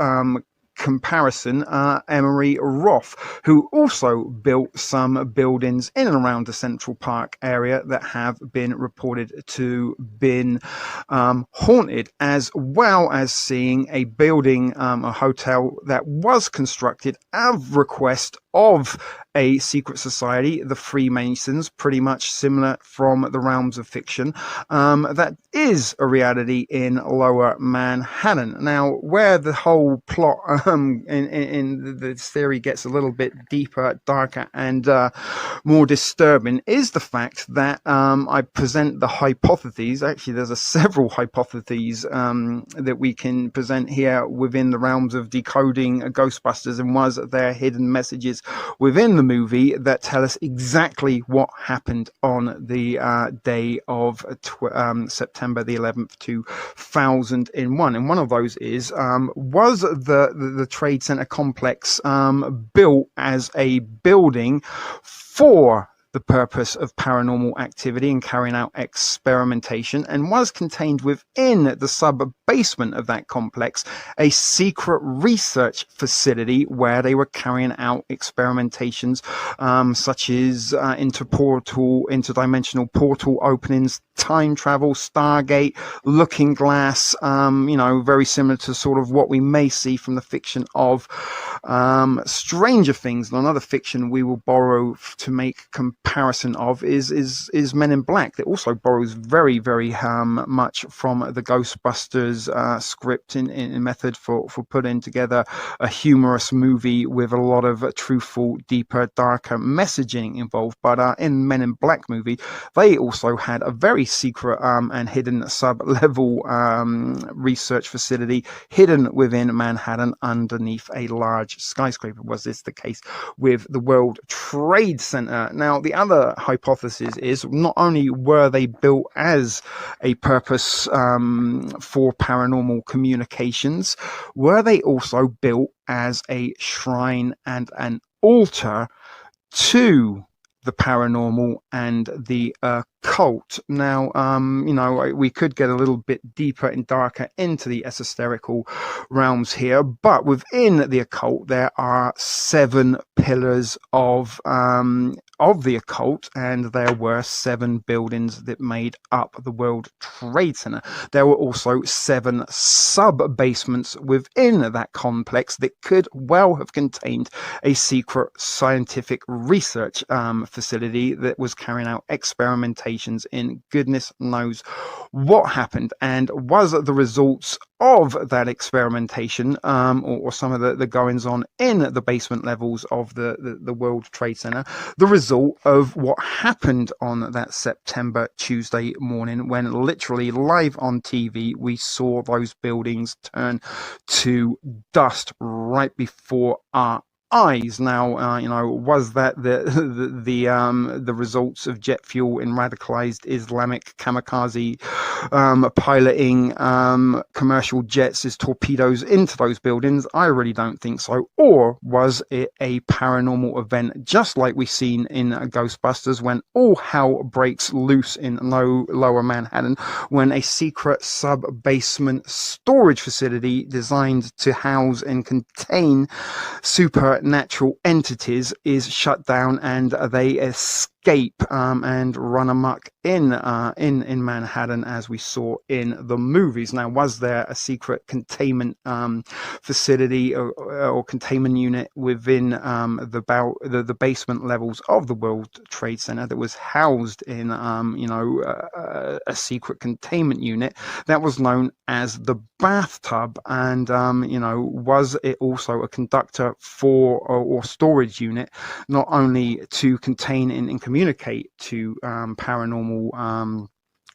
comparison, Emery Roth, who also built some buildings in and around the Central Park area that have been reported to been haunted, as well as seeing a building, a hotel that was constructed at request of a secret society, the Freemasons, pretty much similar from the realms of fiction, that is a reality in Lower Manhattan. Now, where the whole plot in the theory gets a little bit deeper, darker, and more disturbing is the fact that I present the hypotheses. Actually, there's several hypotheses that we can present here within the realms of decoding Ghostbusters, and was there hidden messages within the movie that tell us exactly what happened on the day of September the 11th, 2001. And one of those is, was the Trade Center complex built as a building for the purpose of paranormal activity and carrying out experimentation, and was contained within the sub-basement of that complex a secret research facility where they were carrying out experimentations such as interdimensional portal openings, time travel, Stargate, Looking Glass, very similar to sort of what we may see from the fiction of Stranger Things, and another fiction we will borrow to make comparison of is Men in Black. That also borrows very, very much from the Ghostbusters script in method for putting together a humorous movie with a lot of truthful, deeper, darker messaging involved. But in Men in Black movie, they also had a very secret and hidden sub-level research facility hidden within Manhattan underneath a large skyscraper. Was this the case with the World Trade Center? Now, the other hypothesis is not only were they built as a purpose for paranormal communications, were they also built as a shrine and an altar to the paranormal and the occult? Now, we could get a little bit deeper and darker into the esoterical realms here, but within the occult, there are 7 pillars of the occult, and there were 7 buildings that made up the World Trade Center. There were also 7 sub-basements within that complex that could well have contained a secret scientific research facility that was carrying out experimentations in goodness knows what happened. And was the results of that experimentation or some of the goings on in the basement levels of the World Trade Center the result of what happened on that September Tuesday morning, when literally live on TV we saw those buildings turn to dust right before our eyes? Now, was that the results of jet fuel in radicalized Islamic kamikaze piloting commercial jets as torpedoes into those buildings? I really don't think so. Or was it a paranormal event, just like we've seen in Ghostbusters, when all hell breaks loose in lower Manhattan, when a secret sub-basement storage facility designed to house and contain supernatural entities is shut down and they escape and run amok in Manhattan, as we saw in the movies? Now, was there a secret containment facility or containment unit within the basement levels of the World Trade Center that was housed in a secret containment unit that was known as the bathtub? And was it also a conductor for or storage unit, not only to contain and communicate to paranormal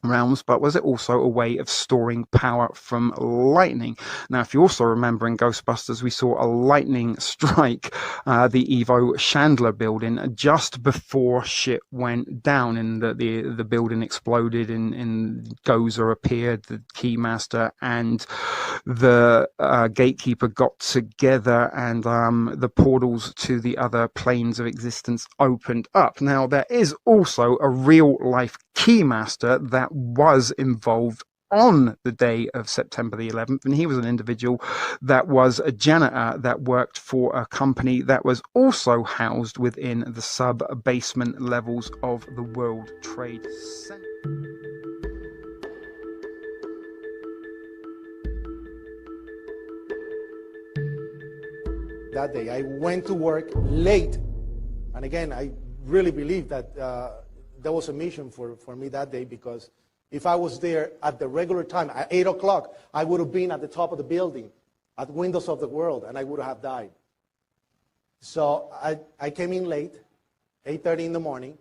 realms, but was it also a way of storing power from lightning? Now, if you also remember in Ghostbusters, we saw a lightning strike the Evo Chandler building just before shit went down, and the building exploded, and Gozer appeared, the Keymaster and the Gatekeeper got together, and the portals to the other planes of existence opened up. Now, there is also a real life Keymaster that was involved on the day of September the 11th, and he was an individual that was a janitor that worked for a company that was also housed within the sub-basement levels of the World Trade Center. That day, I went to work late, and again, I really believe that there was a mission for me that day, because if I was there at the regular time, at 8 o'clock, I would have been at the top of the building, at Windows of the World, and I would have died. So I came in late, 8:30 in the morning.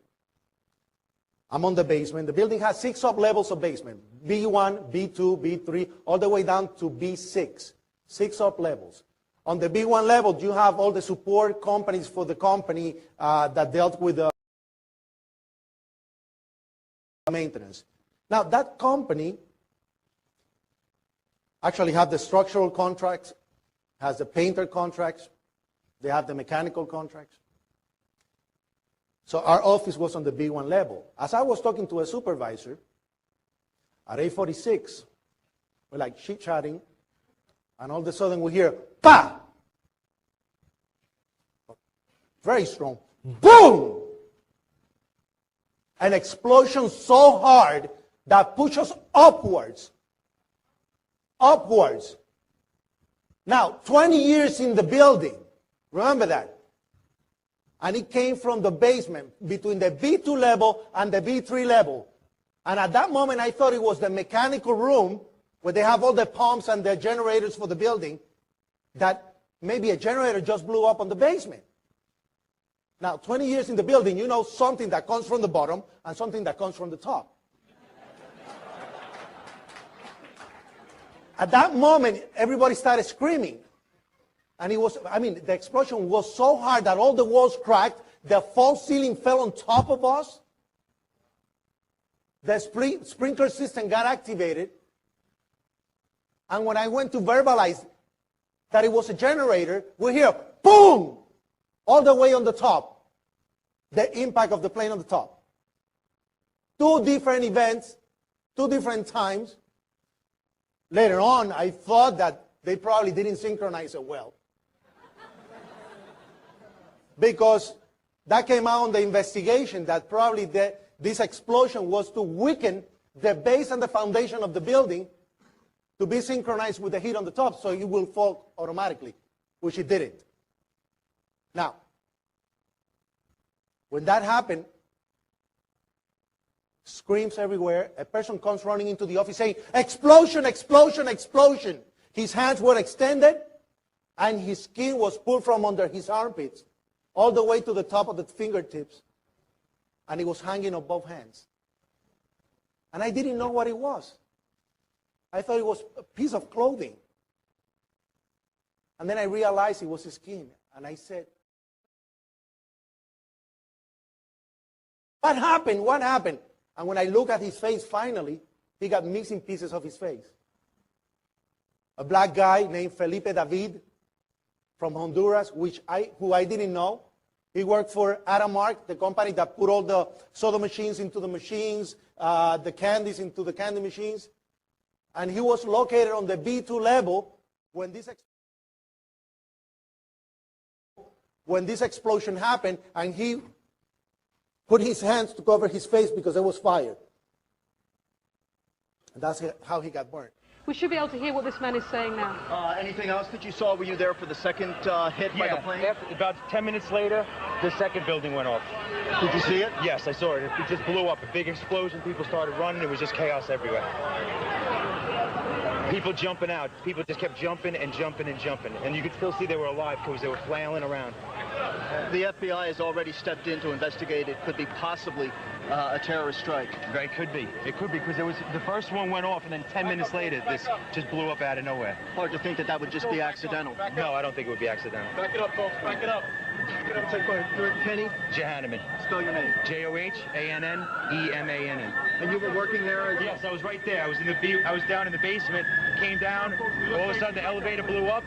I'm on the basement. The building has 6 sub-levels of basement, B1, B2, B3, all the way down to B6, 6 sub-levels. On the B1 level, you have all the support companies for the company that dealt with the maintenance. Now, that company actually have the structural contracts, has the painter contracts, they have the mechanical contracts. So our office was on the B1 level. As I was talking to a supervisor, at 8:46, we're like chit-chatting, and all of a sudden we hear, "Pa!" Very strong. Boom! An explosion so hard that pushed us upwards. Upwards. Now, 20 years in the building. Remember that. And it came from the basement between the B2 level and the B3 level. And at that moment, I thought it was the mechanical room where they have all the pumps and the generators for the building, that maybe a generator just blew up on the basement. Now, 20 years in the building, you know something that comes from the bottom and something that comes from the top. At that moment, everybody started screaming. And it was, the explosion was so hard that all the walls cracked, the false ceiling fell on top of us, the sprinkler system got activated, and when I went to verbalize that it was a generator, we hear, boom, all the way on the top, the impact of the plane on the top. 2 different events, 2 different times. Later on, I thought that they probably didn't synchronize it well. Because that came out on the investigation that probably this explosion was to weaken the base and the foundation of the building to be synchronized with the heat on the top, so it will fall automatically, which it didn't. Now, when that happened, screams everywhere. A person comes running into the office saying, explosion, explosion, explosion. His hands were extended, and his skin was pulled from under his armpits all the way to the top of the fingertips, and it was hanging on both hands. And I didn't know what it was. I thought it was a piece of clothing. And then I realized it was his skin, and I said, what happened? What happened? And when I look at his face, finally, he got missing pieces of his face. A black guy named Felipe David from Honduras, who I didn't know. He worked for Aramark, the company that put all the soda machines into the machines, the candies into the candy machines. And he was located on the B2 level when this explosion happened, and he put his hands to cover his face because there was fire. And that's how he got burned. We should be able to hear what this man is saying now. Anything else that you saw? Were you there for the second hit by the plane? About 10 minutes later, the second building went off. Did you see it? Yes, I saw it. It just blew up. A big explosion. People started running. It was just chaos everywhere. People jumping out. People just kept jumping and jumping and jumping. And you could still see they were alive because they were flailing around. The FBI has already stepped in to investigate. It could be possibly a terrorist strike. Right, could be. It could be because the first one went off, and then 10 minutes later, this just blew up out of nowhere. Hard to think that would just be accidental. No, I don't think it would be accidental. Back it up, folks. Back it up. Back it up. Take one. Kenny Johanneman. Spell your name. Johannemann. And you were working there? Yes, I was right there. I was down in the basement. Came down. All of a sudden, the elevator blew up.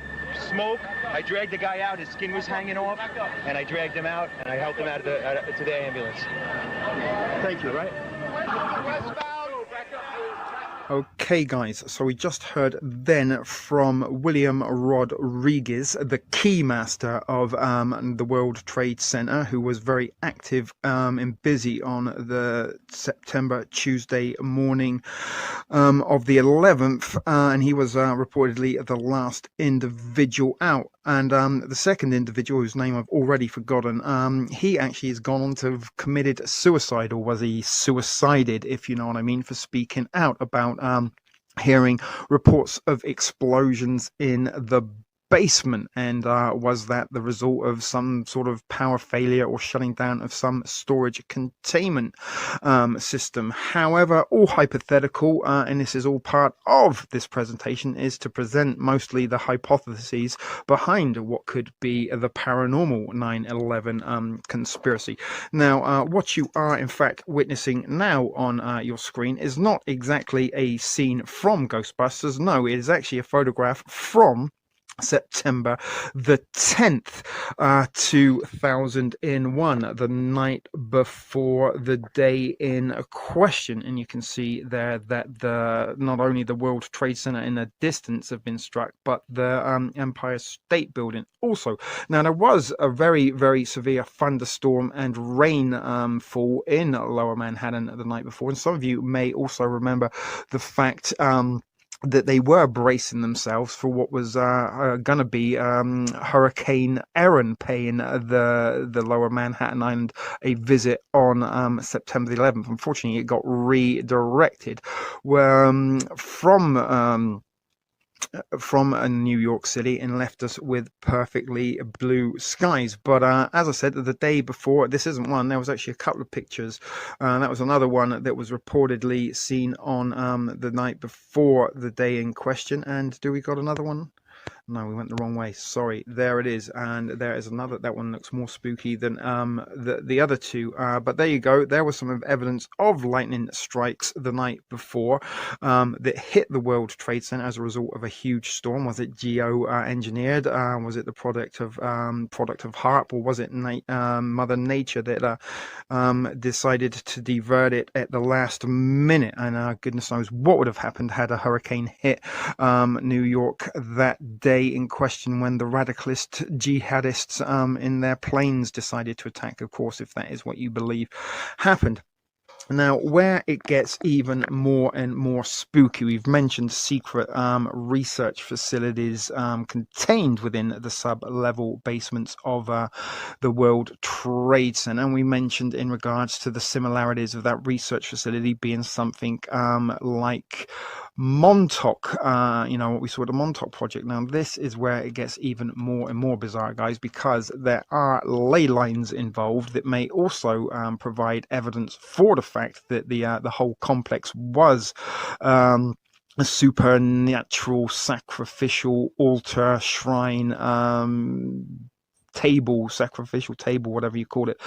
Smoke. I dragged the guy out. His skin was hanging off, and I dragged him out, and I helped him out to the ambulance. Thank you. Right. Okay, guys, so we just heard then from William Rodriguez, the keymaster of the World Trade Center, who was very active and busy on the Tuesday morning of the 11th, and he was reportedly the last individual out. And the second individual, whose name I've already forgotten, he actually has gone on to have committed suicide, or was he suicided, if you know what I mean, for speaking out about hearing reports of explosions in the basement, and was that the result of some sort of power failure or shutting down of some storage containment system. However, all hypothetical, and this is all part of this presentation, is to present mostly the hypotheses behind what could be the paranormal 9/11 conspiracy. Now, what you are in fact witnessing now on your screen is not exactly a scene from Ghostbusters. No, it is actually a photograph from September the 10th, 2001, the night before the day in question. And you can see there that not only the World Trade Center in the distance have been struck, but the Empire State Building also. Now, there was a very, very severe thunderstorm and rainfall in Lower Manhattan the night before, and some of you may also remember the fact that they were bracing themselves for what was going to be Hurricane Erin paying the lower Manhattan Island a visit on September the 11th. Unfortunately, it got redirected from New York City and left us with perfectly blue skies. But as I said, the day before, this isn't one, there was actually a couple of pictures. That was another one that was reportedly seen on the night before the day in question. And do we got another one? No, we went the wrong way. Sorry. There it is. And there is another. That one looks more spooky than the other two. But there you go. There was some evidence of lightning strikes the night before that hit the World Trade Center as a result of a huge storm. Was it geo-engineered? Was it the product of HAARP, or was it Mother Nature that decided to divert it at the last minute? And goodness knows what would have happened had a hurricane hit New York that day in question when the radicalist jihadists in their planes decided to attack, of course, if that is what you believe happened. Now, where it gets even more and more spooky, we've mentioned secret research facilities contained within the sub-level basements of the World Trade Center. And we mentioned in regards to the similarities of that research facility being something like Montauk, what we saw at the Montauk project. Now, this is where it gets even more and more bizarre, guys, because there are ley lines involved that may also provide evidence for the fact that the whole complex was a supernatural sacrificial altar shrine sacrificial table, whatever you call it,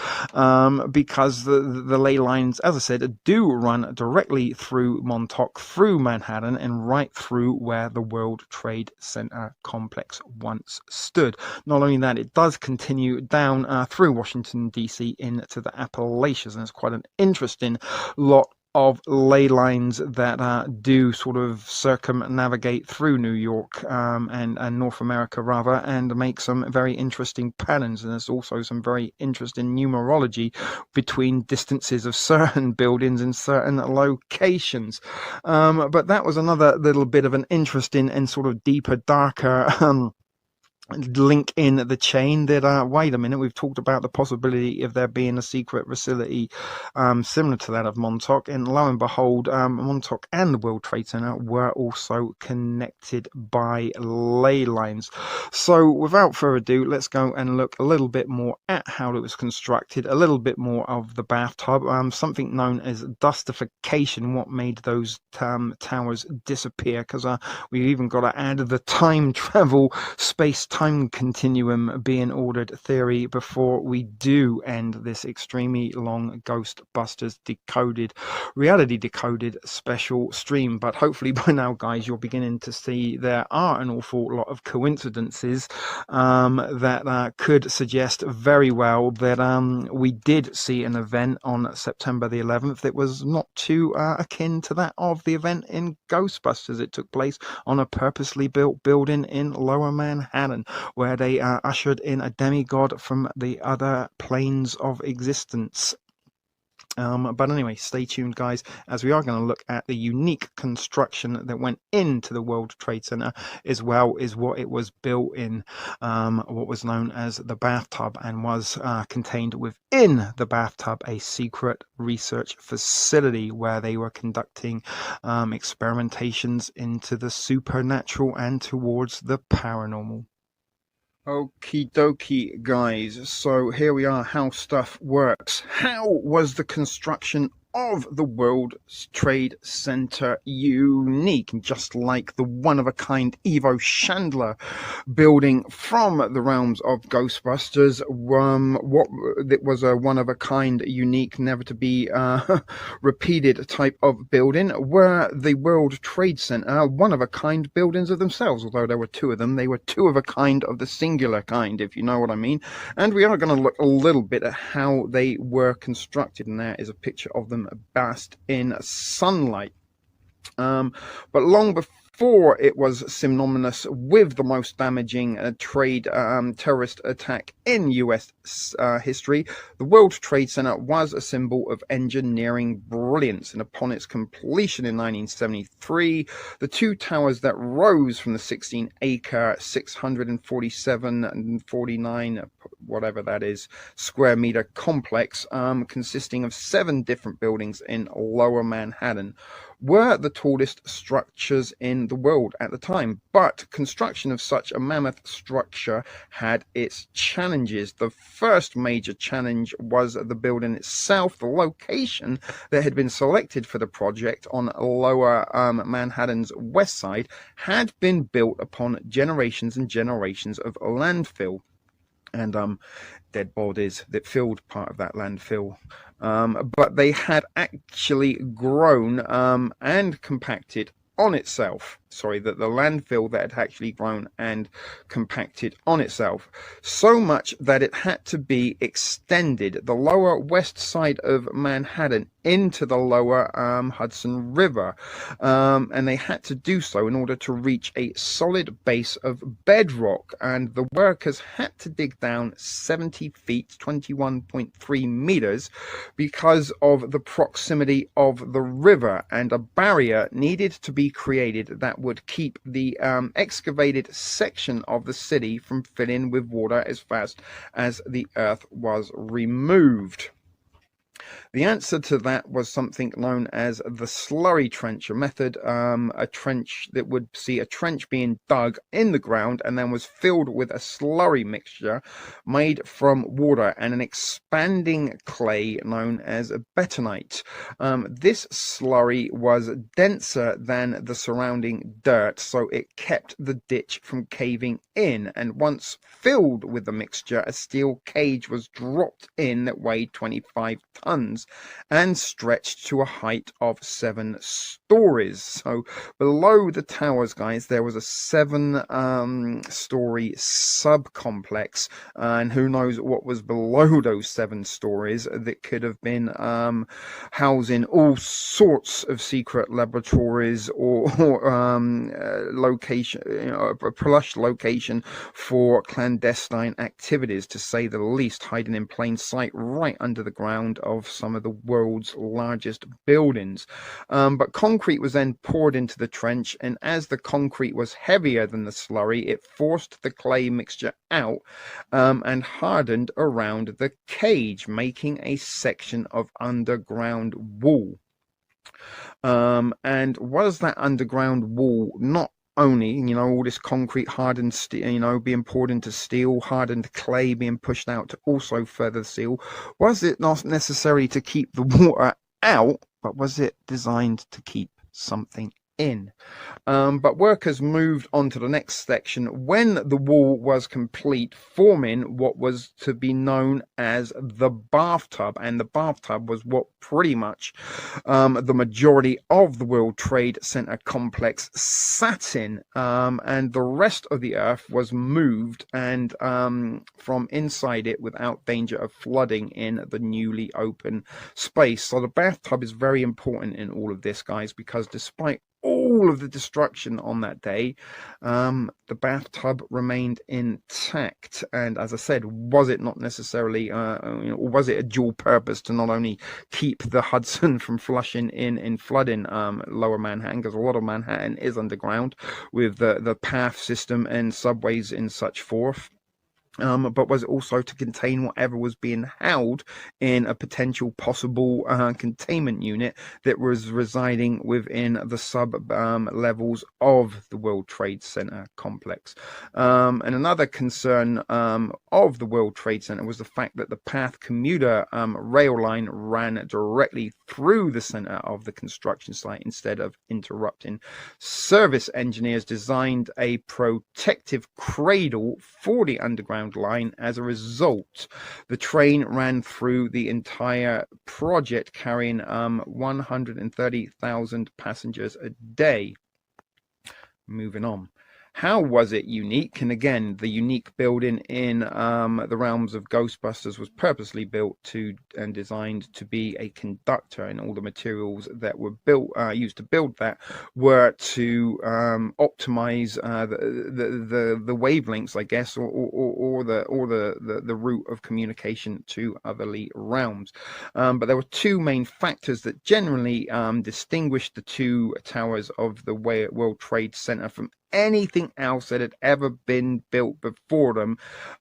because the ley lines, as I said, do run directly through Montauk, through Manhattan, and right through where the World Trade Center complex once stood. Not only that, it does continue down through Washington, D.C. into the Appalachians, and it's quite an interesting lot of ley lines that do sort of circumnavigate through New York and North America rather, and make some very interesting patterns. And there's also some very interesting numerology between distances of certain buildings in certain locations. But that was another little bit of an interesting and sort of deeper, darker link in the chain that wait a minute, we've talked about the possibility of there being a secret facility similar to that of Montauk, and lo and behold, Montauk and the World Trade Center were also connected by ley lines. So without further ado, let's go and look a little bit more at how it was constructed, a little bit more of the bathtub, something known as dustification, what made those towers disappear, because we've even got to add the time travel space-time continuum being ordered theory before we do end this extremely long Ghostbusters reality decoded special stream. But hopefully by now, guys, you're beginning to see there are an awful lot of coincidences that could suggest very well that we did see an event on September the 11th that was not too akin to that of the event in Ghostbusters. It took place on a purposely built building in Lower Manhattan, where they ushered in a demigod from the other planes of existence. But anyway, stay tuned, guys, as we are going to look at the unique construction that went into the World Trade Center, as well as what it was built in, what was known as the bathtub, and was contained within the bathtub a secret research facility where they were conducting experimentations into the supernatural and towards the paranormal. Okie dokie, guys, so here we are, how stuff works. How was the construction of the World Trade Center unique? Just like the one-of-a-kind Evo Chandler building from the realms of Ghostbusters, what it was a one-of-a-kind, unique, never-to-be repeated type of building, were the World Trade Center one-of-a-kind buildings of themselves. Although there were two of them, they were two of a kind of the singular kind, if you know what I mean. And we are going to look a little bit at how they were constructed, and there is a picture of them basked in sunlight. But long before before it was synonymous with the most damaging terrorist attack in US history, the World Trade Center was a symbol of engineering brilliance, and upon its completion in 1973, the two towers that rose from the 16-acre, 647 and 49, whatever that is, square meter complex, consisting of 7 different buildings in Lower Manhattan, were the tallest structures in the world at the time. But construction of such a mammoth structure had its challenges. The first major challenge was the building itself. The location that had been selected for the project on Lower Manhattan's west side had been built upon generations and generations of landfill and dead bodies that filled part of that landfill. But they had actually grown and compacted on itself. Sorry, that the landfill that had actually grown and compacted on itself, so much that it had to be extended the lower west side of Manhattan into the lower Hudson River, and they had to do so in order to reach a solid base of bedrock, and the workers had to dig down 70 feet, 21.3 meters, because of the proximity of the river, and a barrier needed to be created that would keep the excavated section of the city from filling with water as fast as the earth was removed. The answer to that was something known as the slurry trencher method, a trench that would see a trench being dug in the ground and then was filled with a slurry mixture made from water and an expanding clay known as bentonite. This slurry was denser than the surrounding dirt, so it kept the ditch from caving in, and once filled with the mixture, a steel cage was dropped in that weighed 25 tons and stretched to a height of 7 stories. So below the towers, guys, there was a 7-story subcomplex, and who knows what was below those 7 stories that could have been housing all sorts of secret laboratories or location, a plush location for clandestine activities, to say the least, hiding in plain sight right under the ground of some of the world's largest buildings. But concrete was then poured into the trench, and as the concrete was heavier than the slurry, it forced the clay mixture out and hardened around the cage, making a section of underground wall. And was that underground wall not only, all this concrete hardened steel, being poured into steel, hardened clay being pushed out to also further seal? Was it not necessary to keep the water out, but was it designed to keep something in? But workers moved on to the next section when the wall was complete, forming what was to be known as the bathtub. And the bathtub was what pretty much the majority of the World Trade Center complex sat in, and the rest of the earth was moved and from inside it without danger of flooding in the newly open space. So the bathtub is very important in all of this, guys, because despite all of the destruction on that day, the bathtub remained intact. And as I said, was it not necessarily, or was it a dual purpose to not only keep the Hudson from flushing in and flooding Lower Manhattan, because a lot of Manhattan is underground with the path system and subways and such forth, but was also to contain whatever was being held in a potential possible containment unit that was residing within the sub levels of the World Trade Center complex. And another concern of the World Trade Center was the fact that the PATH commuter rail line ran directly through the center of the construction site instead of interrupting. Service engineers designed a protective cradle for the underground line. As a result, the train ran through the entire project, carrying 130,000 passengers a day. Moving on. How was it unique? And again, the unique building in the realms of Ghostbusters was purposely built to and designed to be a conductor, and all the materials that were built used to build that were to optimize the wavelengths, I guess, or the route of communication to otherly realms. But there were two main factors that generally distinguished the two towers of the World Trade Center from anything else that had ever been built before them,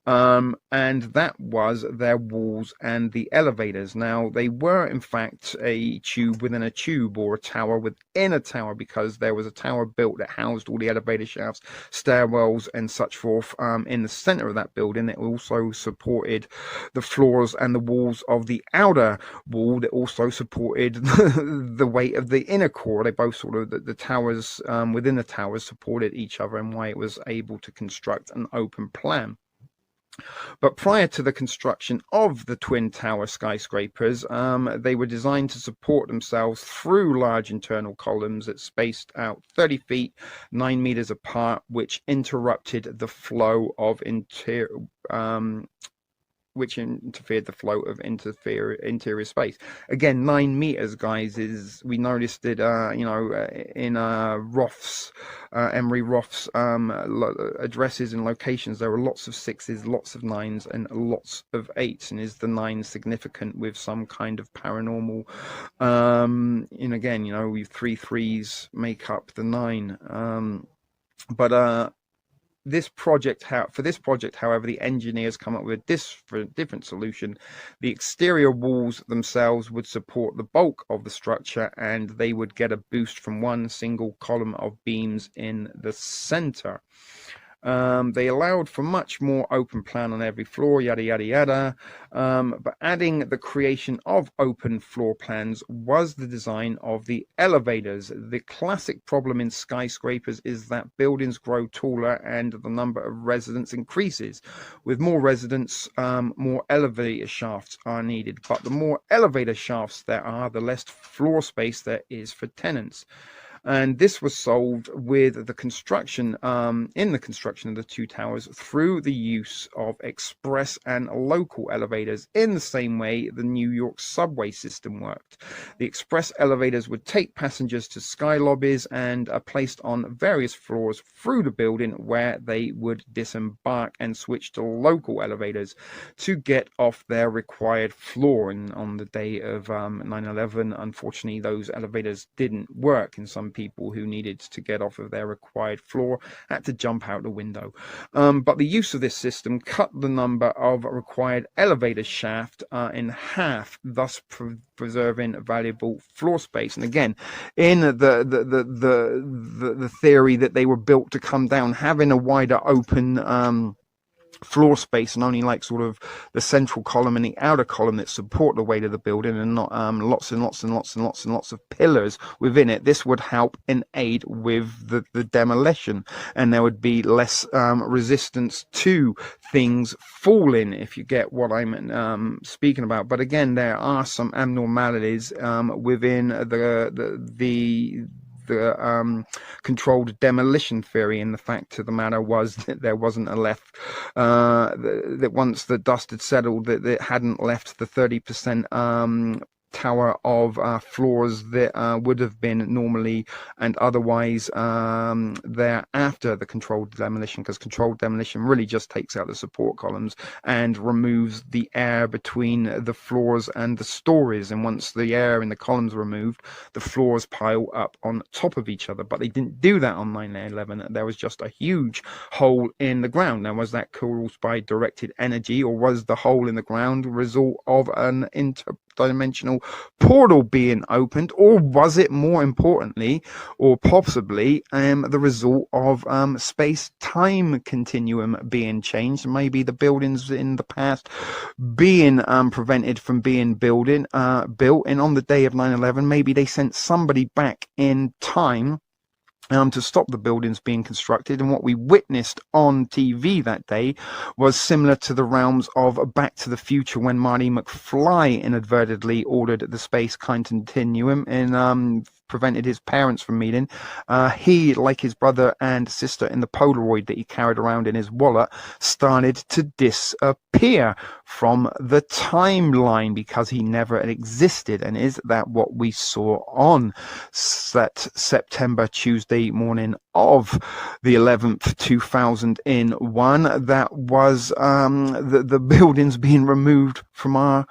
and that was their walls and the elevators. Now, they were in fact a tube within a tube, or a tower within a tower, because there was a tower built that housed all the elevator shafts, stairwells and such forth in the center of that building. It also supported the floors and the walls of the outer wall, that also supported the weight of the inner core. They both sort of, the towers within the towers supported each other, and why it was able to construct an open plan. But prior to the construction of the Twin Tower skyscrapers, they were designed to support themselves through large internal columns that spaced out 30 feet, 9 meters apart, which interrupted the flow of which interfered the flow of interior space. Again, 9 meters, guys, is, we noticed it, in Roth's, Emery Roth's addresses and locations. There were lots of 6s, lots of 9s, and lots of 8s. And is the 9 significant with some kind of paranormal? And again, we 3 3s make up the 9. For this project, however, the engineers come up with a different solution. The exterior walls themselves would support the bulk of the structure, and they would get a boost from one single column of beams in the center. They allowed for much more open plan on every floor, yada yada yada, but adding the creation of open floor plans was the design of the elevators. The classic problem in skyscrapers is that buildings grow taller and the number of residents increases. With more residents, more elevator shafts are needed, but the more elevator shafts there are, the less floor space there is for tenants. And this was solved with the construction, in the construction of the two towers, through the use of express and local elevators, in the same way the New York subway system worked. The express elevators would take passengers to sky lobbies and are placed on various floors through the building, where they would disembark and switch to local elevators to get off their required floor. And on the day of 9/11, unfortunately, those elevators didn't work, and some people who needed to get off of their required floor had to jump out the window. But the use of this system cut the number of required elevator shaft in half, thus preserving valuable floor space. And again, in the theory that they were built to come down, having a wider open floor space, and only like sort of the central column and the outer column that support the weight of the building, and not lots and lots and lots and lots and lots of pillars within it. This would help and aid with the demolition, and there would be less resistance to things falling, if you get what I'm speaking about. But again, there are some abnormalities within the controlled demolition theory, and the fact of the matter was that there wasn't a left, that once the dust had settled, that it hadn't left the 30% tower of floors that would have been normally and otherwise there after the controlled demolition, because controlled demolition really just takes out the support columns and removes the air between the floors and the stories. And once the air in the columns are removed, the floors pile up on top of each other. But they didn't do that on 9/11. There was just a huge hole in the ground. Now, was that caused by directed energy, or was the hole in the ground a result of an interdimensional portal being opened, or was it, more importantly, or possibly the result of space-time continuum being changed? Maybe the buildings in the past being prevented from being built, and on the day of 9/11, maybe they sent somebody back in time to stop the buildings being constructed. And what we witnessed on TV that day was similar to the realms of Back to the Future, when Marty McFly inadvertently ordered the space continuum in prevented his parents from meeting. He, like his brother and sister in the Polaroid that he carried around in his wallet, started to disappear from the timeline because he never existed. And is that what we saw on that September Tuesday morning of the 11th, 2001? That was the buildings being removed from our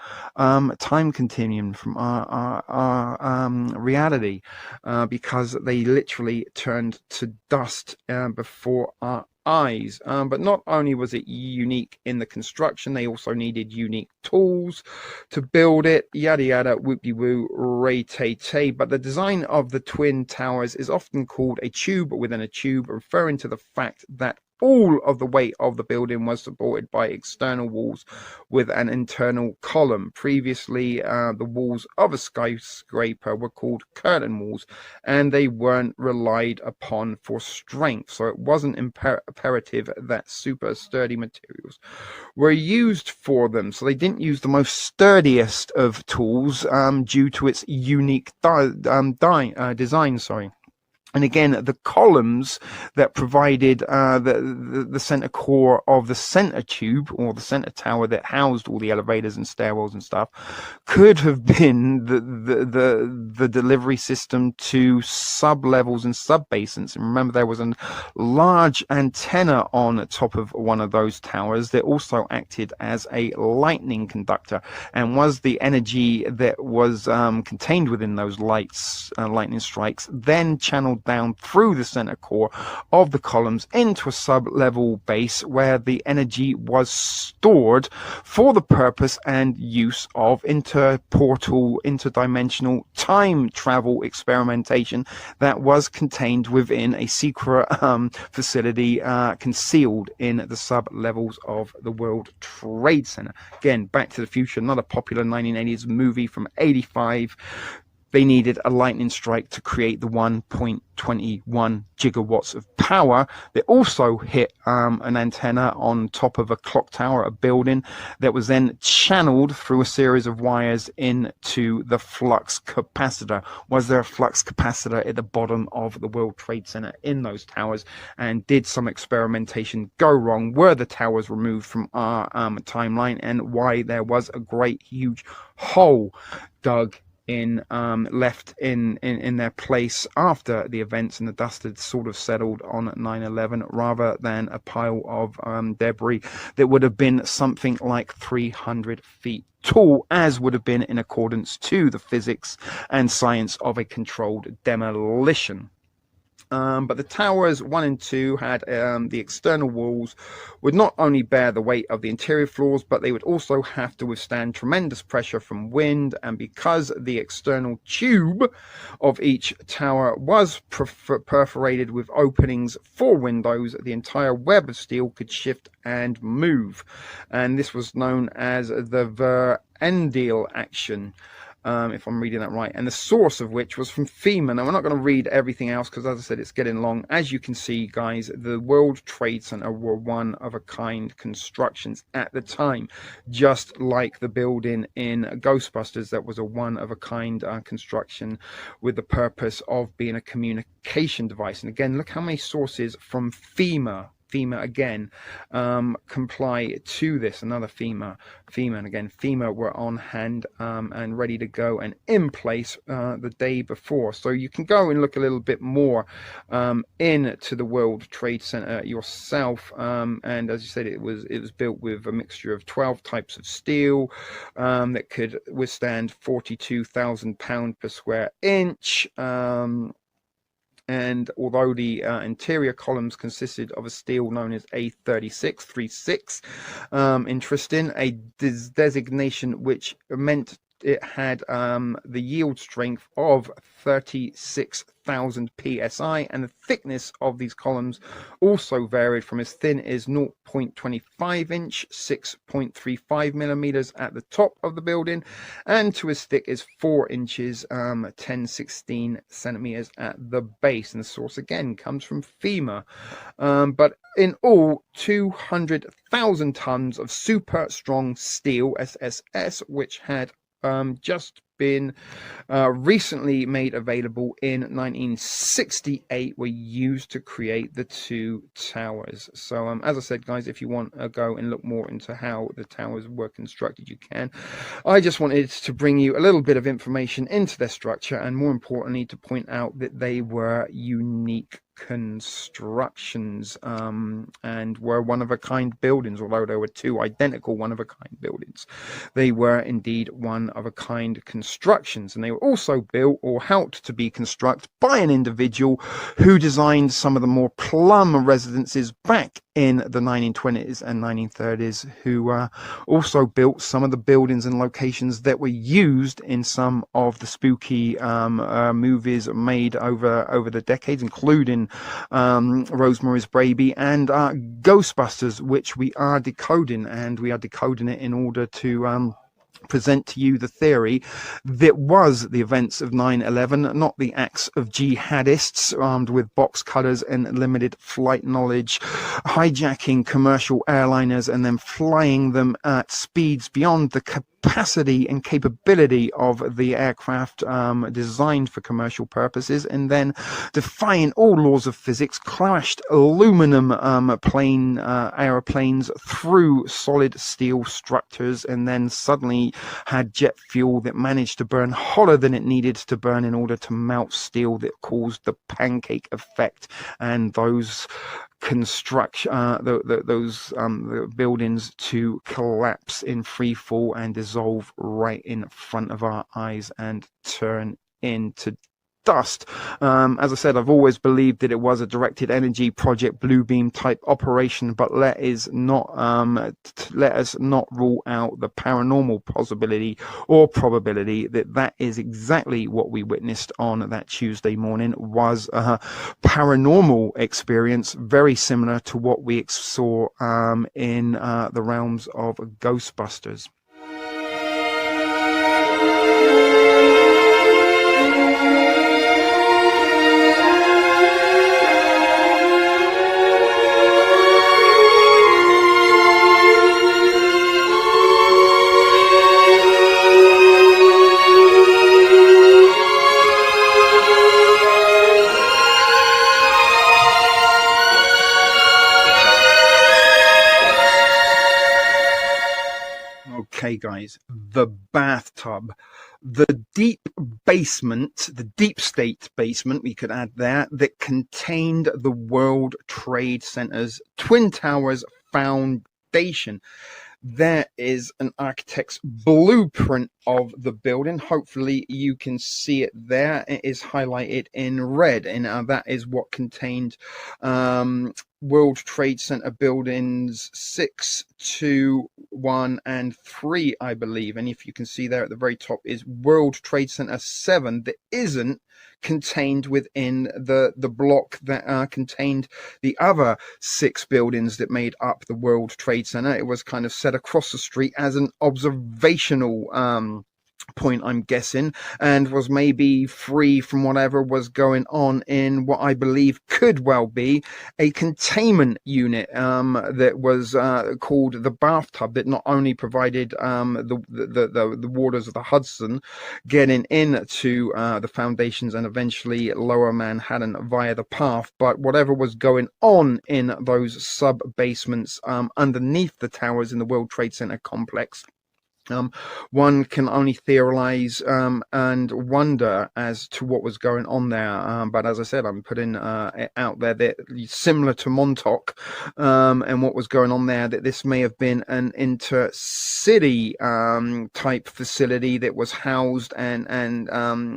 time continuum, from our reality, because they literally turned to dust before our eyes. But not only was it unique in the construction, they also needed unique tools to build it, yada yada, whoop-de-woo, ray-tay-tay. But the design of the Twin Towers is often called a tube within a tube, referring to the fact that all of the weight of the building was supported by external walls with an internal column. Previously, the walls of a skyscraper were called curtain walls, and they weren't relied upon for strength. So it wasn't imperative that super sturdy materials were used for them. So they didn't use the most sturdiest of tools due to its unique design. And again, the columns that provided the center core of the center tube, or the center tower that housed all the elevators and stairwells and stuff, could have been the delivery system to sub-levels and sub-basins. And remember, there was a large antenna on top of one of those towers that also acted as a lightning conductor, and was the energy that was contained within those lightning strikes then channeled down through the center core of the columns into a sub-level base where the energy was stored for the purpose and use of interdimensional time travel experimentation that was contained within a secret facility concealed in the sub-levels of the World Trade Center. Again, Back to the Future, another popular 1980s movie from 85. They needed a lightning strike to create the 1.21 gigawatts of power. They also hit an antenna on top of a clock tower, a building, that was then channeled through a series of wires into the flux capacitor. Was there a flux capacitor at the bottom of the World Trade Center in those towers? And did some experimentation go wrong? Were the towers removed from our timeline? And why there was a great huge hole dug left in their place after the events, and the dust had sort of settled on 9/11, rather than a pile of debris that would have been something like 300 feet tall, as would have been in accordance to the physics and science of a controlled demolition. But the towers 1 and 2 had the external walls would not only bear the weight of the interior floors, but they would also have to withstand tremendous pressure from wind. And because the external tube of each tower was perforated with openings for windows, the entire web of steel could shift and move. And this was known as the Verendeel action, if I'm reading that right, and the source of which was from FEMA. Now, we're not going to read everything else because, as I said, it's getting long. As you can see, guys, the World Trade Center were one-of-a-kind constructions at the time, just like the building in Ghostbusters that was a one-of-a-kind construction with the purpose of being a communication device. And again, look how many sources from FEMA again comply to this. Another FEMA, and again, FEMA were on hand and ready to go and in place the day before. So you can go and look a little bit more into the World Trade Center yourself. And as you said, it was built with a mixture of 12 types of steel that could withstand 42,000 pounds per square inch. And although the interior columns consisted of a steel known as A36, interesting, a designation which meant it had the yield strength of 36,000 psi, and the thickness of these columns also varied from as thin as 0.25 inch, 6.35 millimeters at the top of the building, and to as thick as 4 inches, 10-16 centimeters at the base. And the source again comes from FEMA. But in all, 200,000 tons of super strong steel, SSS, which had just been recently made available in 1968 were used to create the two towers. So as I said, guys, if you want to go and look more into how the towers were constructed, you can. I just wanted to bring you a little bit of information into their structure, and more importantly to point out that they were unique constructions and were one-of-a-kind buildings. Although there were two identical one-of-a-kind buildings, they were indeed one-of-a-kind constructions, and they were also built or helped to be constructed by an individual who designed some of the more plum residences back in the 1920s and 1930s, who also built some of the buildings and locations that were used in some of the spooky movies made over the decades, including Rosemary's Baby and Ghostbusters, which we are decoding, and we are decoding it in order to present to you the theory that was the events of 9/11, not the acts of jihadists armed with box cutters and limited flight knowledge, hijacking commercial airliners and then flying them at speeds beyond the capacity and capability of the aircraft designed for commercial purposes, and then defying all laws of physics, crashed aluminum aeroplanes through solid steel structures, and then suddenly had jet fuel that managed to burn hotter than it needed to burn in order to melt steel, that caused the pancake effect, and those construction the buildings to collapse in free fall and dissolve right in front of our eyes and turn into dust. As I said, I've always believed that it was a directed energy Project Bluebeam type operation, but let us not rule out the paranormal possibility or probability that that is exactly what we witnessed on that Tuesday morning, was a paranormal experience very similar to what we saw in the realms of Ghostbusters. Okay, guys, the bathtub, the deep basement, the deep state basement, we could add there, that contained the World Trade Center's Twin Towers foundation. There is an architect's blueprint of the building. Hopefully you can see it there. It is highlighted in red, and that is what contained World Trade Center buildings 6, 2, 1, and 3, I believe. And if you can see there at the very top is World Trade Center 7 that isn't contained within the block that contained the other 6 buildings that made up the World Trade Center. It was kind of set across the street as an observational point, I'm guessing, and was maybe free from whatever was going on in what I believe could well be a containment unit that was called the bathtub, that not only provided the waters of the Hudson getting into the foundations and eventually lower Manhattan via the path, but whatever was going on in those sub basements underneath the towers in the World Trade Center complex. One can only theorize and wonder as to what was going on there. But as I said, I'm putting it out there that similar to Montauk and what was going on there, that this may have been an intercity type facility that was housed and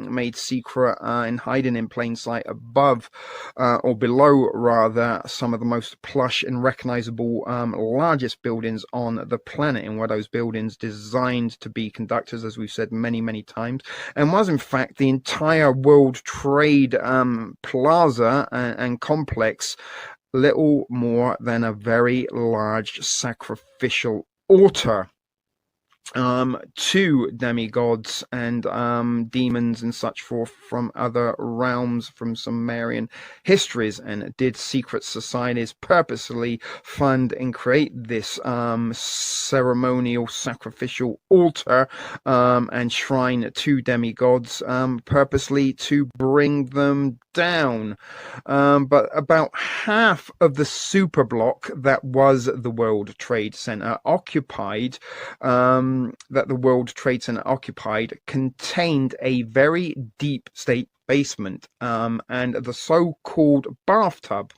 made secret and hiding in plain sight above or below, rather, some of the most plush and recognizable largest buildings on the planet, and where those buildings designed to be conductors, as we've said many times, and was in fact the entire World Trade Plaza and complex little more than a very large sacrificial altar. to demigods and demons and such forth from other realms from Sumerian histories. And did secret societies purposely fund and create this ceremonial sacrificial altar and shrine to demigods purposely to bring them down? But about half of the superblock that was the World Trade Center occupied contained a very deep state basement and the so-called bathtub.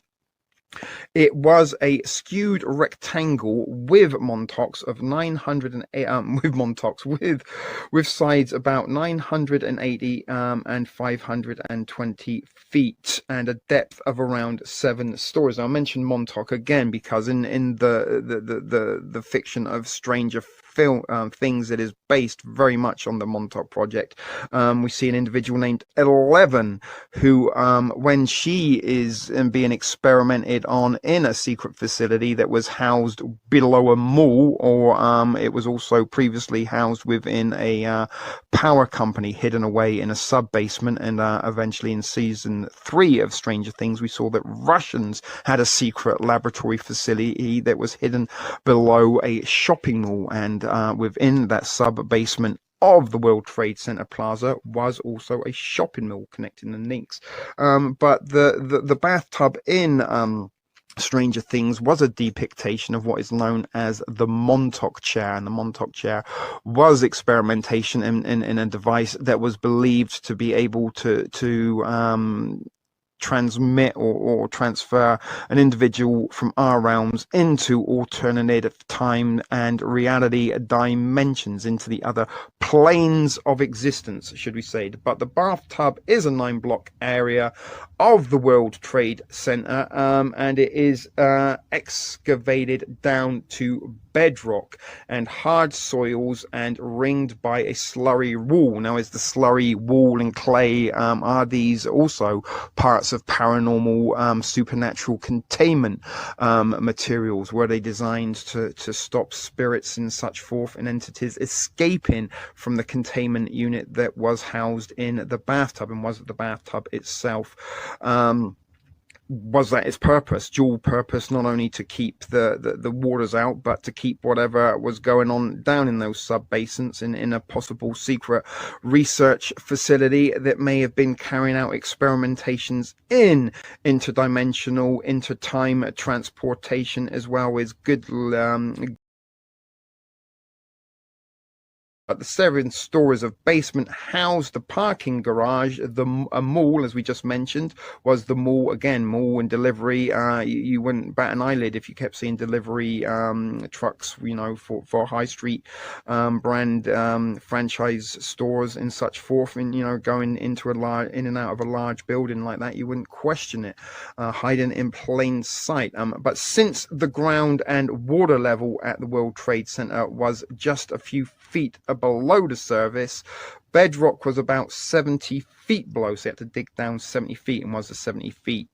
It was a skewed rectangle with Montauk's of 908 with sides about 980 and 520 feet and a depth of around 7 stories. I'll mention Montauk again because in the fiction of Stranger Things, it is based very much on the Montauk Project. We see an individual named 11 who, when she is being experimented on in a secret facility that was housed below a mall, or it was also previously housed within a power company hidden away in a sub-basement, and eventually in season 3 of Stranger Things we saw that Russians had a secret laboratory facility that was hidden below a shopping mall, and within that sub-basement of the World Trade Center Plaza was also a shopping mall connecting the links. But the bathtub in Stranger Things was a depiction of what is known as the Montauk chair, and the Montauk chair was experimentation in a device that was believed to be able to transmit or transfer an individual from our realms into alternative time and reality dimensions, into the other planes of existence, should we say. But the bathtub is a 9-block area of the World Trade Center, and it is excavated down to bedrock and hard soils and ringed by a slurry wall. Now, is the slurry wall and clay, are these also parts of paranormal supernatural containment materials? Were they designed to stop spirits and such forth and entities escaping from the containment unit that was housed in the bathtub? And was it the bathtub itself? Was that its purpose, dual purpose, not only to keep the waters out, but to keep whatever was going on down in those sub-basins in a possible secret research facility that may have been carrying out experimentations in interdimensional, intertime transportation, as well as good the 7 stories of basement housed the parking garage. A mall, as we just mentioned, was the mall. Again, mall and delivery. You wouldn't bat an eyelid if you kept seeing delivery trucks, for high street brand franchise stores and such forth, and going into in and out of a large building like that. You wouldn't question it, hiding in plain sight. But since the ground and water level at the World Trade Center was just a few feet below the surface, bedrock was about 70 feet below, so you had to dig down 70 feet, and was the 70 feet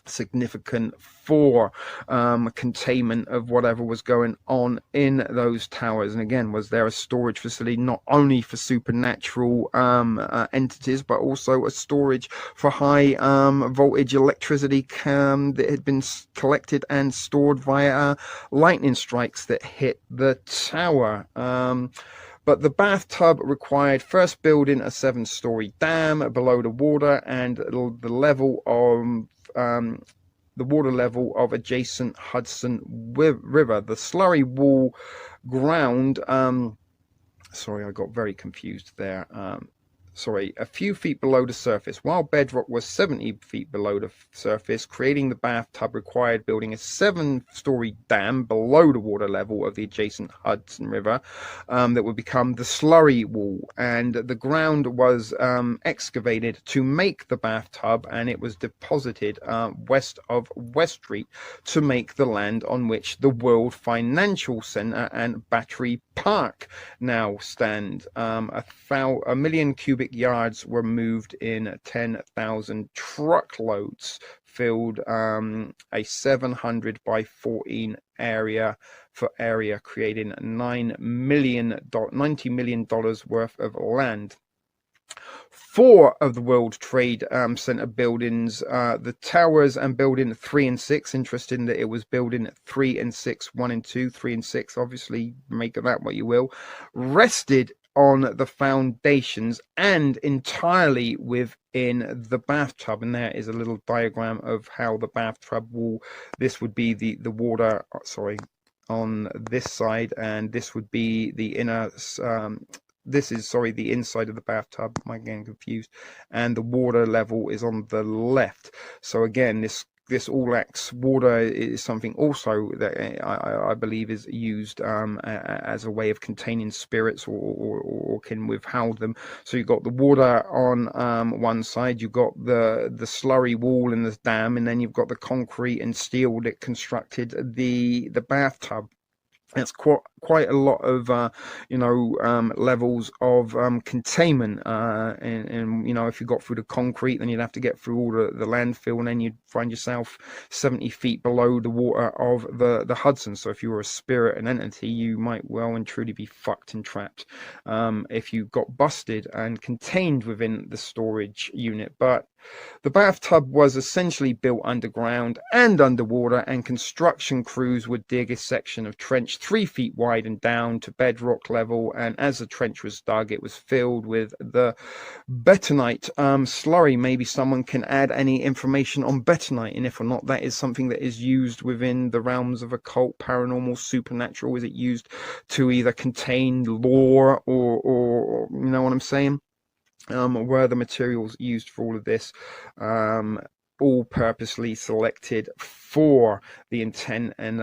significant for containment of whatever was going on in those towers? And again, was there a storage facility not only for supernatural entities, but also a storage for high voltage electricity that had been collected and stored via lightning strikes that hit the tower? But the bathtub required first building a 7-story dam below the water and the level of the water level of adjacent Hudson River. The slurry wall ground, sorry, I got very confused there. A few feet below the surface, while bedrock was 70 feet below the surface. Creating the bathtub required building a 7-story dam below the water level of the adjacent Hudson River that would become the slurry wall, and the ground was excavated to make the bathtub, and it was deposited west of West Street to make the land on which the World Financial Center and Battery Park now stand. A million cubic yards were moved in 10,000 truckloads filled a 700 by 14 area, creating $90 million worth of land. 4 of the World Trade Center buildings, the towers and building 3 and 6, interesting that it was building 3 and 6, 1 and 2, 3 and 6, obviously make of that what you will, rested on the foundations and entirely within the bathtub. And there is a little diagram of how the bathtub wall, this would be the water, on this side, and this would be the inner this is the inside of the bathtub. I'm getting confused, and the water level is on the left. So again, this all acts, water is something also that I believe is used as a way of containing spirits or can withhold them. So you've got the water on one side, you've got the slurry wall and the dam, and then you've got the concrete and steel that constructed the bathtub. It's quite a lot of levels of containment, and if you got through the concrete, then you'd have to get through all the landfill, and then you'd find yourself 70 feet below the water of the Hudson. So if you were a spirit, an entity, you might well and truly be fucked and trapped if you got busted and contained within the storage unit. But the bathtub was essentially built underground and underwater, and construction crews would dig a section of trench 3 feet wide and down to bedrock level, and as the trench was dug, it was filled with the bentonite slurry. Maybe someone can add any information on bentonite, and if or not that is something that is used within the realms of occult, paranormal, supernatural. Is it used to either contain lore or you know what I'm saying? Were the materials used for all of this all purposely selected for the intent and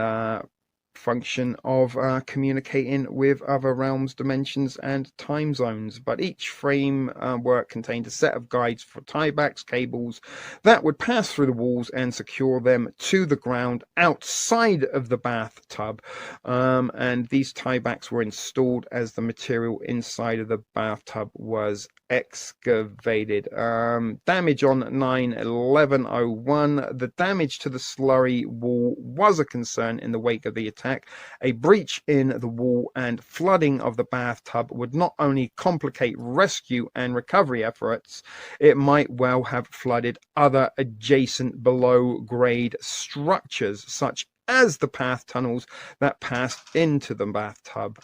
function of communicating with other realms, dimensions, and time zones? But each framework contained a set of guides for tiebacks, cables that would pass through the walls and secure them to the ground outside of the bathtub. And these tiebacks were installed as the material inside of the bathtub was excavated. Damage on 9/11/01. The damage to the slurry wall was a concern in the wake of the attack. A breach in the wall and flooding of the bathtub would not only complicate rescue and recovery efforts, it might well have flooded other adjacent below grade structures, such as the path tunnels that passed into the bathtub.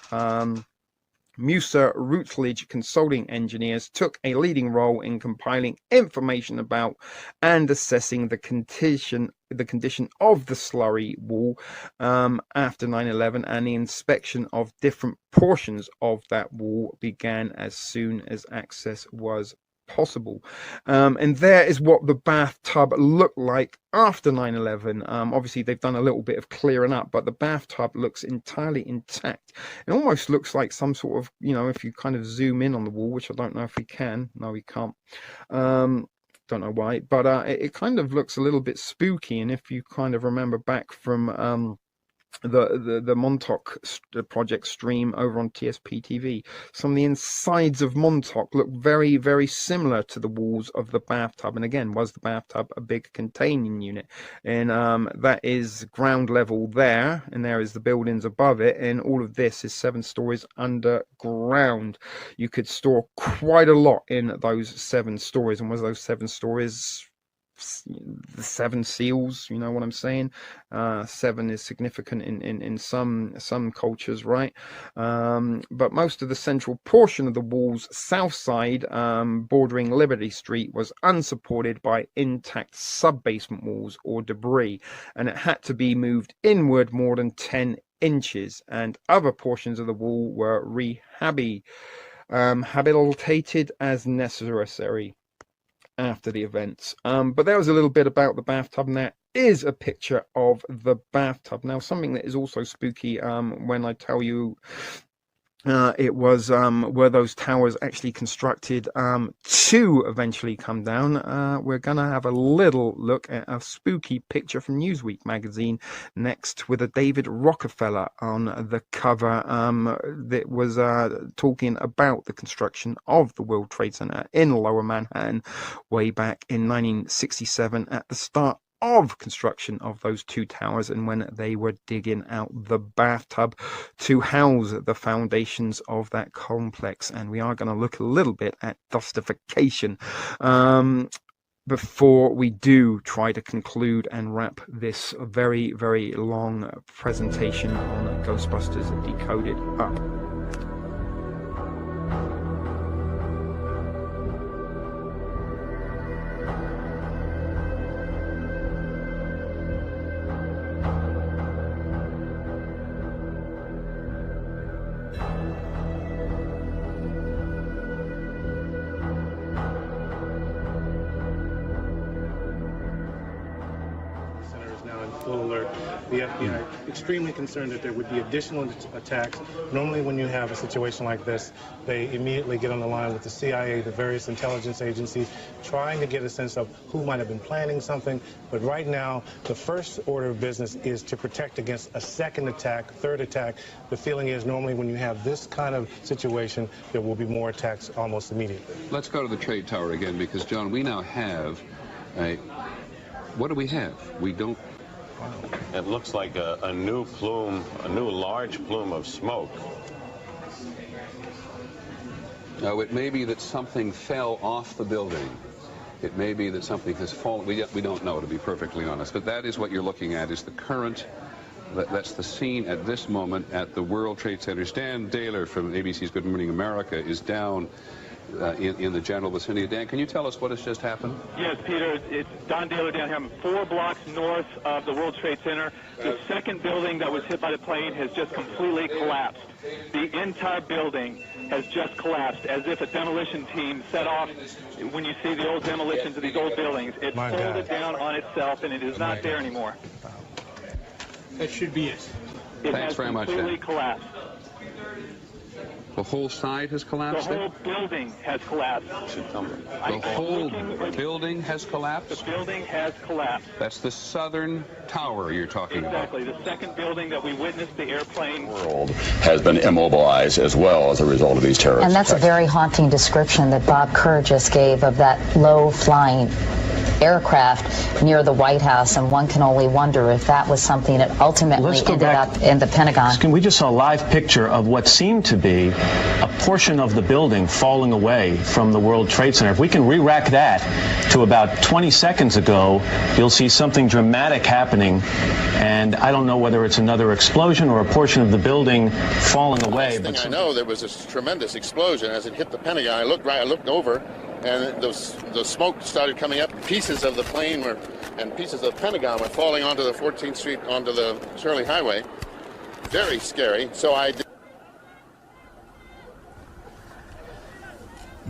Musa Rutledge Consulting Engineers took a leading role in compiling information about and assessing the condition of the slurry wall after 9/11, and the inspection of different portions of that wall began as soon as access was possible. And there is what the bathtub looked like after 9/11. Obviously they've done a little bit of clearing up, but the bathtub looks entirely intact. It almost looks like some sort of, if you kind of zoom in on the wall, which I don't know if we can. No, we can't. Don't know why, but it kind of looks a little bit spooky. And if you kind of remember back from the Montauk project stream over on TSP TV, some of the insides of Montauk look very, very similar to the walls of the bathtub. And again, was the bathtub a big containing unit? And that is ground level there, and there is the buildings above it, and all of this is 7 stories underground. You could store quite a lot in those 7 stories. And was those 7 stories the 7 seals? You know what I'm saying? 7 is significant in some cultures, right? But most of the central portion of the wall's south side, bordering Liberty Street, was unsupported by intact sub-basement walls or debris, and it had to be moved inward more than 10 inches, and other portions of the wall were rehabilitated as necessary after the events. But there was a little bit about the bathtub, and there is a picture of the bathtub. Now, something that is also spooky when I tell you it was were those towers actually constructed to eventually come down. We're gonna have a little look at a spooky picture from Newsweek magazine next, with a David Rockefeller on the cover that was talking about the construction of the World Trade Center in Lower Manhattan way back in 1967 at the start of construction of those two towers and when they were digging out the bathtub to house the foundations of that complex. And we are going to look a little bit at dustification before we do try to conclude and wrap this very, very long presentation on Ghostbusters Decoded up. The FBI extremely concerned that there would be additional attacks. Normally when you have a situation like this, they immediately get on the line with the CIA, the various intelligence agencies, trying to get a sense of who might have been planning something. But right now, the first order of business is to protect against a second attack, third attack. The feeling is normally when you have this kind of situation, there will be more attacks almost immediately. Let's go to the trade tower again, because, John, we now have a... What do we have? We don't... It looks like a new plume, a new large plume of smoke. No, it may be that something fell off the building. It may be that something has fallen. We don't know, to be perfectly honest. But that is what you're looking at, is the current. That's the scene at this moment at the World Trade Center. Dan Daler from ABC's Good Morning America is down in the general vicinity. Dan, can you tell us what has just happened? Yes, Peter, it's Don Daler down here. I'm 4 blocks north of the World Trade Center. The second building that was hit by the plane has just completely collapsed. The entire building has just collapsed, as if a demolition team set off. When you see the old demolitions of these old buildings, it folded down on itself, and it is not there anymore. That should be it. Thanks very much, Dan. Completely collapsed. The whole side has collapsed? The whole building has collapsed. The whole building has collapsed? The building has collapsed. That's the southern tower you're talking about. Exactly. The second building that we witnessed the airplane. World has been immobilized as well as a result of these terrorist And that's a very haunting description that Bob Kerr just gave of that low-flying aircraft near the White House, and one can only wonder if that was something that ultimately ended up in the Pentagon. We just saw a live picture of what seemed to be a portion of the building falling away from the World Trade Center. If we can re-rack that to about 20 seconds ago, you'll see something dramatic happening, and I don't know whether it's another explosion or a portion of the building falling away. But I know there was this tremendous explosion as it hit the Pentagon. I looked over, and the smoke started coming up. Pieces of the plane and pieces of the Pentagon were falling onto the 14th Street, onto the Shirley Highway. Very scary. So I did.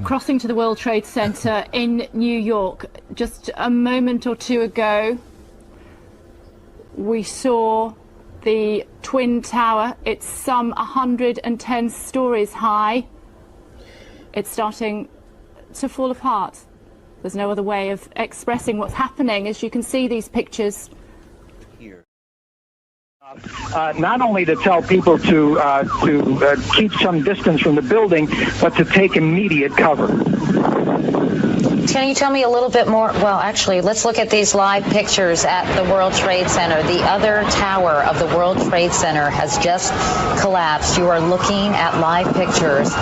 Crossing to the World Trade Center in New York, just a moment or two ago, we saw the Twin Tower. It's some 110 stories high. It's starting to fall apart. There's no other way of expressing what's happening, as you can see these pictures. Not only to tell people to keep some distance from the building, but to take immediate cover. Can you tell me a little bit more? Well, actually, let's look at these live pictures at the World Trade Center. The other tower of the World Trade Center has just collapsed. You are looking at live pictures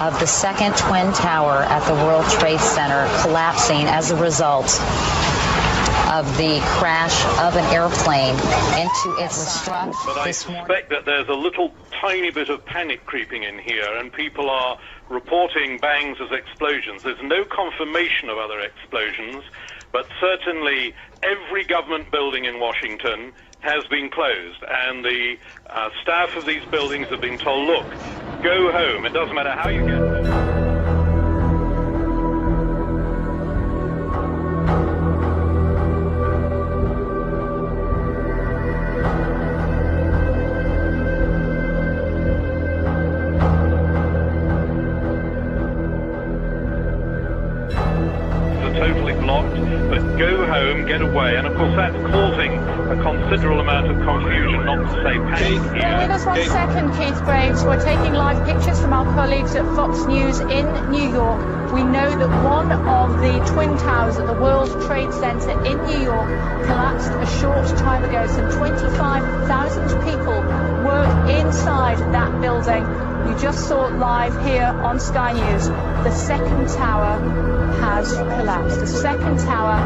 of the second twin tower at the World Trade Center collapsing as a result of the crash of an airplane into its struck. But I suspect that there's a little tiny bit of panic creeping in here, and people are reporting bangs as explosions. There's no confirmation of other explosions, but certainly every government building in Washington has been closed, and the staff of these buildings have been told, look, go home. It doesn't matter how you get home. Totally blocked, but go home, get away, and of course that's causing a considerable amount of confusion, not to say panic here. Well, with us 1 second, Keith Graves. We're taking live pictures from our colleagues at Fox News in New York. We know that one of the twin towers at the World Trade Center in New York collapsed a short time ago. Some 25,000 people work inside that building. You just saw it live here on Sky News. The second tower has collapsed. The second tower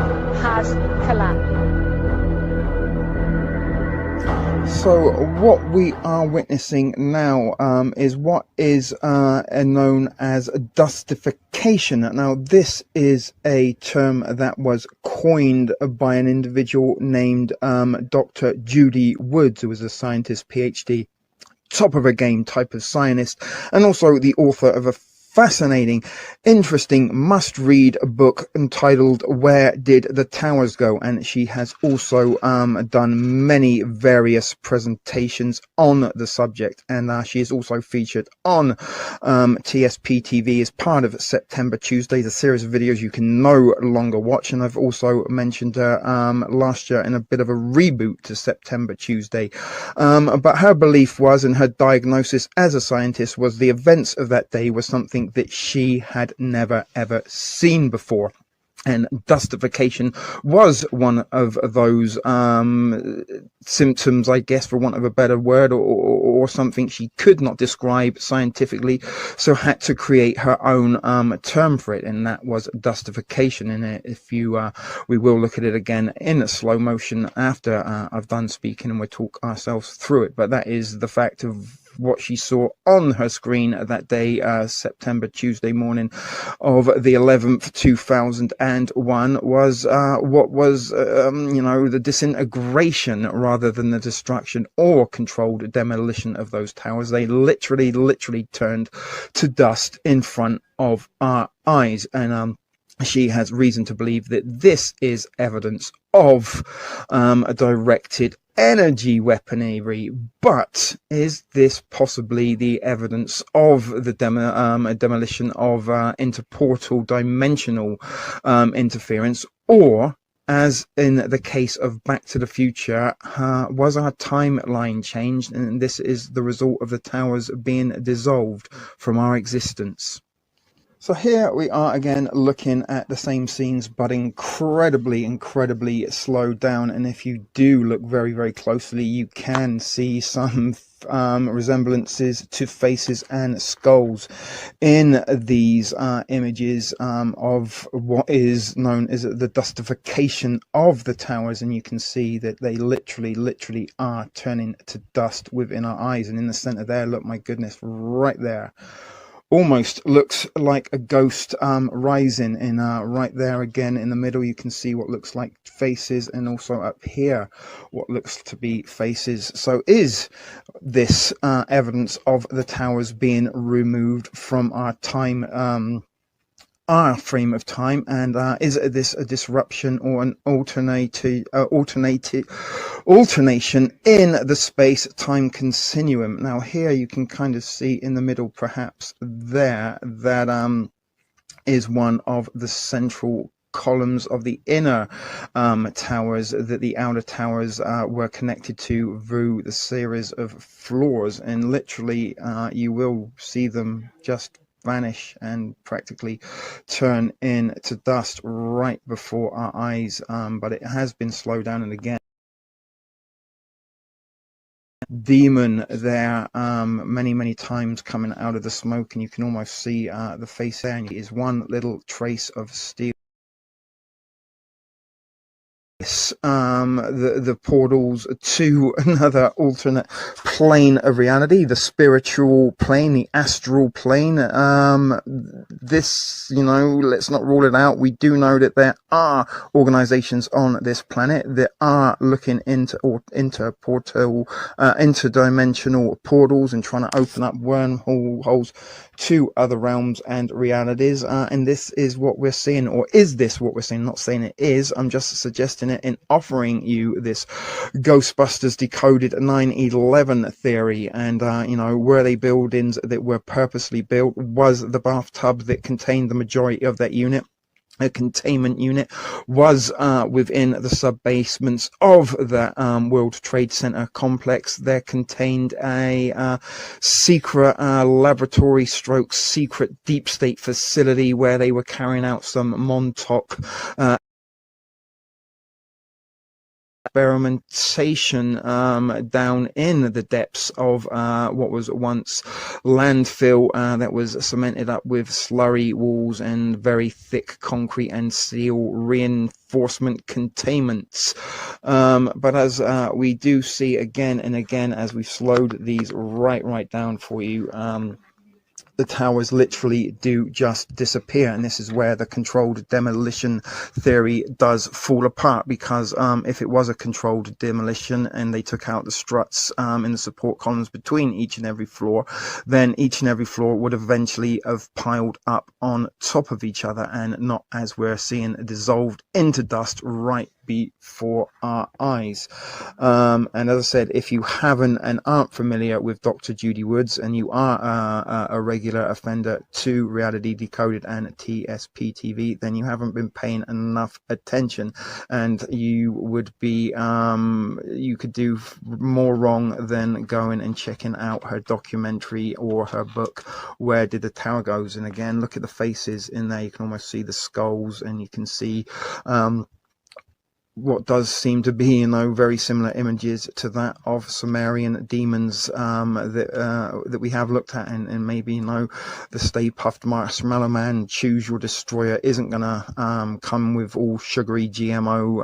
has collapsed. So what we are witnessing now is what is known as dustification. Now, this is a term that was coined by an individual named Dr. Judy Woods, who was a scientist, PhD, top of her game type of scientist, and also the author of a fascinating, interesting, must-read book entitled Where Did the Towers Go? And she has also done many various presentations on the subject, and she is also featured on TSP TV as part of September Tuesday, the series of videos you can no longer watch. And I've also mentioned her last year in a bit of a reboot to September Tuesday. But her belief was, and her diagnosis as a scientist was, the events of that day were something that she had never ever seen before. And dustification was one of those symptoms, I guess, for want of a better word, or something she could not describe scientifically, so had to create her own term for it, and that was dustification. And if you, we will look at it again in slow motion after I've done speaking, and we'll talk ourselves through it. But that is the fact of what she saw on her screen that day, September Tuesday morning of the 11th, 2001, was what was, you know, the disintegration rather than the destruction or controlled demolition of those towers. They literally turned to dust in front of our eyes. And she has reason to believe that this is evidence of a directed energy weaponry. But is this possibly the evidence of the demolition of interportal dimensional interference, or, as in the case of Back to the Future, was our timeline changed, and this is the result of the towers being dissolved from our existence? So here we are again looking at the same scenes, but incredibly slowed down. And if you do look very closely, you can see some resemblances to faces and skulls in these images of what is known as the dustification of the towers. And you can see that they literally are turning to dust within our eyes. And in the center there, look, my goodness, right there, almost looks like a ghost rising. And right there again in the middle, you can see what looks like faces, and also up here what looks to be faces. So is this evidence of the towers being removed from our time, our frame of time? And is this a disruption or an alternation in the space-time continuum? Now here you can kind of see in the middle, perhaps there, that is one of the central columns of the inner towers that the outer towers were connected to through the series of floors. And literally you will see them just vanish and practically turn into dust right before our eyes. But it has been slowed down. And again, demon there many times coming out of the smoke, and you can almost see the face there, and it is one little trace of steel. The portals to another alternate plane of reality, the spiritual plane, the astral plane. This, you know, let's not rule it out. We do know that there are organizations on this planet that are looking into interdimensional portals and trying to open up wormholes to other realms and realities. And this is what we're seeing, or is this what we're seeing? I'm not saying it is, I'm just suggesting it in offering you this Ghostbusters decoded 9/11 theory. And you know, were they buildings that were purposely built? Was the bathtub that contained the majority of that unit A containment unit was within the sub-basements of the World Trade Center complex. There contained a secret laboratory stroke secret deep state facility where they were carrying out some Montauk experimentation down in the depths of what was once landfill that was cemented up with slurry walls and very thick concrete and steel reinforcement containments. But as we do see again and again, as we've slowed these right down for you, the towers literally do just disappear, and this is where the controlled demolition theory does fall apart, because if it was a controlled demolition and they took out the struts in the support columns between each and every floor, then each and every floor would eventually have piled up on top of each other, and not as we're seeing dissolved into dust right before our eyes. And as I said, if you haven't and aren't familiar with Dr. Judy Woods, and you are a regular offender to Reality Decoded and TSP TV, then you haven't been paying enough attention, and you would be you could do more wrong than going and checking out her documentary or her book, Where Did the Tower Goes? And again, look at the faces in there. You can almost see the skulls, and you can see what does seem to be, very similar images to that of Sumerian demons that we have looked at, and maybe the Stay Puft Marshmallow Man, Choose Your Destroyer, isn't gonna come with all sugary GMO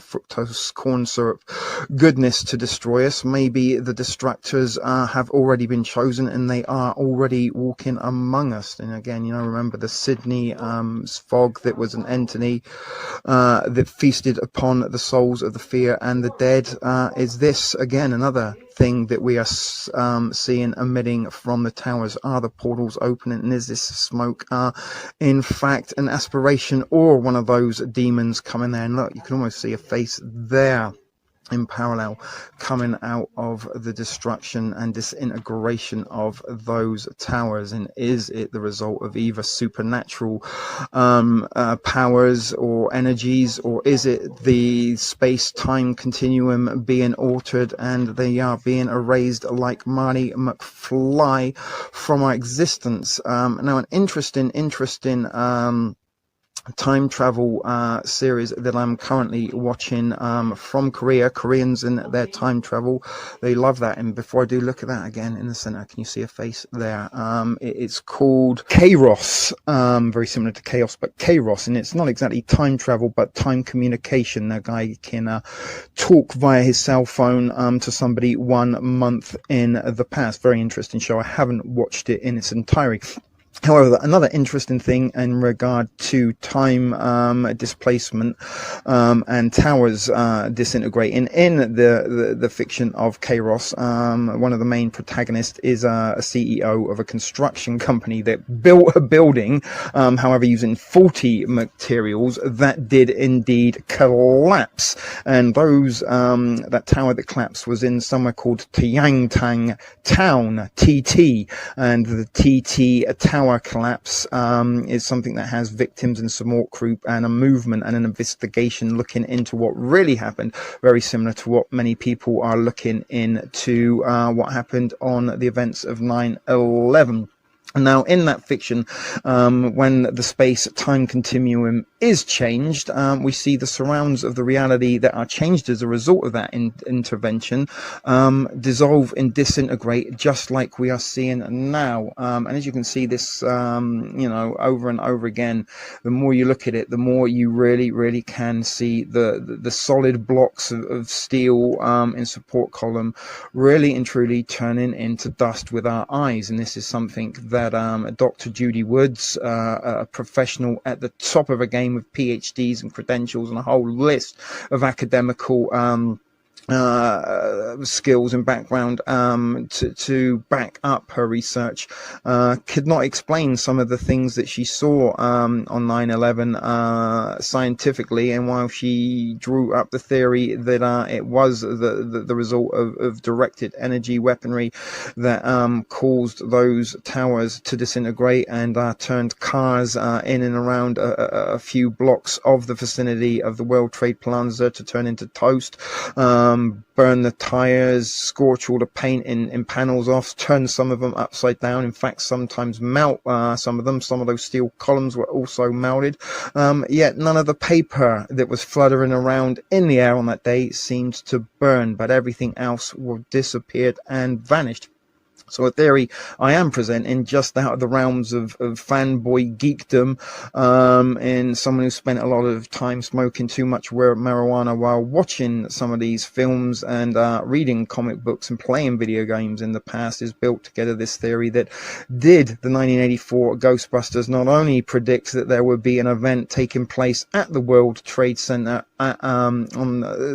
fructose corn syrup goodness to destroy us. Maybe the destructors have already been chosen, and they are already walking among us. And again, remember the Sydney fog that was an entity that feasted upon the souls of the fear and the dead. Is this again another thing that we are seeing emitting from the towers? Are the portals opening, and is this smoke in fact an aspiration or one of those demons coming there? And look, you can almost see a face there in parallel coming out of the destruction and disintegration of those towers. And is it the result of either supernatural powers or energies, or is it the space-time continuum being altered and they are being erased like Marty McFly from our existence? Now, an interesting time travel series that I'm currently watching from Korea. Koreans and their time travel, they love that. And before I do, look at that again in the center. Can you see a face there? It's called Kairos, very similar to chaos, but Kairos, and it's not exactly time travel but time communication. The guy can talk via his cell phone to somebody 1 month in the past. Very interesting show. I haven't watched it in its entirety. However, another interesting thing in regard to time displacement and towers disintegrating in the fiction of Kairos, one of the main protagonists is a CEO of a construction company that built a building, however, using faulty materials that did indeed collapse. And those that tower that collapsed was in somewhere called Tiangtang Town, TT, and the TT tower collapse is something that has victims and support group and a movement and an investigation looking into what really happened, very similar to what many people are looking into what happened on the events of 9/11. Now, in that fiction, when the space-time continuum is changed, we see the surrounds of the reality that are changed as a result of that intervention dissolve and disintegrate, just like we are seeing now. And as you can see this, over and over again, the more you look at it, the more you really can see the solid blocks of steel in support column really and truly turning into dust with our eyes. And this is something that Dr. Judy Woods, a professional at the top of her game with PhDs and credentials and a whole list of academical skills and background to back up her research, could not explain some of the things that she saw on 9/11 scientifically. And while she drew up the theory that it was the result of directed energy weaponry that caused those towers to disintegrate and turned cars in and around a few blocks of the vicinity of the World Trade Plaza to turn into toast, burn the tires, scorch all the paint in panels off, turn some of them upside down, in fact sometimes melt some of them. Some of those steel columns were also melted, yet none of the paper that was fluttering around in the air on that day seemed to burn, but everything else disappeared and vanished. So a theory I am presenting just out of the realms of fanboy geekdom, and someone who spent a lot of time smoking too much marijuana while watching some of these films and reading comic books and playing video games in the past, has built together this theory that did the 1984 Ghostbusters not only predict that there would be an event taking place at the World Trade Center on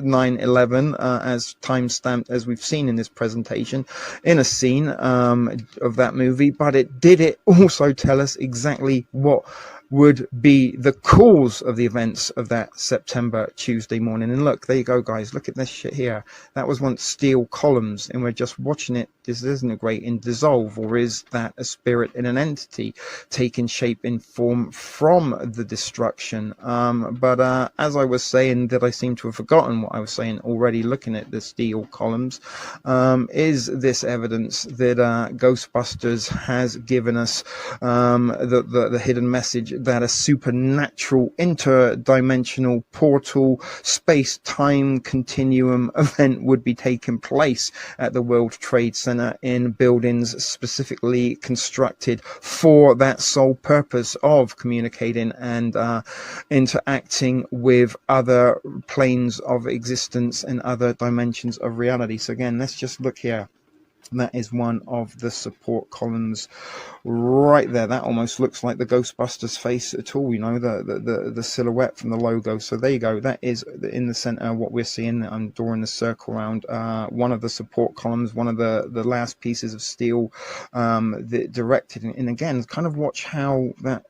9/11, as time-stamped as we've seen in this presentation, in a scene of that movie, but it also tell us exactly what would be the cause of the events of that September Tuesday morning. And look, there you go, guys. Look at this shit here. That was once steel columns, and we're just watching it disintegrate and dissolve. Or is that a spirit and an entity taking shape in form from the destruction? But as I was saying, that I seem to have forgotten what I was saying already, looking at the steel columns, is this evidence that Ghostbusters has given us the hidden message that a supernatural interdimensional portal space-time continuum event would be taking place at the World Trade Center in buildings specifically constructed for that sole purpose of communicating and interacting with other planes of existence and other dimensions of reality. So again, let's just look here. That is one of the support columns right there. That almost looks like the Ghostbusters face at all, you know, the silhouette from the logo. So there you go. That is in the center what we're seeing. I'm drawing the circle around one of the support columns, one of the last pieces of steel that directed. And again, kind of watch how that,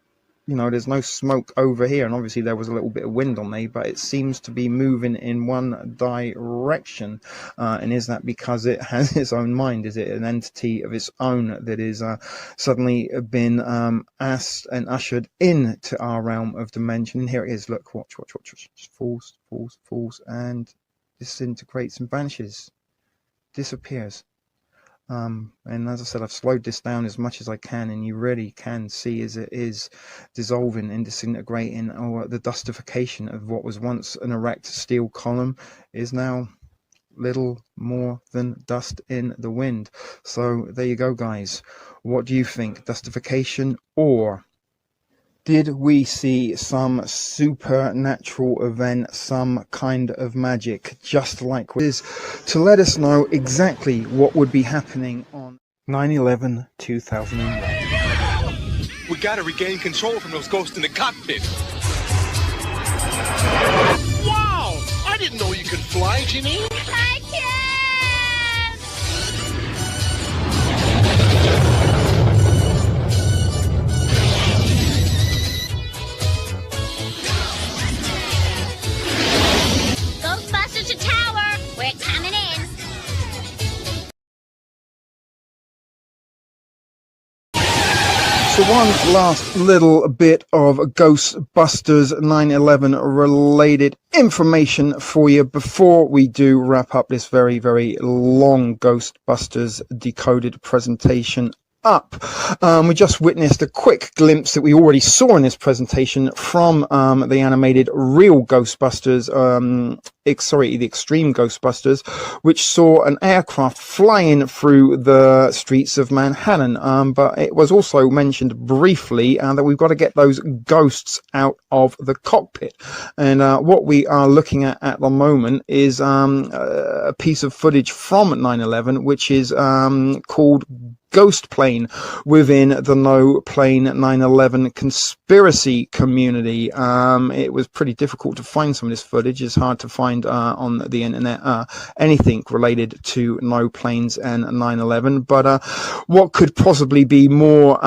you know, there's no smoke over here, and obviously there was a little bit of wind on me, but it seems to be moving in one direction. And is that because it has its own mind? Is it an entity of its own that is suddenly been asked and ushered into our realm of dimension? And here it is. Look, watch. Just falls, and disintegrates and vanishes, disappears. And as I said, I've slowed this down as much as I can, and you really can see as it is dissolving and disintegrating, or the dustification of what was once an erect steel column is now little more than dust in the wind. So there you go, guys. What do you think? Dustification, or did we see some supernatural event, some kind of magic, just like this, to let us know exactly what would be happening on 9/11/2001? We gotta regain control from those ghosts in the cockpit. Wow! I didn't know you could fly, Jimmy. I can! Ghostbusters to tower! We're coming in! So one last little bit of Ghostbusters 9/11 related information for you before we do wrap up this very, very long Ghostbusters decoded presentation up. We just witnessed a quick glimpse that we already saw in this presentation from the animated real Ghostbusters, the Extreme Ghostbusters, which saw an aircraft flying through the streets of Manhattan. But it was also mentioned briefly that we've got to get those ghosts out of the cockpit. And what we are looking at the moment is a piece of footage from 9/11, which is called ghost plane within the No Plane 9/11 conspiracy community. It was pretty difficult to find some of this footage. It's hard to find on the internet anything related to no planes and 9/11. But what could possibly be more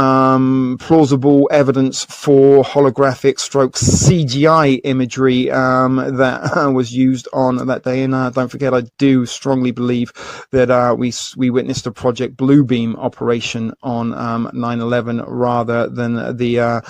plausible evidence for holographic stroke CGI imagery that was used on that day? And don't forget, I do strongly believe that we witnessed a Project Bluebeam operation on 9/11 rather than the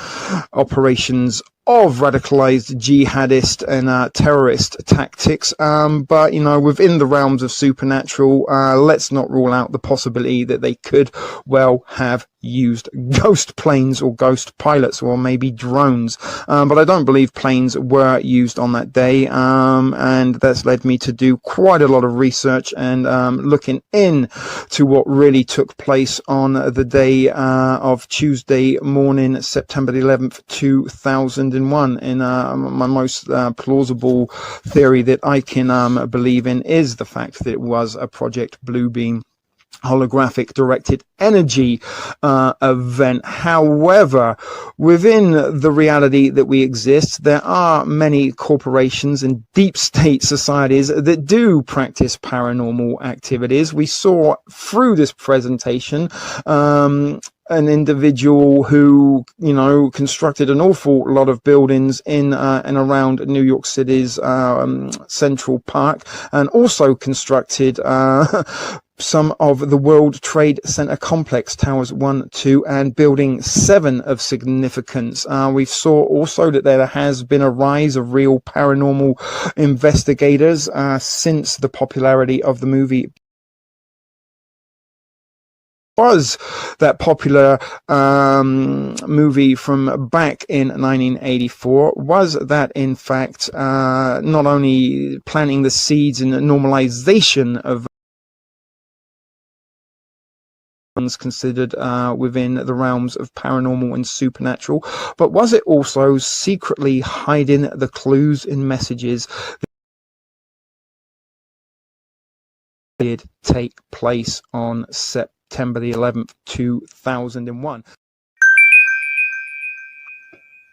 operations of radicalized jihadist and terrorist tactics. But, you know, within the realms of supernatural, let's not rule out the possibility that they could well have used ghost planes or ghost pilots or maybe drones. But I don't believe planes were used on that day. And that's led me to do quite a lot of research and looking in to what really took place on the day of Tuesday morning, September the 11th, 2001. And my most plausible theory that I can believe in is the fact that it was a Project Bluebeam holographic directed energy event. However, within the reality that we exist, there are many corporations and deep state societies that do practice paranormal activities. We saw through this presentation an individual who, you know, constructed an awful lot of buildings in and around New York City's Central Park, and also constructed some of the World Trade Center complex, towers 1, 2, and building 7 of significance. We saw also that there has been a rise of real paranormal investigators since the popularity of the movie was that popular movie from back in 1984. Was that in fact not only planting the seeds in the normalization of considered within the realms of paranormal and supernatural, but was it also secretly hiding the clues in messages that did take place on September the 11th, 2001?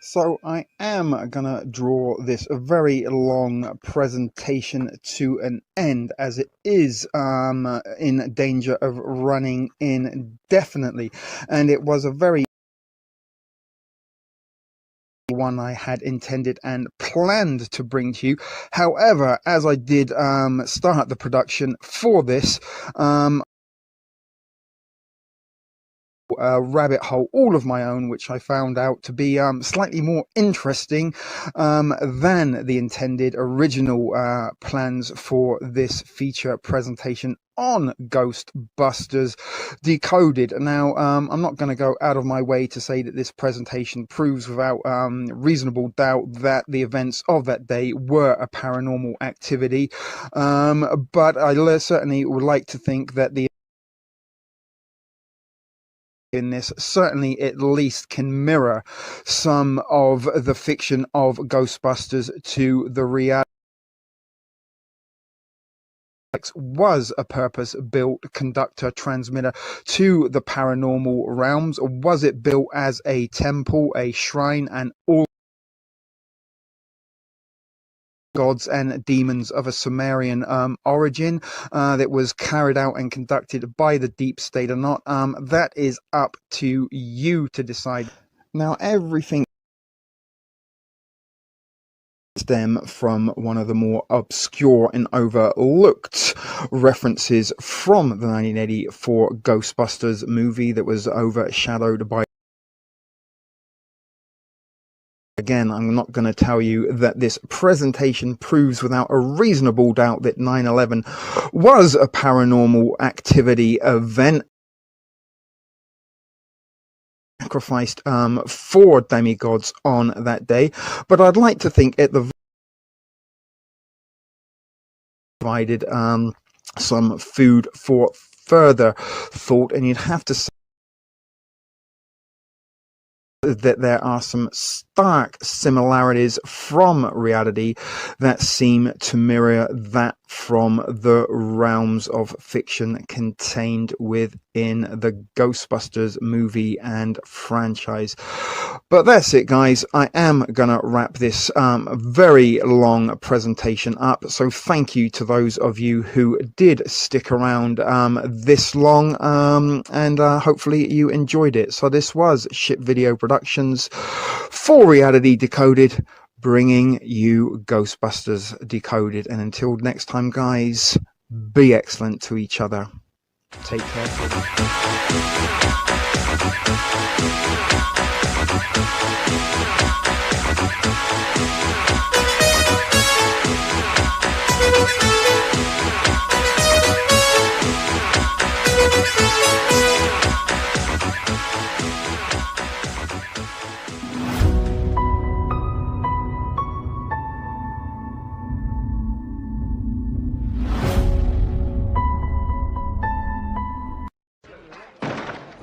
So I am gonna draw this very long presentation to an end, as it is in danger of running indefinitely, and it was a very one I had intended and planned to bring to you. However, as I did start the production for this, rabbit hole all of my own, which I found out to be slightly more interesting than the intended original plans for this feature presentation on Ghostbusters Decoded. Now, I'm not going to go out of my way to say that this presentation proves without reasonable doubt that the events of that day were a paranormal activity, but I certainly would like to think that the in this certainly at least can mirror some of the fiction of Ghostbusters to the reality. Was a purpose-built conductor transmitter to the paranormal realms, or was it built as a temple, a shrine, and all gods and demons of a Sumerian origin that was carried out and conducted by the deep state or not? That is up to you to decide. Now, everything stem from one of the more obscure and overlooked references from the 1984 Ghostbusters movie that was overshadowed by. Again, I'm not going to tell you that this presentation proves without a reasonable doubt that 9/11 was a paranormal activity event sacrificed for demigods on that day, but I'd like to think at the provided some food for further thought, and you'd have to say that there are some stark similarities from reality that seem to mirror that from the realms of fiction contained within the Ghostbusters movie and franchise. But that's it, guys. I am gonna wrap this very long presentation up, so thank you to those of you who did stick around this long, and hopefully you enjoyed it. So this was Ship Video Productions for Reality Decoded, bringing you Ghostbusters Decoded. And until next time, guys, be excellent to each other. Take care.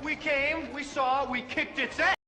We came, we saw, we kicked its ass.